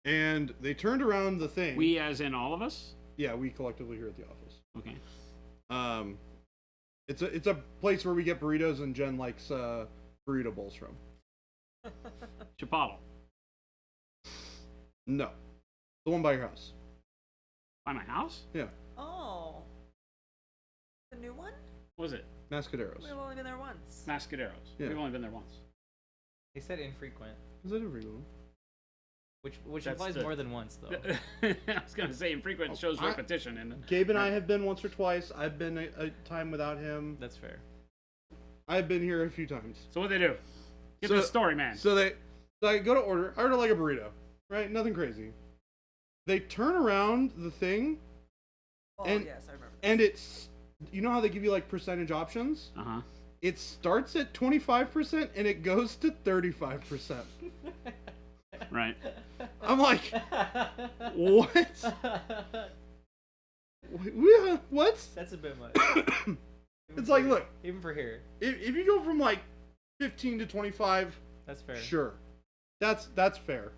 And they turned around the thing. We, as in all of us? Yeah, we collectively here at the office. Okay. It's a place where we get burritos, and Jen likes burrito bowls from. Chipotle. No, the one by your house. By my house? Yeah, Oh. The new one? What was it? Mascaderos. We've only been there once. Mascaderos. Yeah. We've only been there once. They said infrequent. Is that a real one? Which That's implies the- more than once, though. I was gonna say infrequent shows repetition, and Gabe and I have been once or twice. I've been a time without him. That's fair. I've been here a few times. so what they do? Get So- the story, man. So I go to order. I order like a burrito, right? Nothing crazy. They turn around the thing, Oh, and- yes, I remember. and it's, you know how they give you like percentage options? Uh huh. It starts at 25% and it goes to 35%. Right. I'm like, what? What? That's a bit much. It's like, look, Even for here, if you go from like 15 to 25, that's fair. sure, that's fair.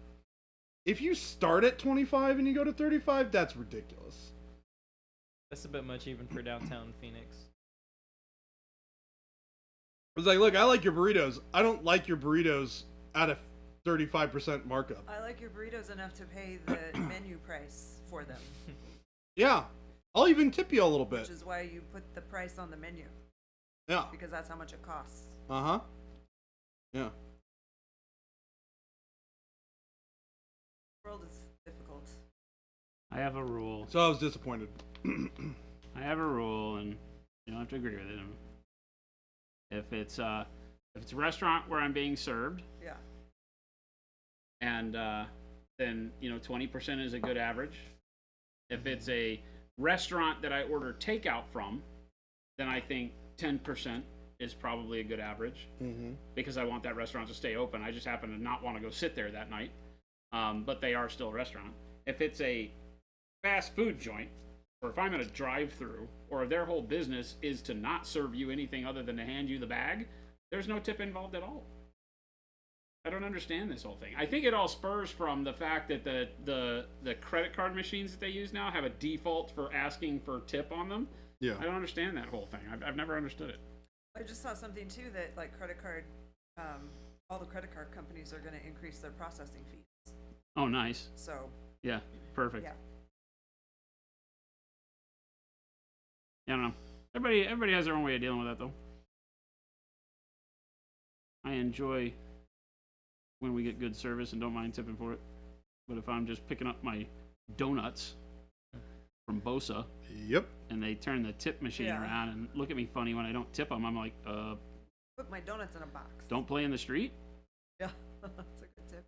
If you start at 25 and you go to 35, that's ridiculous. That's a bit much even for downtown Phoenix. I was like, look, I like your burritos. I don't like your burritos at a 35% markup. I like your burritos enough to pay the menu price for them, Yeah, I'll even tip you a little bit. which is why you put the price on the menu, Yeah. because that's how much it costs. Uh-huh. Yeah. The world is difficult. I have a rule. So I was disappointed. I have a rule, and you don't have to agree with it. If it's a restaurant where I'm being served, Yeah. and then 20% is a good average. If it's a restaurant that I order takeout from, then I think 10% is probably a good average, because I want that restaurant to stay open. I just happen to not want to go sit there that night, but they are still a restaurant. If it's a fast food joint, or if I'm in a drive-through, or if their whole business is to not serve you anything other than to hand you the bag, there's no tip involved at all. I don't understand this whole thing. I think it all spurs from the fact that the credit card machines that they use now have a default for asking for tip on them. Yeah. I don't understand that whole thing. I've never understood it. I just saw something too that like credit card, all the credit card companies are going to increase their processing fees. Oh, nice. So Yeah, perfect. yeah, Yeah, I don't know. Everybody has their own way of dealing with that, though. I enjoy when we get good service and don't mind tipping for it. But if I'm just picking up my donuts from Bosa Yep. and they turn the tip machine Yeah. around and look at me funny when I don't tip them, I'm like, put my donuts in a box. don't play in the street? Yeah, that's a good tip.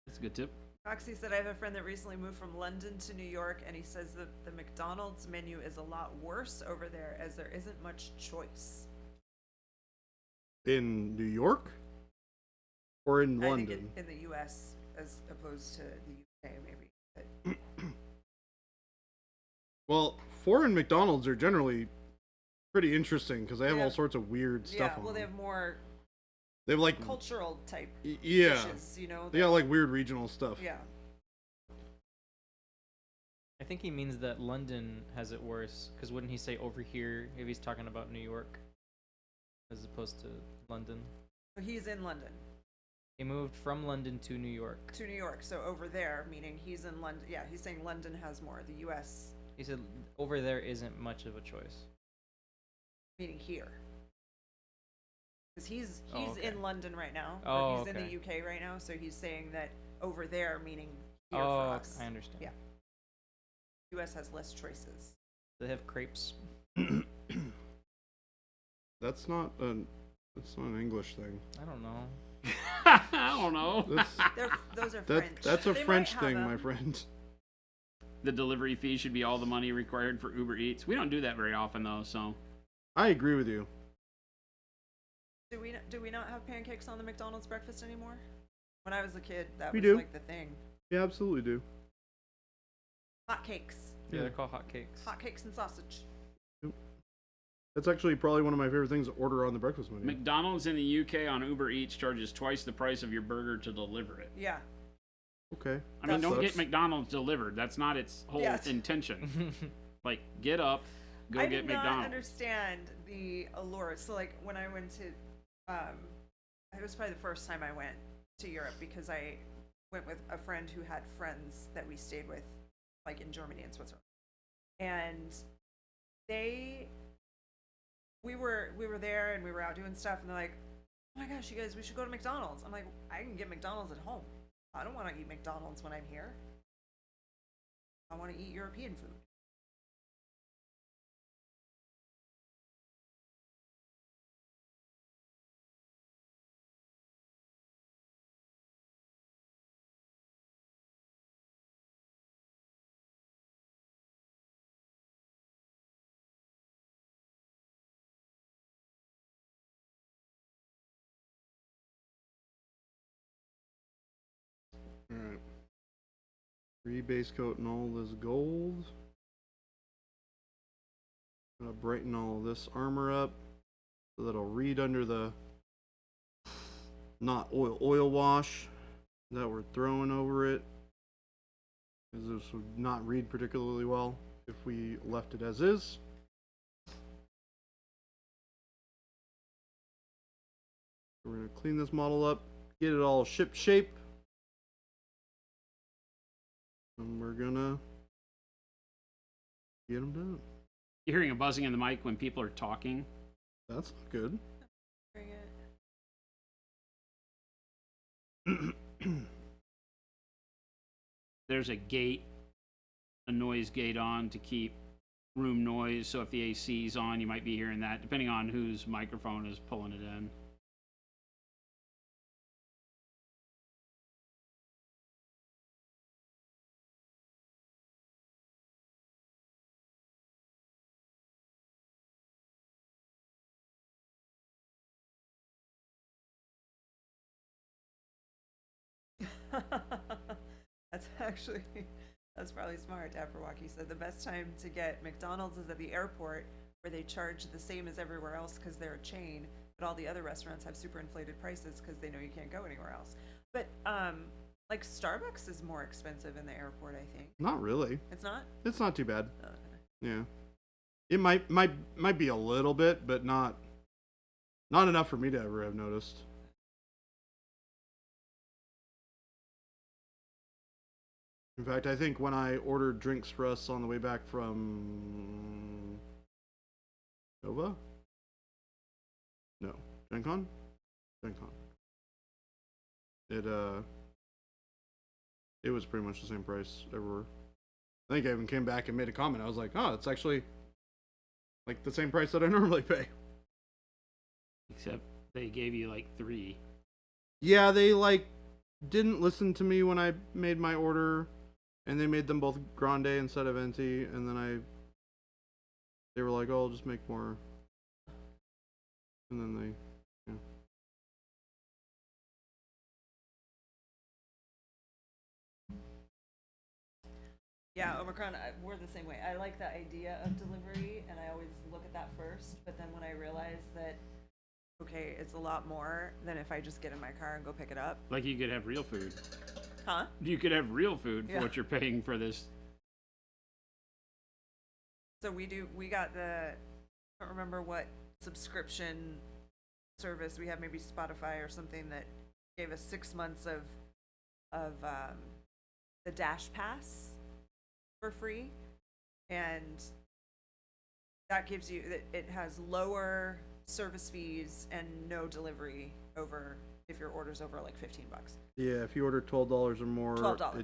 That's a good tip. Roxy said, I have a friend that recently moved from London to New York, and he says that the McDonald's menu is a lot worse over there as there isn't much choice. In New York? Or in I London? think in the U.S. as opposed to the U.K. maybe. But Well, foreign McDonald's are generally pretty interesting because they have Yeah. all sorts of weird stuff yeah, on well, they them. have more They have like, cultural type yeah, dishes, you know. they got like weird regional stuff. Yeah. I think he means that London has it worse, because wouldn't he say over here if he's talking about New York, as opposed to London? But he's in London He moved from London to New York. to New York, so over there, meaning he's in London. Yeah, he's saying London has more. The U.S. He said over there isn't much of a choice. meaning here. Because he's Oh, okay. in London right now. Oh, or he's in okay. the UK right now, so he's saying that over there, meaning here Oh, for us. I understand. Yeah. US has less choices. They have crepes. That's not an English thing. I don't know. I don't know. Those are That French. that's a They might French have thing, them. my friend. The delivery fee should be all the money required for Uber Eats. We don't do that very often, though, so. I agree with you. Do we not have pancakes on the McDonald's breakfast anymore? When I was a kid, that We was do. like the thing. Yeah, absolutely do. Hot cakes. Yeah, Yeah. they're called hot cakes. Hot cakes and sausage. That's actually probably one of my favorite things to order on the breakfast menu. McDonald's in the UK on Uber Eats charges twice the price of your burger to deliver it. Yeah. Okay. I mean, That don't get sucks. McDonald's delivered. That's not its whole Yes. intention. Like, get up, go I get did not McDonald's. understand the allure. So like when I went to, it was probably the first time I went to Europe because I went with a friend who had friends that we stayed with, like in Germany and Switzerland, and we were there and we were out doing stuff, and they're like, oh my gosh, you guys, we should go to McDonald's. I'm like, I can get McDonald's at home. I don't want to eat McDonald's when I'm here. I want to eat European food. Alright. Rebase coat and all this gold. Gonna brighten all this armor up so that it'll read under the not oil wash that we're throwing over it. Because this would not read particularly well if we left it as is. We're gonna clean this model up, get it all ship shape. And we're gonna get them done. You're hearing a buzzing in the mic when people are talking. That's not good. Bring it. There's a gate, a noise gate on to keep room noise. So if the AC's on, you might be hearing that, depending on whose microphone is pulling it in. That's probably smart. Afterwalkie said the best time to get McDonald's is at the airport, where they charge the same as everywhere else because they're a chain, but all the other restaurants have super inflated prices because they know you can't go anywhere else. But like Starbucks is more expensive in the airport, I think. Not really. It's not? It's not too bad. Oh, okay. Yeah. It might be a little bit, but not enough for me to ever have noticed. In fact, I think when I ordered drinks for us on the way back from Nova? No. Gen Con? Gen Con. It was pretty much the same price everywhere. I think I even came back and made a comment. I was like, oh, it's actually like the same price that I normally pay. Except they gave you like 3. Yeah, they like didn't listen to me when I made my order, and they made them both grande instead of venti, and then they were like, oh, I'll just make more. And then they, yeah. Yeah, Omicron, we're the same way. I like the idea of delivery, and I always look at that first, but then when I realize that, okay, it's a lot more than if I just get in my car and go pick it up. Like you could have real food. Huh? You could have real food for Yeah. what you're paying for this. So we got I don't remember what subscription service we have, maybe Spotify or something, that gave us 6 months of the Dash Pass for free, and that gives you it has lower service fees and no delivery over if your order's over like $15. Yeah, if you order $12 or more, $12.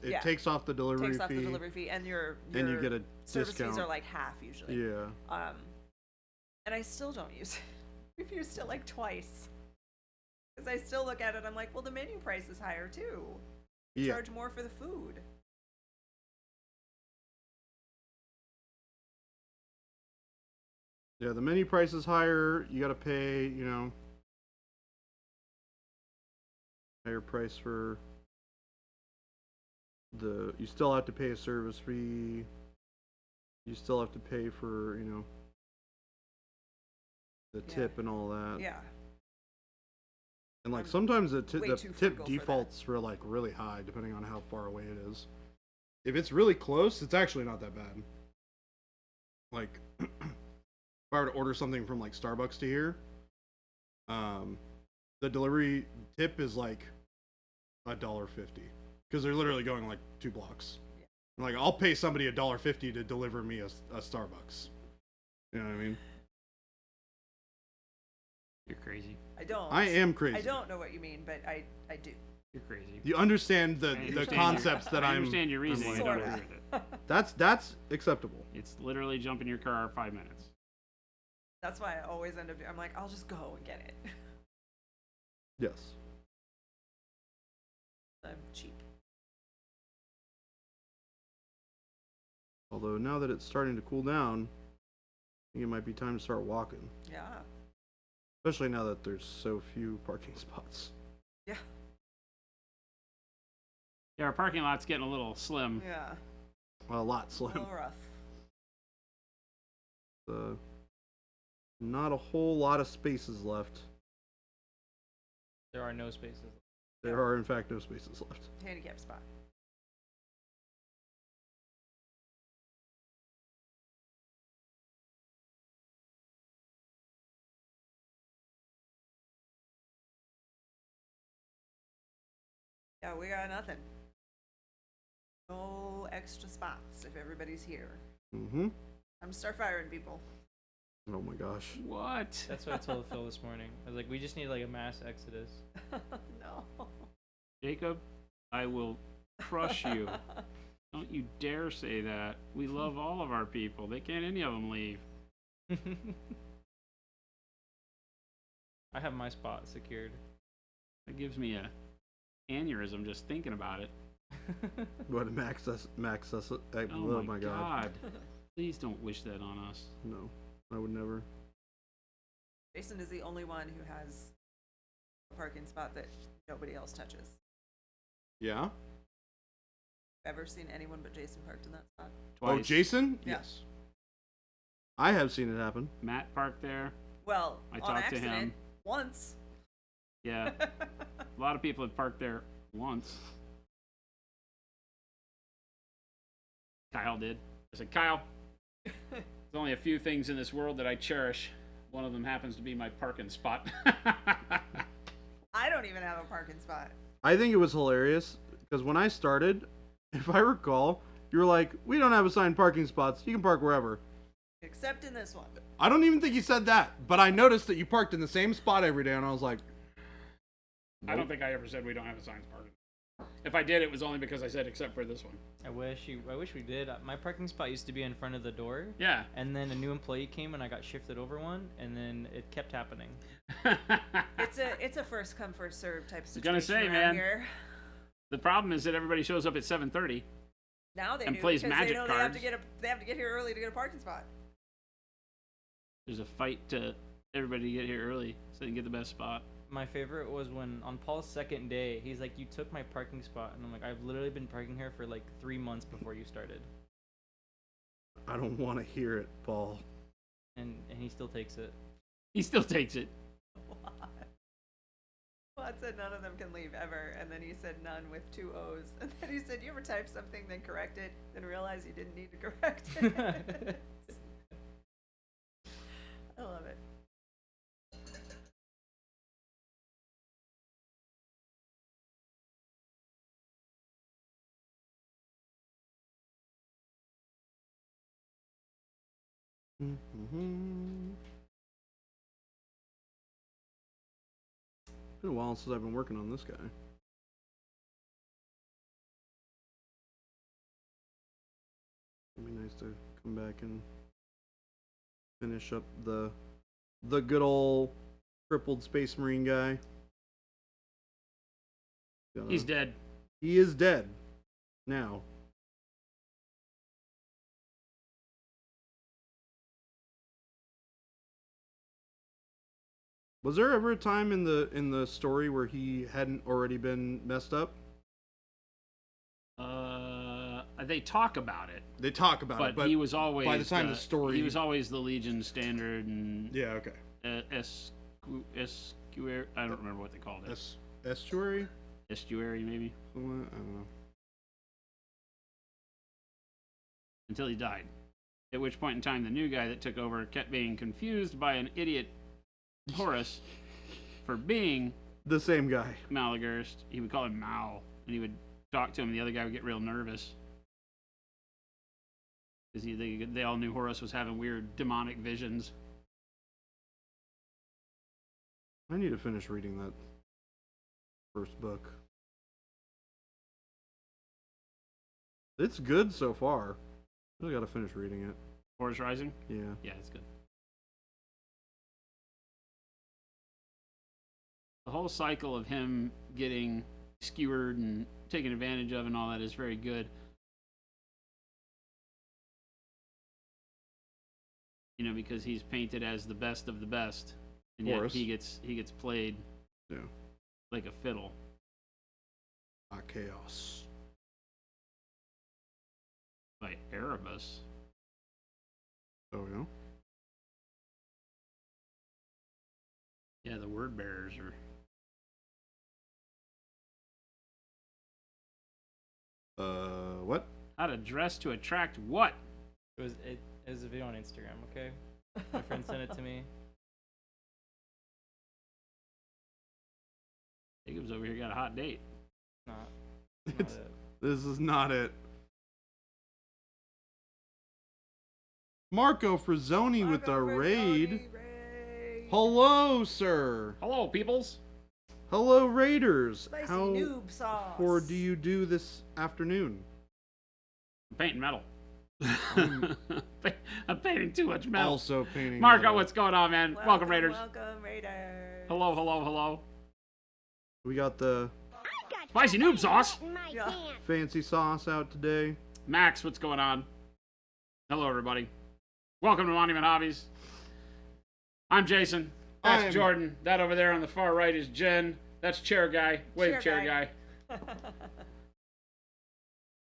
it takes off the delivery Takes fee. off the delivery fee, and your and you get a service discount. fees are like half usually. Yeah. And I still don't use it. We've used it like twice. Because I still look at it, I'm like, well, the menu price is higher too. You Yeah. charge more for the food. Yeah, the menu price is higher. You gotta pay, higher price for you still have to pay a service fee. You still have to pay for, the Yeah. tip and all that. Yeah. And like I'm sometimes the way too tip frugal for that. defaults for like really high depending on how far away it is. If it's really close, it's actually not that bad. Like if I were to order something from like Starbucks to here, the delivery tip is like $1.50 because they're literally going like 2 blocks. Yeah. And like I'll pay somebody $1.50 to deliver me a Starbucks. You know what I mean? You're crazy. I don't. I am crazy. I don't know what you mean, but I do. You're crazy. You understand the concepts that I understand your reasoning. I don't Sorta. agree with it. That's acceptable. It's literally jump in your car 5 minutes. That's why I always end up. I'm like, I'll just go and get it. Yes. I'm cheap. Although now that it's starting to cool down, I think it might be time to start walking. Yeah. Especially now that there's so few parking spots. Yeah. Yeah, our parking lot's getting a little slim. Yeah. A lot A slim. little rough. Not a whole lot of spaces left. There are no spaces. There are, in fact, no spaces left. Handicap spot. Yeah, we got nothing. No extra spots if everybody's here. Mm-hmm. I'm start firing people. Oh my gosh. What? That's what I told Phil this morning. I was like, we just need like a mass exodus. No. Jacob, I will crush you. Don't you dare say that. We love all of our people. They can't any of them leave. I have my spot secured. That gives me a aneurysm just thinking about it. What, max us? Oh my god. Please don't wish that on us. No, I would never. Jason is the only one who has a parking spot that nobody else touches. Yeah? Ever seen anyone but Jason parked in that spot? Twice. Oh, Jason? Yeah. Yes. I have seen it happen. Matt parked there. Well, I on talked to accident, him. once. Yeah. A lot of people have parked there once. Kyle did. I said, Kyle, there's only a few things in this world that I cherish. One of them happens to be my parking spot. I don't even have a parking spot. I think it was hilarious because when I started, if I recall, you were like, we don't have assigned parking spots. You can park wherever. Except in this one. I don't even think you said that, but I noticed that you parked in the same spot every day, and I was like, I don't think I ever said we don't have assigned parking. If I did, it was only because I said except for this one. I wish we did. My parking spot used to be in front of the door. Yeah. And then a new employee came and I got shifted over one, and then it kept happening. It's a first come first serve type situation. Gonna say, around man. Here. The problem is that everybody shows up at 7:30. Now they And do plays because magic they know cards. they have to get here early to get a parking spot. There's a fight to everybody to get here early so they can get the best spot. My favorite was when on Paul's second day, he's like, "You took my parking spot," and I'm like, "I've literally been parking here for like 3 months before you started." I don't want to hear it, Paul. And he still takes it. He still takes it. Well, I said none of them can leave ever, and then he said none with 2 O's, and then he said, "You ever type something, then correct it, then realize you didn't need to correct it." I love it. Mm-hmm. It's been a while since I've been working on this guy. It'd be nice to come back and finish up the good old crippled Space Marine guy. He's dead. He is dead now. Was there ever a time in the story where he hadn't already been messed up? They talk about it. They talk about it, but he was always by the time the story, he was always the Legion standard and yeah, okay. Estuary. I don't remember what they called it. Estuary. Estuary, maybe. I don't know. Until he died. At which point in time, the new guy that took over kept being confused by an idiot Horus for being The same guy. Malagurst. He would call him Mal, and he would talk to him, and the other guy would get real nervous. Because they all knew Horus was having weird demonic visions. I need to finish reading that first book. It's good so far. I gotta finish reading it. Horus Rising? Yeah. Yeah, it's good. The whole cycle of him getting skewered and taken advantage of and all that is very good. You know, because he's painted as the best of the best, and yet he gets played like a fiddle. Chaos. By Erebus. Oh, yeah? Yeah, the word bearers are. What? How to dress to attract what? It was a video on Instagram, okay? My friend sent it to me. Jacob's over here got a hot date. Not it. This is not it. Marco Frazzoni with the raid. Hello, sir. Hello, peoples. Hello, Raiders. Spicy How noob sauce. for do you do this afternoon? Painting metal. I'm painting too much metal. Also painting Marco, metal. what's going on, man? Welcome, Raiders. Welcome, Raiders. Hello, hello, hello. We got the Spicy noob sauce. Yeah. fancy sauce out today. Max, what's going on? Hello, everybody. Welcome to Monument Hobbies. I'm Jason. That's Jordan. That over there on the far right is Jen. That's Chair Guy. Wave, Chair Guy.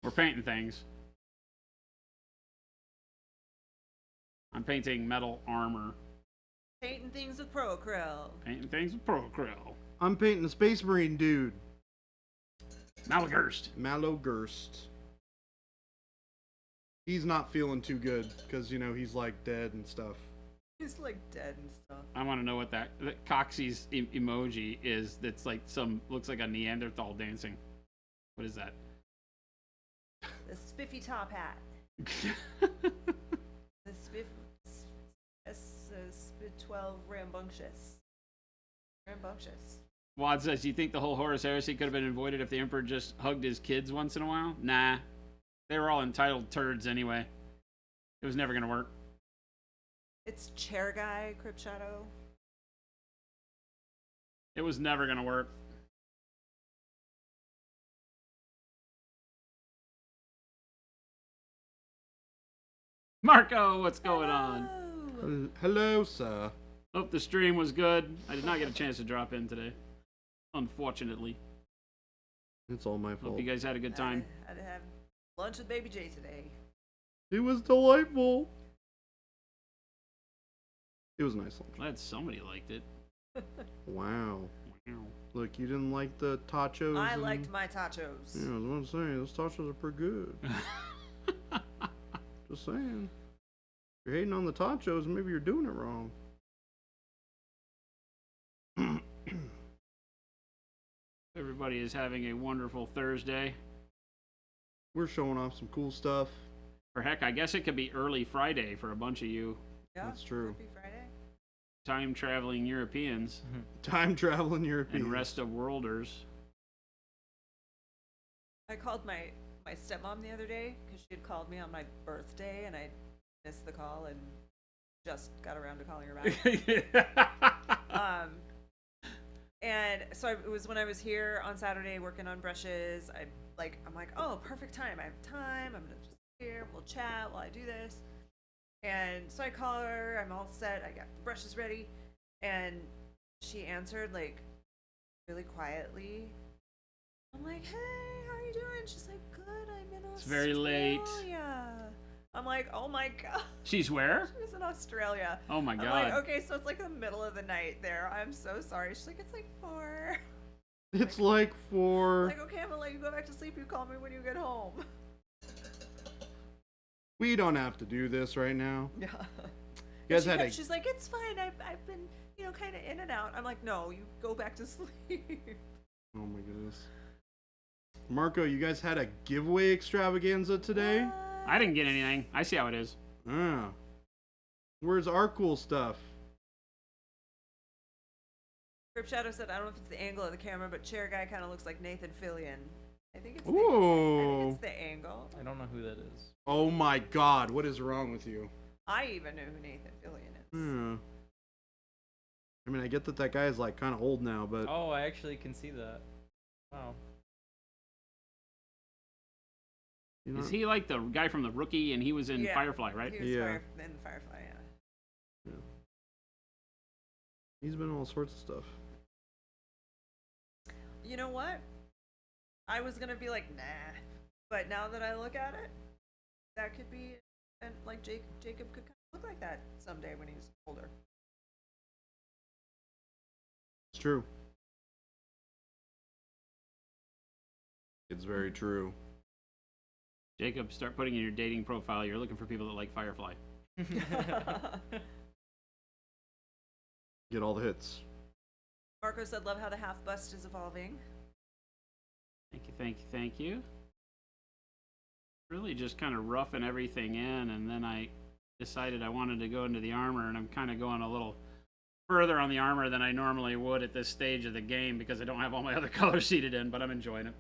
We're painting things. I'm painting metal armor. Painting things with Pro Acryl. Painting things with Pro Acryl. I'm painting the Space Marine dude. Malagurst. Malogurst. He's not feeling too good because, you know, he's like dead and stuff. He's like dead and stuff. I want to know what that Coxie's emoji is. That's like looks like a Neanderthal dancing. What is that? The spiffy top hat. The Spit 12 rambunctious. Wad says, do you think the whole Horus Heresy could have been avoided if the Emperor just hugged his kids once in a while? Nah. They were all entitled turds anyway. It was never going to work. It's Chair Guy, Crypt Shadow. It was never going to work. Marco, what's going on? Hello, sir. Hope the stream was good. I did not get a chance to drop in today, unfortunately. It's all my fault. Hope you guys had a good time. I had to have lunch with Baby J today. It was delightful. It was a nice lunch. Glad somebody liked it. Wow. Wow. Look, you didn't like the tachos? I liked my tachos. Yeah, I was going to say, those tachos are pretty good. Just saying. If you're hating on the tachos, maybe you're doing it wrong. Everybody is having a wonderful Thursday. We're showing off some cool stuff. For heck, I guess it could be early Friday for a bunch of you Yeah, That's true. Happy Friday. time-traveling Europeans Time traveling Europeans. and rest of worlders. I called my stepmom the other day because she had called me on my birthday and I missed the call and just got around to calling her back. And so it was when I was here on Saturday working on brushes. I'm like, oh, perfect time. I have time. I'm gonna just here. We'll chat while I do this. And so I call her. I'm all set. I got the brushes ready, and she answered like really quietly. I'm like, hey, how are you doing? She's like, good. I'm in Australia. It's very late. I'm like, oh my god. She's where? She was in Australia. Oh my I'm god. like, okay, so it's like the middle of the night there. I'm so sorry. She's like, it's like 4. It's like I'm 4. like, okay, I'm gonna let you go back to sleep. You call me when you get home. We don't have to do this right now. Yeah. You guys had She's like, it's fine. I've been, kind of in and out. I'm like, no, you go back to sleep. Oh my goodness. Marco, you guys had a giveaway extravaganza today? I didn't get anything. I see how it is. Ah. Where's our cool stuff? Crypt Shadow said, I don't know if it's the angle of the camera, but Chair Guy kind of looks like Nathan Fillion. I think it's Ooh. the angle. I don't Oh my God, what is wrong with you? I even know who Nathan Fillion is. Hmm. I mean, I get that guy is like kind of old now, but Oh, I actually can see that. Wow. you know, Is he like the guy from The Rookie, and he was in Yeah. Firefly, right? He was Yeah. in Firefly, yeah. he's been in all sorts of stuff. You know what? I was gonna be like, nah. But now that I look at it, that could be, and like Jacob could kind of look like that someday when he's older. It's true. It's very true. Jacob, start putting in your dating profile. You're looking for people that like Firefly. Get all the hits. Marco said, love how the half bust is evolving. Thank you, thank you, thank you. Really just kind of roughing everything in, and then I decided I wanted to go into the armor, and I'm kind of going a little further on the armor than I normally would at this stage of the game because I don't have all my other colors seated in, but I'm enjoying it.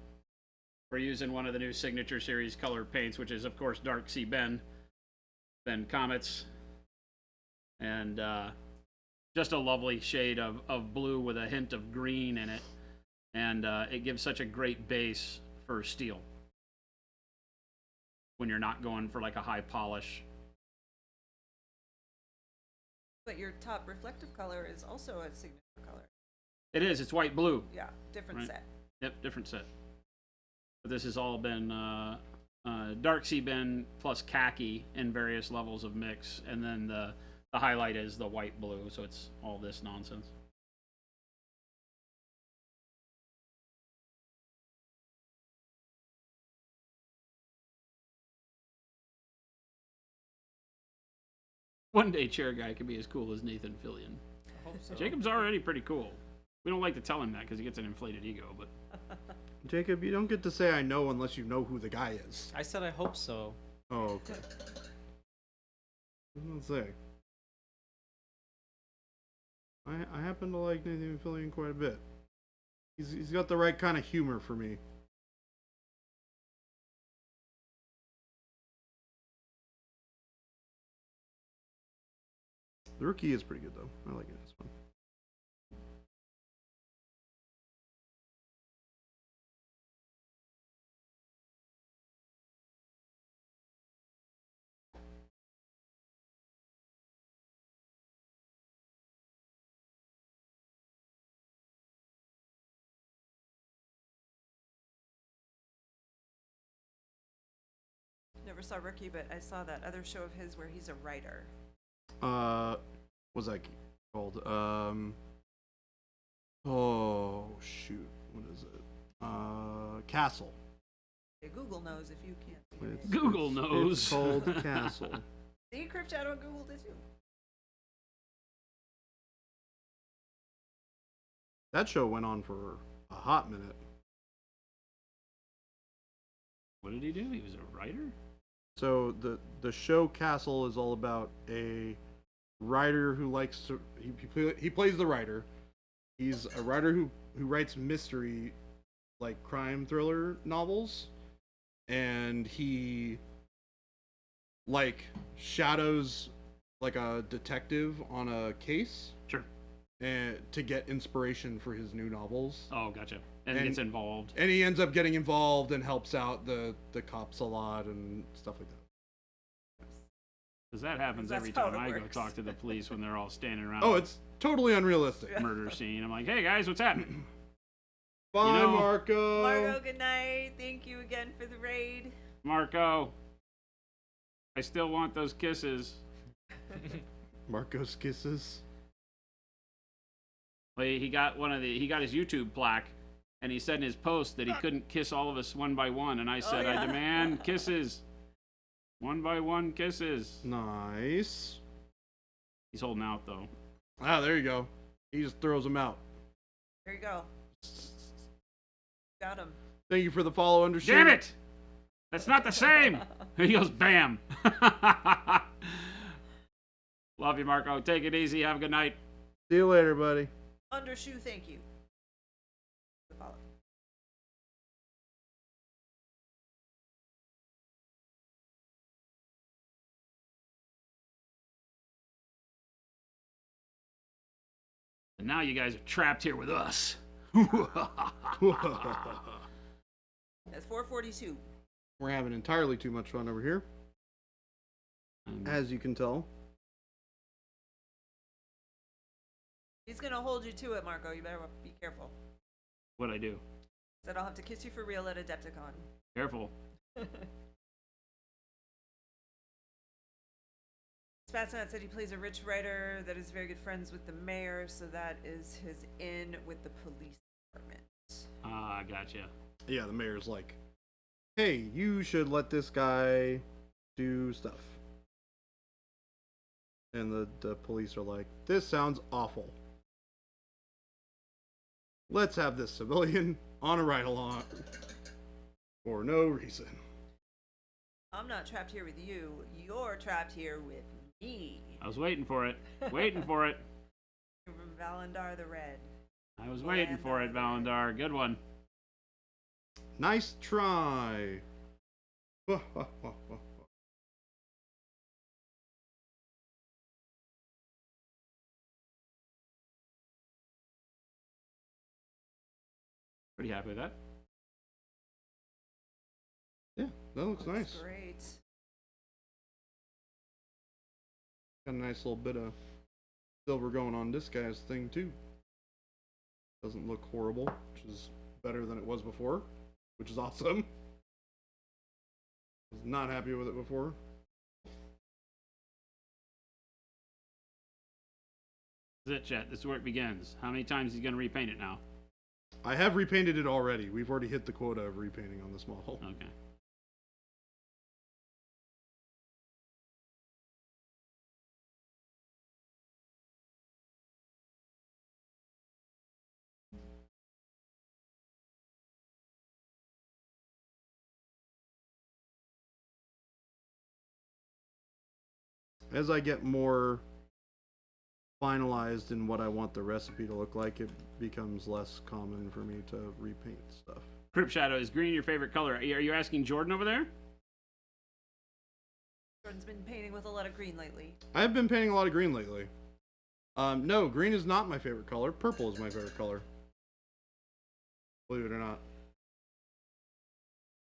We're using one of the new Signature Series color paints, which is, of course, Dark Sea Ben Comets. And just a lovely shade of blue with a hint of green in it. And it gives such a great base for steel when you're not going for like a high polish. But your top reflective color is also a signature color. It is. It's white blue. Yeah, different Right. set. Yep, different set. But this has all been Dark Sea Ben plus khaki in various levels of mix, and then the highlight is the white blue, so it's all this nonsense. One day Chair Guy could be as cool as Nathan Fillion. I hope so. Jacob's already pretty cool. We don't like to tell him that because he gets an inflated ego, but Jacob, you don't get to say I know unless you know who the guy is. I said I hope so. Oh, okay. What does it say? I happen to like Nathan Fillion quite a bit. He's got the right kind of humor for me. The Rookie is pretty good though. I like it. It's fun. Never saw Rookie, but I saw that other show of his where he's a writer. What's that called? Oh shoot, what is it? Castle. Yeah, Google knows if you can't. Figure it out. Google knows. It's called Castle. See, Crypt Shadow Googled it too. That show went on for a hot minute. What did he do? He was a writer? So the show Castle is all about a writer who likes to he plays the writer. He's a writer who writes mystery, like crime thriller novels, and he like shadows like a detective on a case. Sure. And to get inspiration for his new novels. Oh, gotcha. And he gets involved. And he ends up getting involved and helps out the cops a lot and stuff like that. Because that happens That's every how time it I go works. talk to the police when they're all standing around Oh, it's totally unrealistic. a murder scene. I'm like, hey guys, what's happening? Bye, You know- Marco. Margo, good night. Thank you again for the raid. Marco, I still want those kisses. Marco's kisses. Well, he got his YouTube plaque, and he said in his post that he couldn't kiss all of us one by one, and I said, yeah. I demand kisses. One by one kisses. Nice. He's holding out, though. Ah, there you go. He just throws them out. There you go. Got him. Thank you for the follow, Undershoot. Damn it! That's not the same! He goes, bam! Love you, Marco. Take it easy. Have a good night. See you later, buddy. Undershoe, thank you. The follow. And now you guys are trapped here with us. That's 442. We're having entirely too much fun over here, as you can tell. He's gonna hold you to it, Marco. You better be careful. What'd I do? Said I'll have to kiss you for real at Adepticon. Careful. Spatsnat said he plays a rich writer that is very good friends with the mayor, so that is his in with the police department. Ah, gotcha. Yeah, the mayor's like, hey, you should let this guy do stuff. And the police are like, this sounds awful. Let's have this civilian on a ride-along for no reason. I'm not trapped here with you. You're trapped here with me. I was waiting for it. Waiting for it. From Valendar the Red. I was waiting for it, Valendar. Good one. Nice try. Pretty happy with that. Yeah, that looks nice. Great. Got a nice little bit of silver going on this guy's thing too. Doesn't look horrible, which is better than it was before, which is awesome. Was not happy with it before. This is it, chat. This is where it begins. How many times is he going to repaint it now? I have repainted it already. We've already hit the quota of repainting on this model. Okay. As I get more finalized in what I want the recipe to look like, it becomes less common for me to repaint stuff. Crypt Shadow, is green your favorite color? Are you asking Jordan over there? Jordan's been painting with a lot of green lately. I've been painting a lot of green lately. No, green is not my favorite color. Purple is my favorite color. Believe it or not.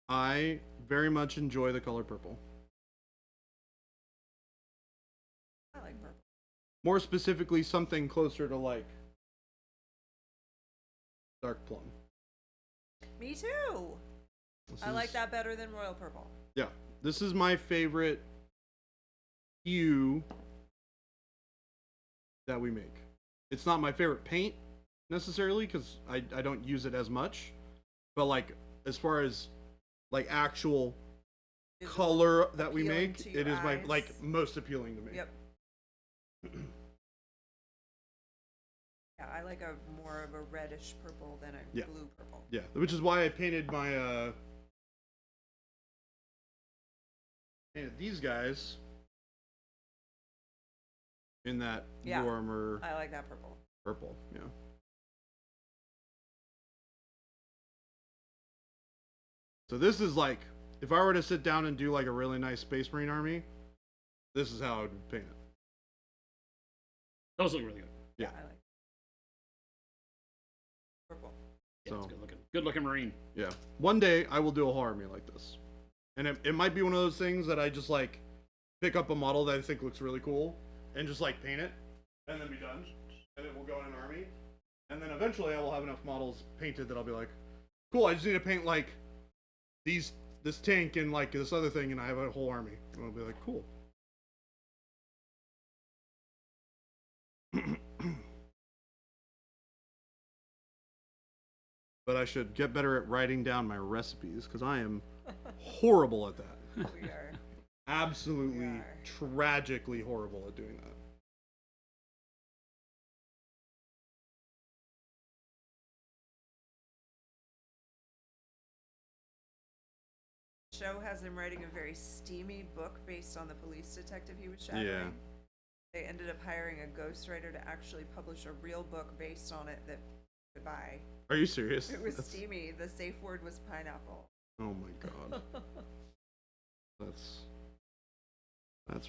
I very much enjoy the color purple. I like purple. More specifically, something closer to like dark plum. Me too. I like that better than royal purple. Yeah, this is my favorite hue that we make. It's not my favorite paint necessarily because I don't use it as much, but like as far as like actual color that we make, it is my like most appealing to me. Yep. Yeah, I like a more of a reddish purple than a blue purple. Yeah, which is why I painted my painted these guys in that warmer. I like that purple. Purple, yeah. So this is like, if I were to sit down and do like a really nice Space Marine army, this is how I would paint it. Those look really good. Yeah. I like purple. Yeah, So it's good looking Marine. yeah, one day I will do a horror army like this, and it might be one of those things that I just like pick up a model that I think looks really cool and just like paint it, and then be done, and it will go in an army, and then eventually I will have enough models painted that I'll be like, cool, I just need to paint like this tank and like this other thing, and I have a whole army, and I'll be like, cool. But I should get better at writing down my recipes because I am horrible at that. We are. Absolutely tragically horrible at doing that. Show has him writing a very steamy book based on the police detective he was shadowing. Yeah. They ended up hiring a ghostwriter to actually publish a real book based on it that you could buy. Are you serious? It was steamy. The safe word was pineapple. Oh my god. That's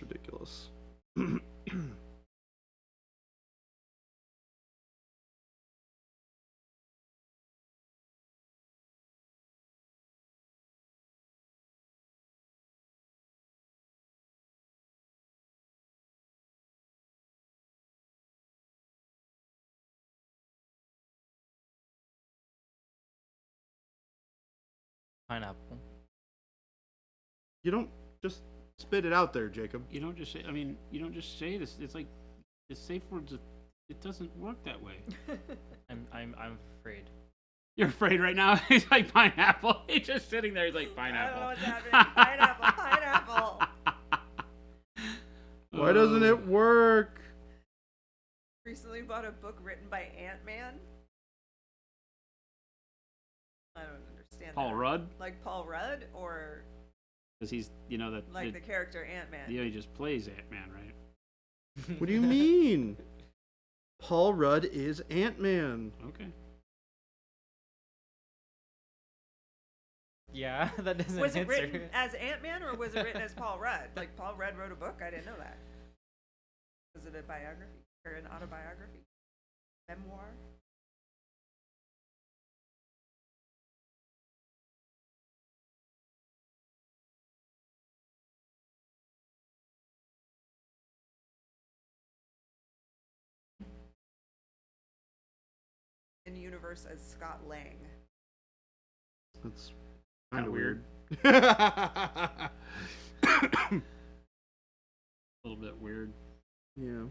ridiculous. Pineapple. You don't just spit it out there, Jacob. You don't just say. I mean, you don't just say this. It's like the safe words. It doesn't work that way. I'm afraid. You're afraid right now. He's like pineapple. He's just sitting there. He's like pineapple. I don't know what's happening. Pineapple. Why doesn't it work? Recently bought a book written by Ant-Man. I don't understand. Paul that. Rudd? Like Paul Rudd, or Because he's, you know, that. like the character Ant-Man. Yeah, he just plays Ant-Man, right? What do you mean? Paul Rudd is Ant-Man. Okay. Yeah, that doesn't Was it answer written it. as Ant-Man, or was it written as Paul Rudd? Like Paul Rudd wrote a book? I didn't know that. Was it a biography or an autobiography? Memoir? In the universe as Scott Lang. That's Kind kind of of weird. weird. A little bit weird. Yeah.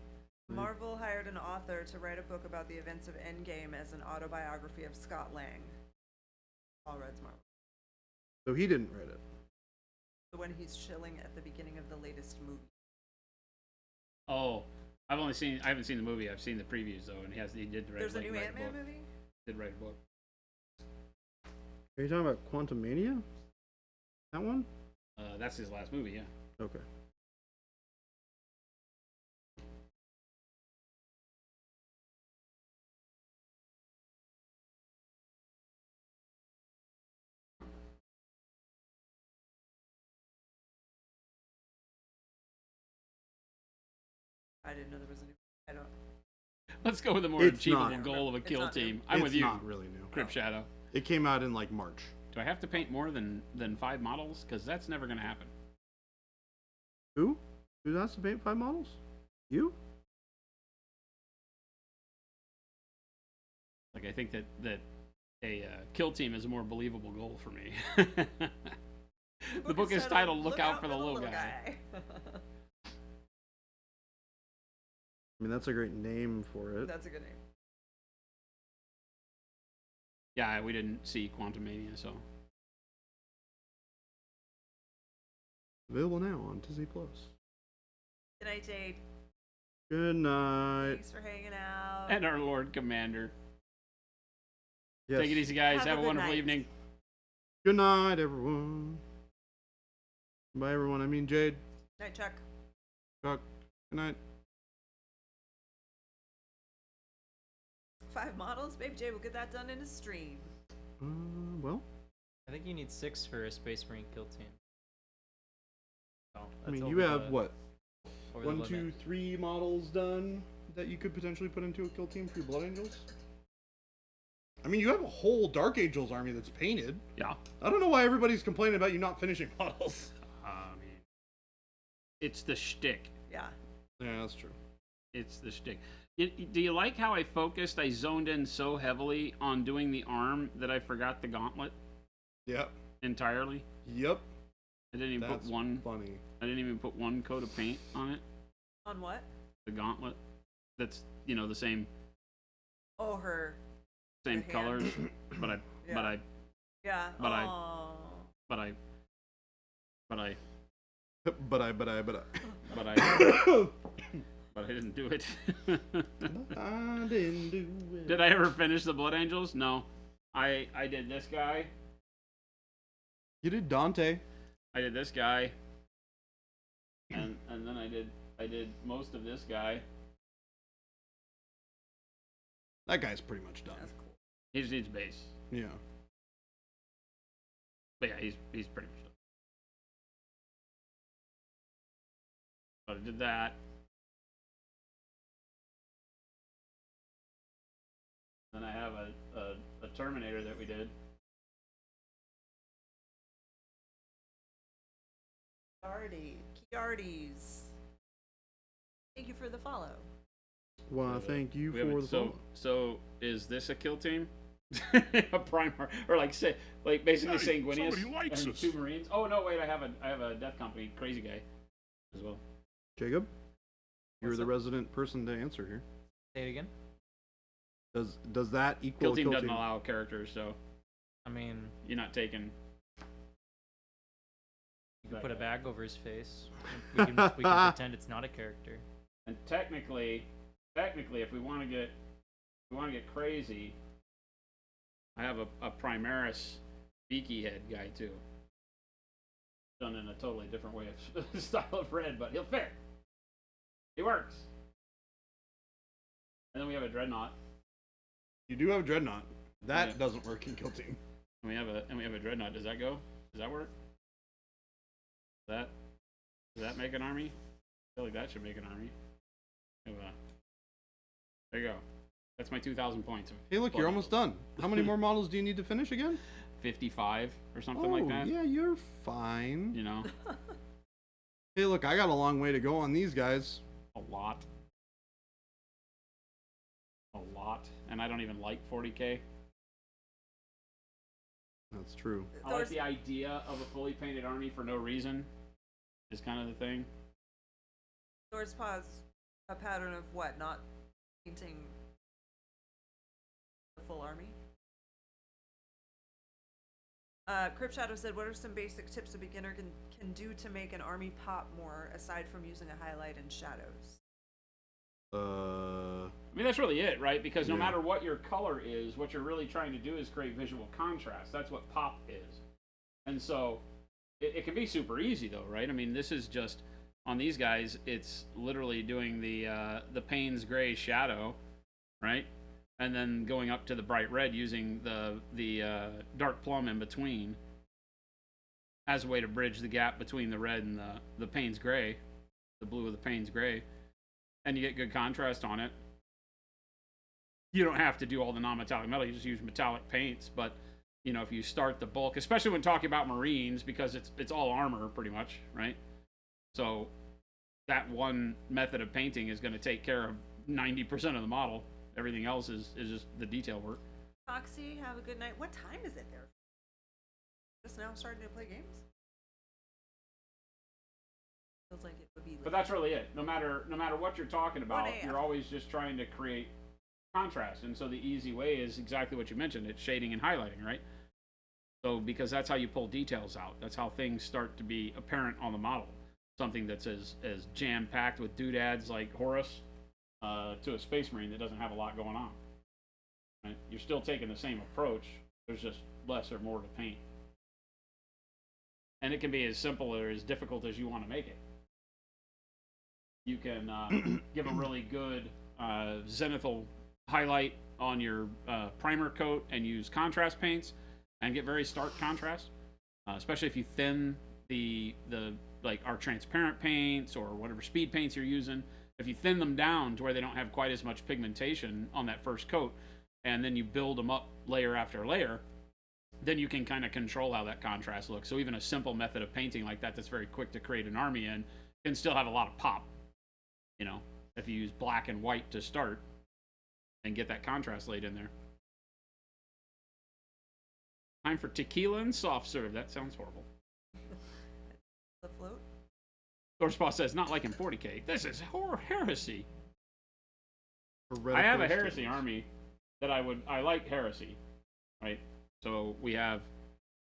Marvel hired an author to write a book about the events of Endgame as an autobiography of Scott Lang. Paul Rudd's Marvel. So he didn't write it. The one he's chilling at the beginning of the latest movie. Oh, I haven't seen the movie. I've seen the previews though, and he did write. There's a like, new write Ant-Man book. movie? Did write a book. Are you talking about Quantum Mania? That one? That's his last movie, yeah. Okay. I didn't know there was a new. I don't. Let's go with the more It's achievable not. goal of a It's kill not new. team. I'm It's with you, not really new. Crypt Shadow. It came out in like March. Do I have to paint more than 5 models? Because that's never going to happen. Who? Who has to paint 5 models? You? Like I think that a kill team is a more believable goal for me. The book is titled "Look Out for the Little Guy." I mean, that's a great name for it. That's a good name. Yeah, we didn't see Quantum Mania, so Available now on Disney Plus. Good night, Jade. Good night. Thanks for hanging out. and our Lord Commander. Yes. Take it easy, guys. Have a Have a good wonderful night. evening. Good night, everyone. Bye, everyone. I mean, Jade. Night, Chuck. Chuck. Good night. 5 models? Baby Jade will get that done in a stream. Well, I think you need 6 for a Space Marine kill team. Oh, I mean, that's you over have the- what? over the 1, limit. 2, 3 models done that you could potentially put into a kill team for your Blood Angels? I mean, you have a whole Dark Angels army that's painted. Yeah. I don't know why everybody's complaining about you not finishing models. I mean, it's the shtick. Yeah. Yeah, that's true. It's the shtick. Do you like how I zoned in so heavily on doing the arm that I forgot the gauntlet Yep. entirely? Yep. I didn't even That's put one. funny. I didn't even put one coat of paint on it. On what? The gauntlet. That's the same Oh, her. same The colors, hand. but I Yeah. but I Yeah. But I- Aw. but I but I But I. but I but I didn't do it. I didn't do it. Did I ever finish the Blood Angels? No. I did this guy. You did Dante. I did this guy. And then I did most of this guy. That guy's pretty much done. That's cool. He just needs base. Yeah. But yeah, he's pretty much done. But I did that. Then I have a Terminator that we did. Kiardes. Thank you for the follow. Well, thank you We for haven't- the follow. so is this a kill team? A primer, or like say, like basically Hey, Sanguinius somebody likes and us. 2 Marines. Oh no, wait, I have a Death Company crazy guy as well. Jacob, you're What's the up? resident person to answer here. Say it again. Does that equal Kill a team kill doesn't team? allow characters, so I mean, you're not taking. you can put a bag over his face. We can pretend it's not a character. And technically, if we want to get crazy, I have a Primaris beaky head guy too. Done in a totally different way of style of red, but he'll fit. He works. And then we have a Dreadnought. You do have a Dreadnought. That Yeah. doesn't work in kill team. And we have a Dreadnought. Does that go? Does that work? Does that make an army? I feel like that should make an army. There you go. That's my 2,000 points. Hey, look, Blood you're almost Angels. done. How many more models do you need to finish again? 55 or something Oh, like that. yeah, you're fine. You know, Hey, look, I got a long way to go on these guys. a lot. And I don't even like 40k. That's true. I like the idea of a fully painted army for no reason. Is kind of the thing. Thor's Paw's a pattern of what? Not painting the full army? Crypt Shadow said, what are some basic tips a beginner can do to make an army pop more, aside from using a highlight and shadows? I mean, that's really it, right? Because no Yeah. matter what your color is, what you're really trying to do is create visual contrast. That's what pop is. And so it can be super easy, though, right? I mean, this is just, on these guys, it's literally doing the Payne's Gray shadow, right? And then going up to the bright red using the dark plum in between as a way to bridge the gap between the red and the Payne's Gray, the blue of the Payne's Gray. And you get good contrast on it. You don't have to do all the non-metallic metal. You just use metallic paints. But you know, if you start the bulk, especially when talking about Marines, because it's all armor pretty much, right? So that one method of painting is going to take care of 90% of the model. Everything else is just the detail work. Foxy, have a good night. What time is it there? Just now starting to play games? Feels like it would be But late. that's really it. No matter what you're talking about, 1 a.m. you're always just trying to create contrast. And so the easy way is exactly what you mentioned. It's shading and highlighting, right? So because that's how you pull details out. That's how things start to be apparent on the model. Something that's as jam-packed with doodads like Horus to a Space Marine that doesn't have a lot going on. Right? You're still taking the same approach. There's just less or more to paint. And it can be as simple or as difficult as you want to make it. You can give a really good zenithal highlight on your primer coat and use contrast paints and get very stark contrast, especially if you thin the like our transparent paints or whatever speed paints you're using. If you thin them down to where they don't have quite as much pigmentation on that first coat, and then you build them up layer after layer, then you can kind of control how that contrast looks. So even a simple method of painting like that that's very quick to create an army in can still have a lot of pop. You know, if you use black and white to start and get that contrast laid in there. Time for tequila and soft serve. That sounds horrible. The float? Dorspaw says, not like in 40k. This is heresy. I Heretical have a heresy statements. army that I like heresy, right? So we have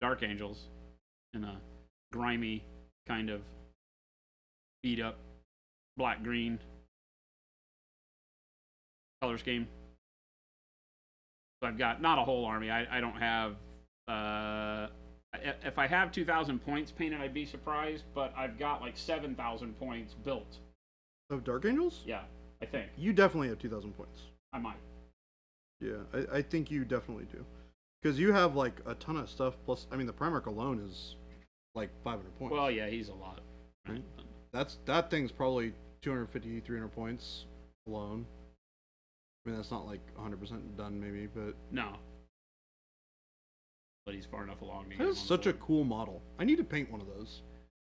Dark Angels in a grimy kind of beat up black green color scheme. So I've got not a whole army. I don't have if I have 2,000 points painted, I'd be surprised, but I've got like 7,000 points built. Of Dark Angels? Yeah, I think You definitely have 2,000 points. I might. Yeah, I think you definitely do. Because you have like a ton of stuff. Plus, I mean, the Primarch alone is like 500 points. Well, yeah, he's a lot. Right. That thing's probably 250, 300 points alone. I mean, that's not like 100% done, maybe, but No. But he's far enough along to get that him is on such a board. cool model. I need to paint one of those.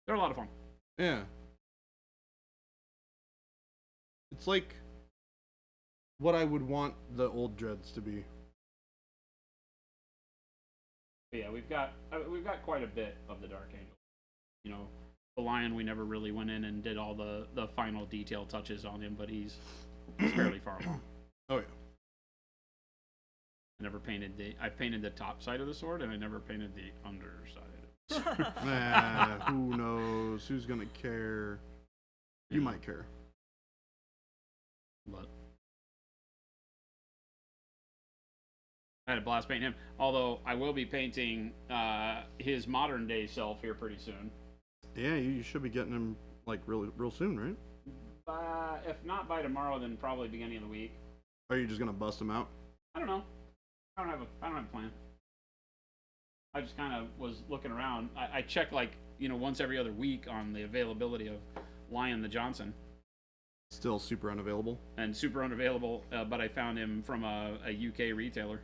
They're a lot of fun. Yeah. It's like what I would want the old dreads to be. But yeah, we've got quite a bit of the Dark Angel. You know, the Lion, we never really went in and did all the final detail touches on him, but he's fairly far along. Oh yeah. I painted the top side of the sword, and I never painted the underside. Who knows? Who's gonna care? You might care. But I had a blast painting him. Although I will be painting his modern day self here pretty soon. Yeah, you should be getting him like real soon, right? If not by tomorrow, then probably beginning of the week. Are you just gonna bust him out? I don't know. I don't have a plan. I just kind of was looking around. I check like once every other week on the availability of Lion the Johnson. Still super unavailable. And super unavailable, but I found him from a UK retailer.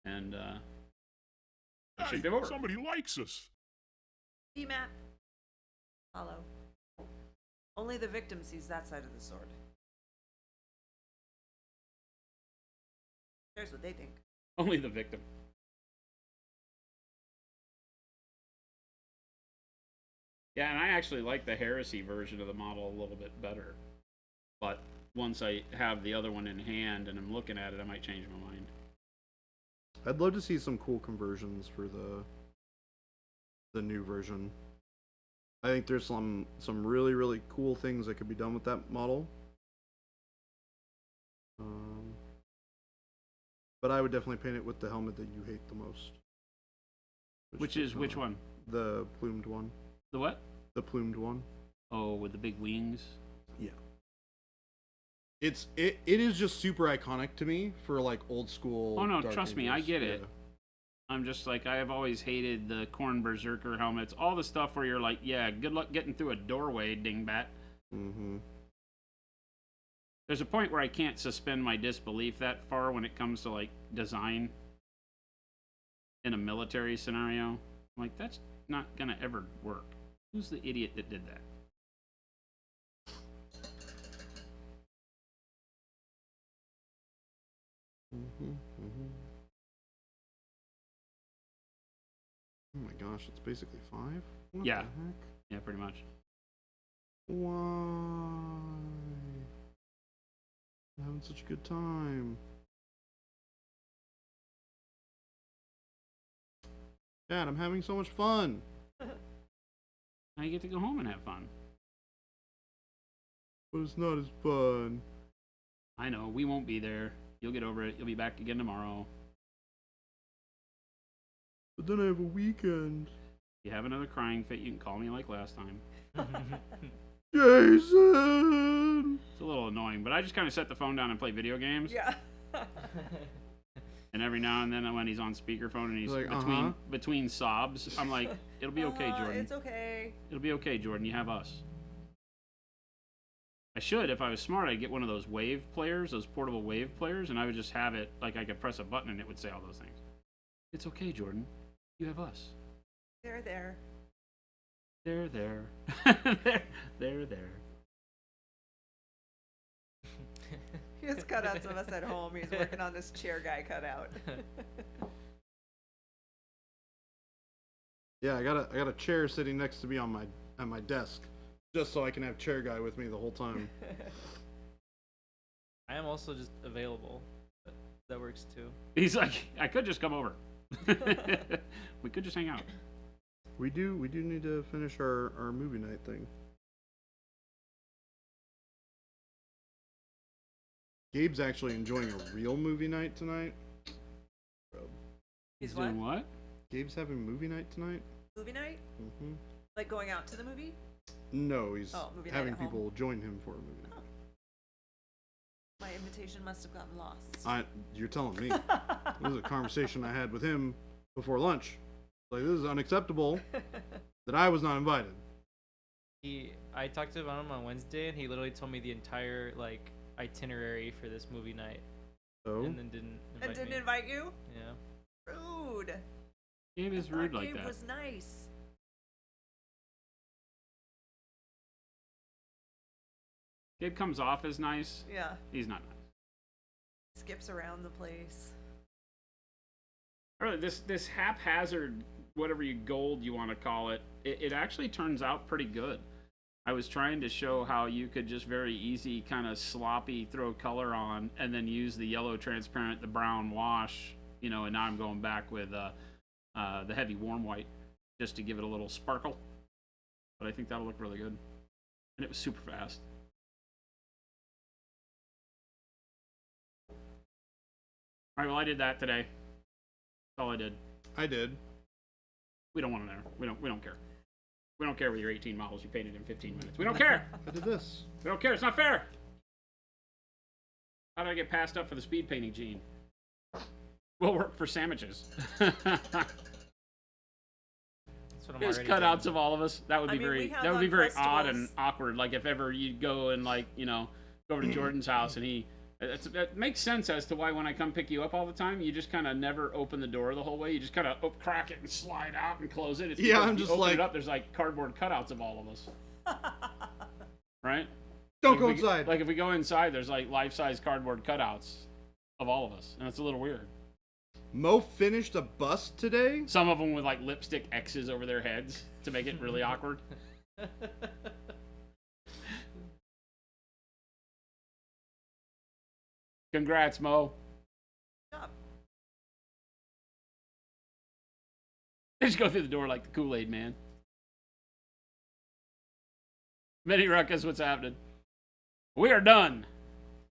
And I shipped him over. Somebody likes us. D-Map. Follow. Only the victim sees that side of the sword. Here's what they think. Only the victim. Yeah, and I actually like the Heresy version of the model a little bit better. But once I have the other one in hand and I'm looking at it, I might change my mind. I'd love to see some cool conversions for the new version. I think there's some really, really cool things that could be done with that model. But I would definitely paint it with the helmet that you hate the most. Which one? The plumed one. The what? The plumed one. Oh, with the big wings? Yeah. It is just super iconic to me for like old school. Oh no, Dark trust me, Angels. I get it. I'm just like, I have always hated the Corn Berserker helmets. All the stuff where you're like, yeah, good luck getting through a doorway, dingbat. Mm-hmm. There's a point where I can't suspend my disbelief that far when it comes to like design in a military scenario. I'm like, that's not gonna ever work. Who's the idiot that did that? Mm-hmm. Oh my gosh, it's basically 5? What Yeah. the heck? Yeah, pretty much. Why? I'm having such a good time. Dad, I'm having so much fun. Now you get to go home and have fun. But it's not as fun. I know, we won't be there. You'll get over it. You'll be back again tomorrow. But then I have a weekend. If you have another crying fit, you can call me like last time. Jason! It's a little annoying, but I just kind of set the phone down and play video games. Yeah. And every now and then when he's on speakerphone and he's like, between sobs, I'm like, it'll be okay, Jordan. It's okay. It'll be okay, Jordan. You have us. I should, if I was smart, I'd get one of those wave players, those portable wave players, and I would just have it, like I could press a button and it would say all those things. It's okay, Jordan. You have us. They're there. They're there. They're there. He has cutouts of us at home. He's working on this chair guy cutout. Yeah, I got a chair sitting next to me on my desk, just so I can have chair guy with me the whole time. I am also just available. That works too. He's like, I could just come over. We could just hang out. We do need to finish our movie night thing. Gabe's actually enjoying a real movie night tonight. Bro. He's doing what? Gabe's having movie night tonight. Movie night? Mm-hmm. Like going out to the movie? No, he's movie night having at home. people join him for a movie night. Oh. My invitation must have gotten lost. You're telling me. This is a conversation I had with him before lunch. Like, this is unacceptable that I was not invited. I talked to him on Wednesday, and he literally told me the entire itinerary for this movie night. Oh. And then didn't invite And didn't me. invite you? Yeah. Rude. Gabe is rude like Gabe that. was nice. Gabe comes off as nice. Yeah. He's not nice. Skips around the place. Really, this haphazard, whatever gold you want to call it, it actually turns out pretty good. I was trying to show how you could just very easy, kind of sloppy throw color on, and then use the yellow transparent, the brown wash, and now I'm going back with the heavy warm white just to give it a little sparkle. But I think that'll look really good. And it was super fast. All right, well, I did that today. That's all I did. I did. We don't want to know. We don't care. We don't care with your 18 models you painted in 15 minutes. We don't care. I did this. We don't care. It's not fair. How did I get passed up for the speed painting gene? We'll work for sandwiches. There's cutouts of all of us. That would be that would be very odd and awkward. Like if ever you go and go over to Jordan's house and that makes sense as to why when I come pick you up all the time, you just kind of never open the door the whole way. You just kind of crack it and slide out and close it. It's I'm just open it up. There's like cardboard cutouts of all of us. Right? Don't go inside. Like if we go inside, there's like life-size cardboard cutouts of all of us, and it's a little weird. Mo finished a bust today. Some of them with like lipstick X's over their heads to make it really awkward. Congrats, Mo. Stop. They just go through the door like the Kool-Aid man. Mini Ruckus, what's happening? We are done.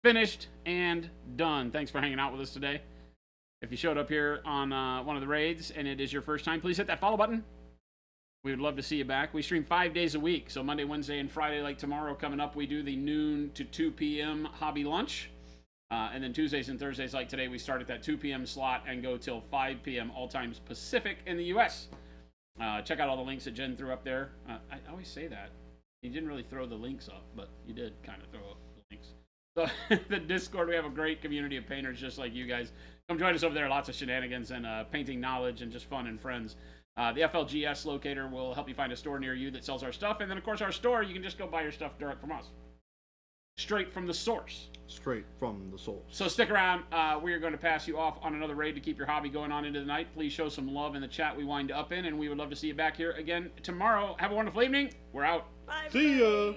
Finished and done. Thanks for hanging out with us today. If you showed up here on one of the raids and it is your first time, please hit that follow button. We would love to see you back. We stream 5 days a week. So Monday, Wednesday, and Friday, like tomorrow coming up, we do the noon to 2 p.m. hobby lunch. And then Tuesdays and Thursdays, like today, we start at that 2 p.m. slot and go till 5 p.m. all times Pacific in the U.S. Check out all the links that Jen threw up there. I always say that. You didn't really throw the links up, but you did kind of throw up the links. So the Discord, we have a great community of painters just like you guys. Come join us over there. Lots of shenanigans and painting knowledge and just fun and friends. The FLGS locator will help you find a store near you that sells our stuff. And then, of course, our store, you can just go buy your stuff direct from us. Straight from the source. Straight from the source. So stick around. We are going to pass you off on another raid to keep your hobby going on into the night. Please show some love in the chat we wind up in, and we would love to see you back here again tomorrow. Have a wonderful evening. We're out. Bye. See ya.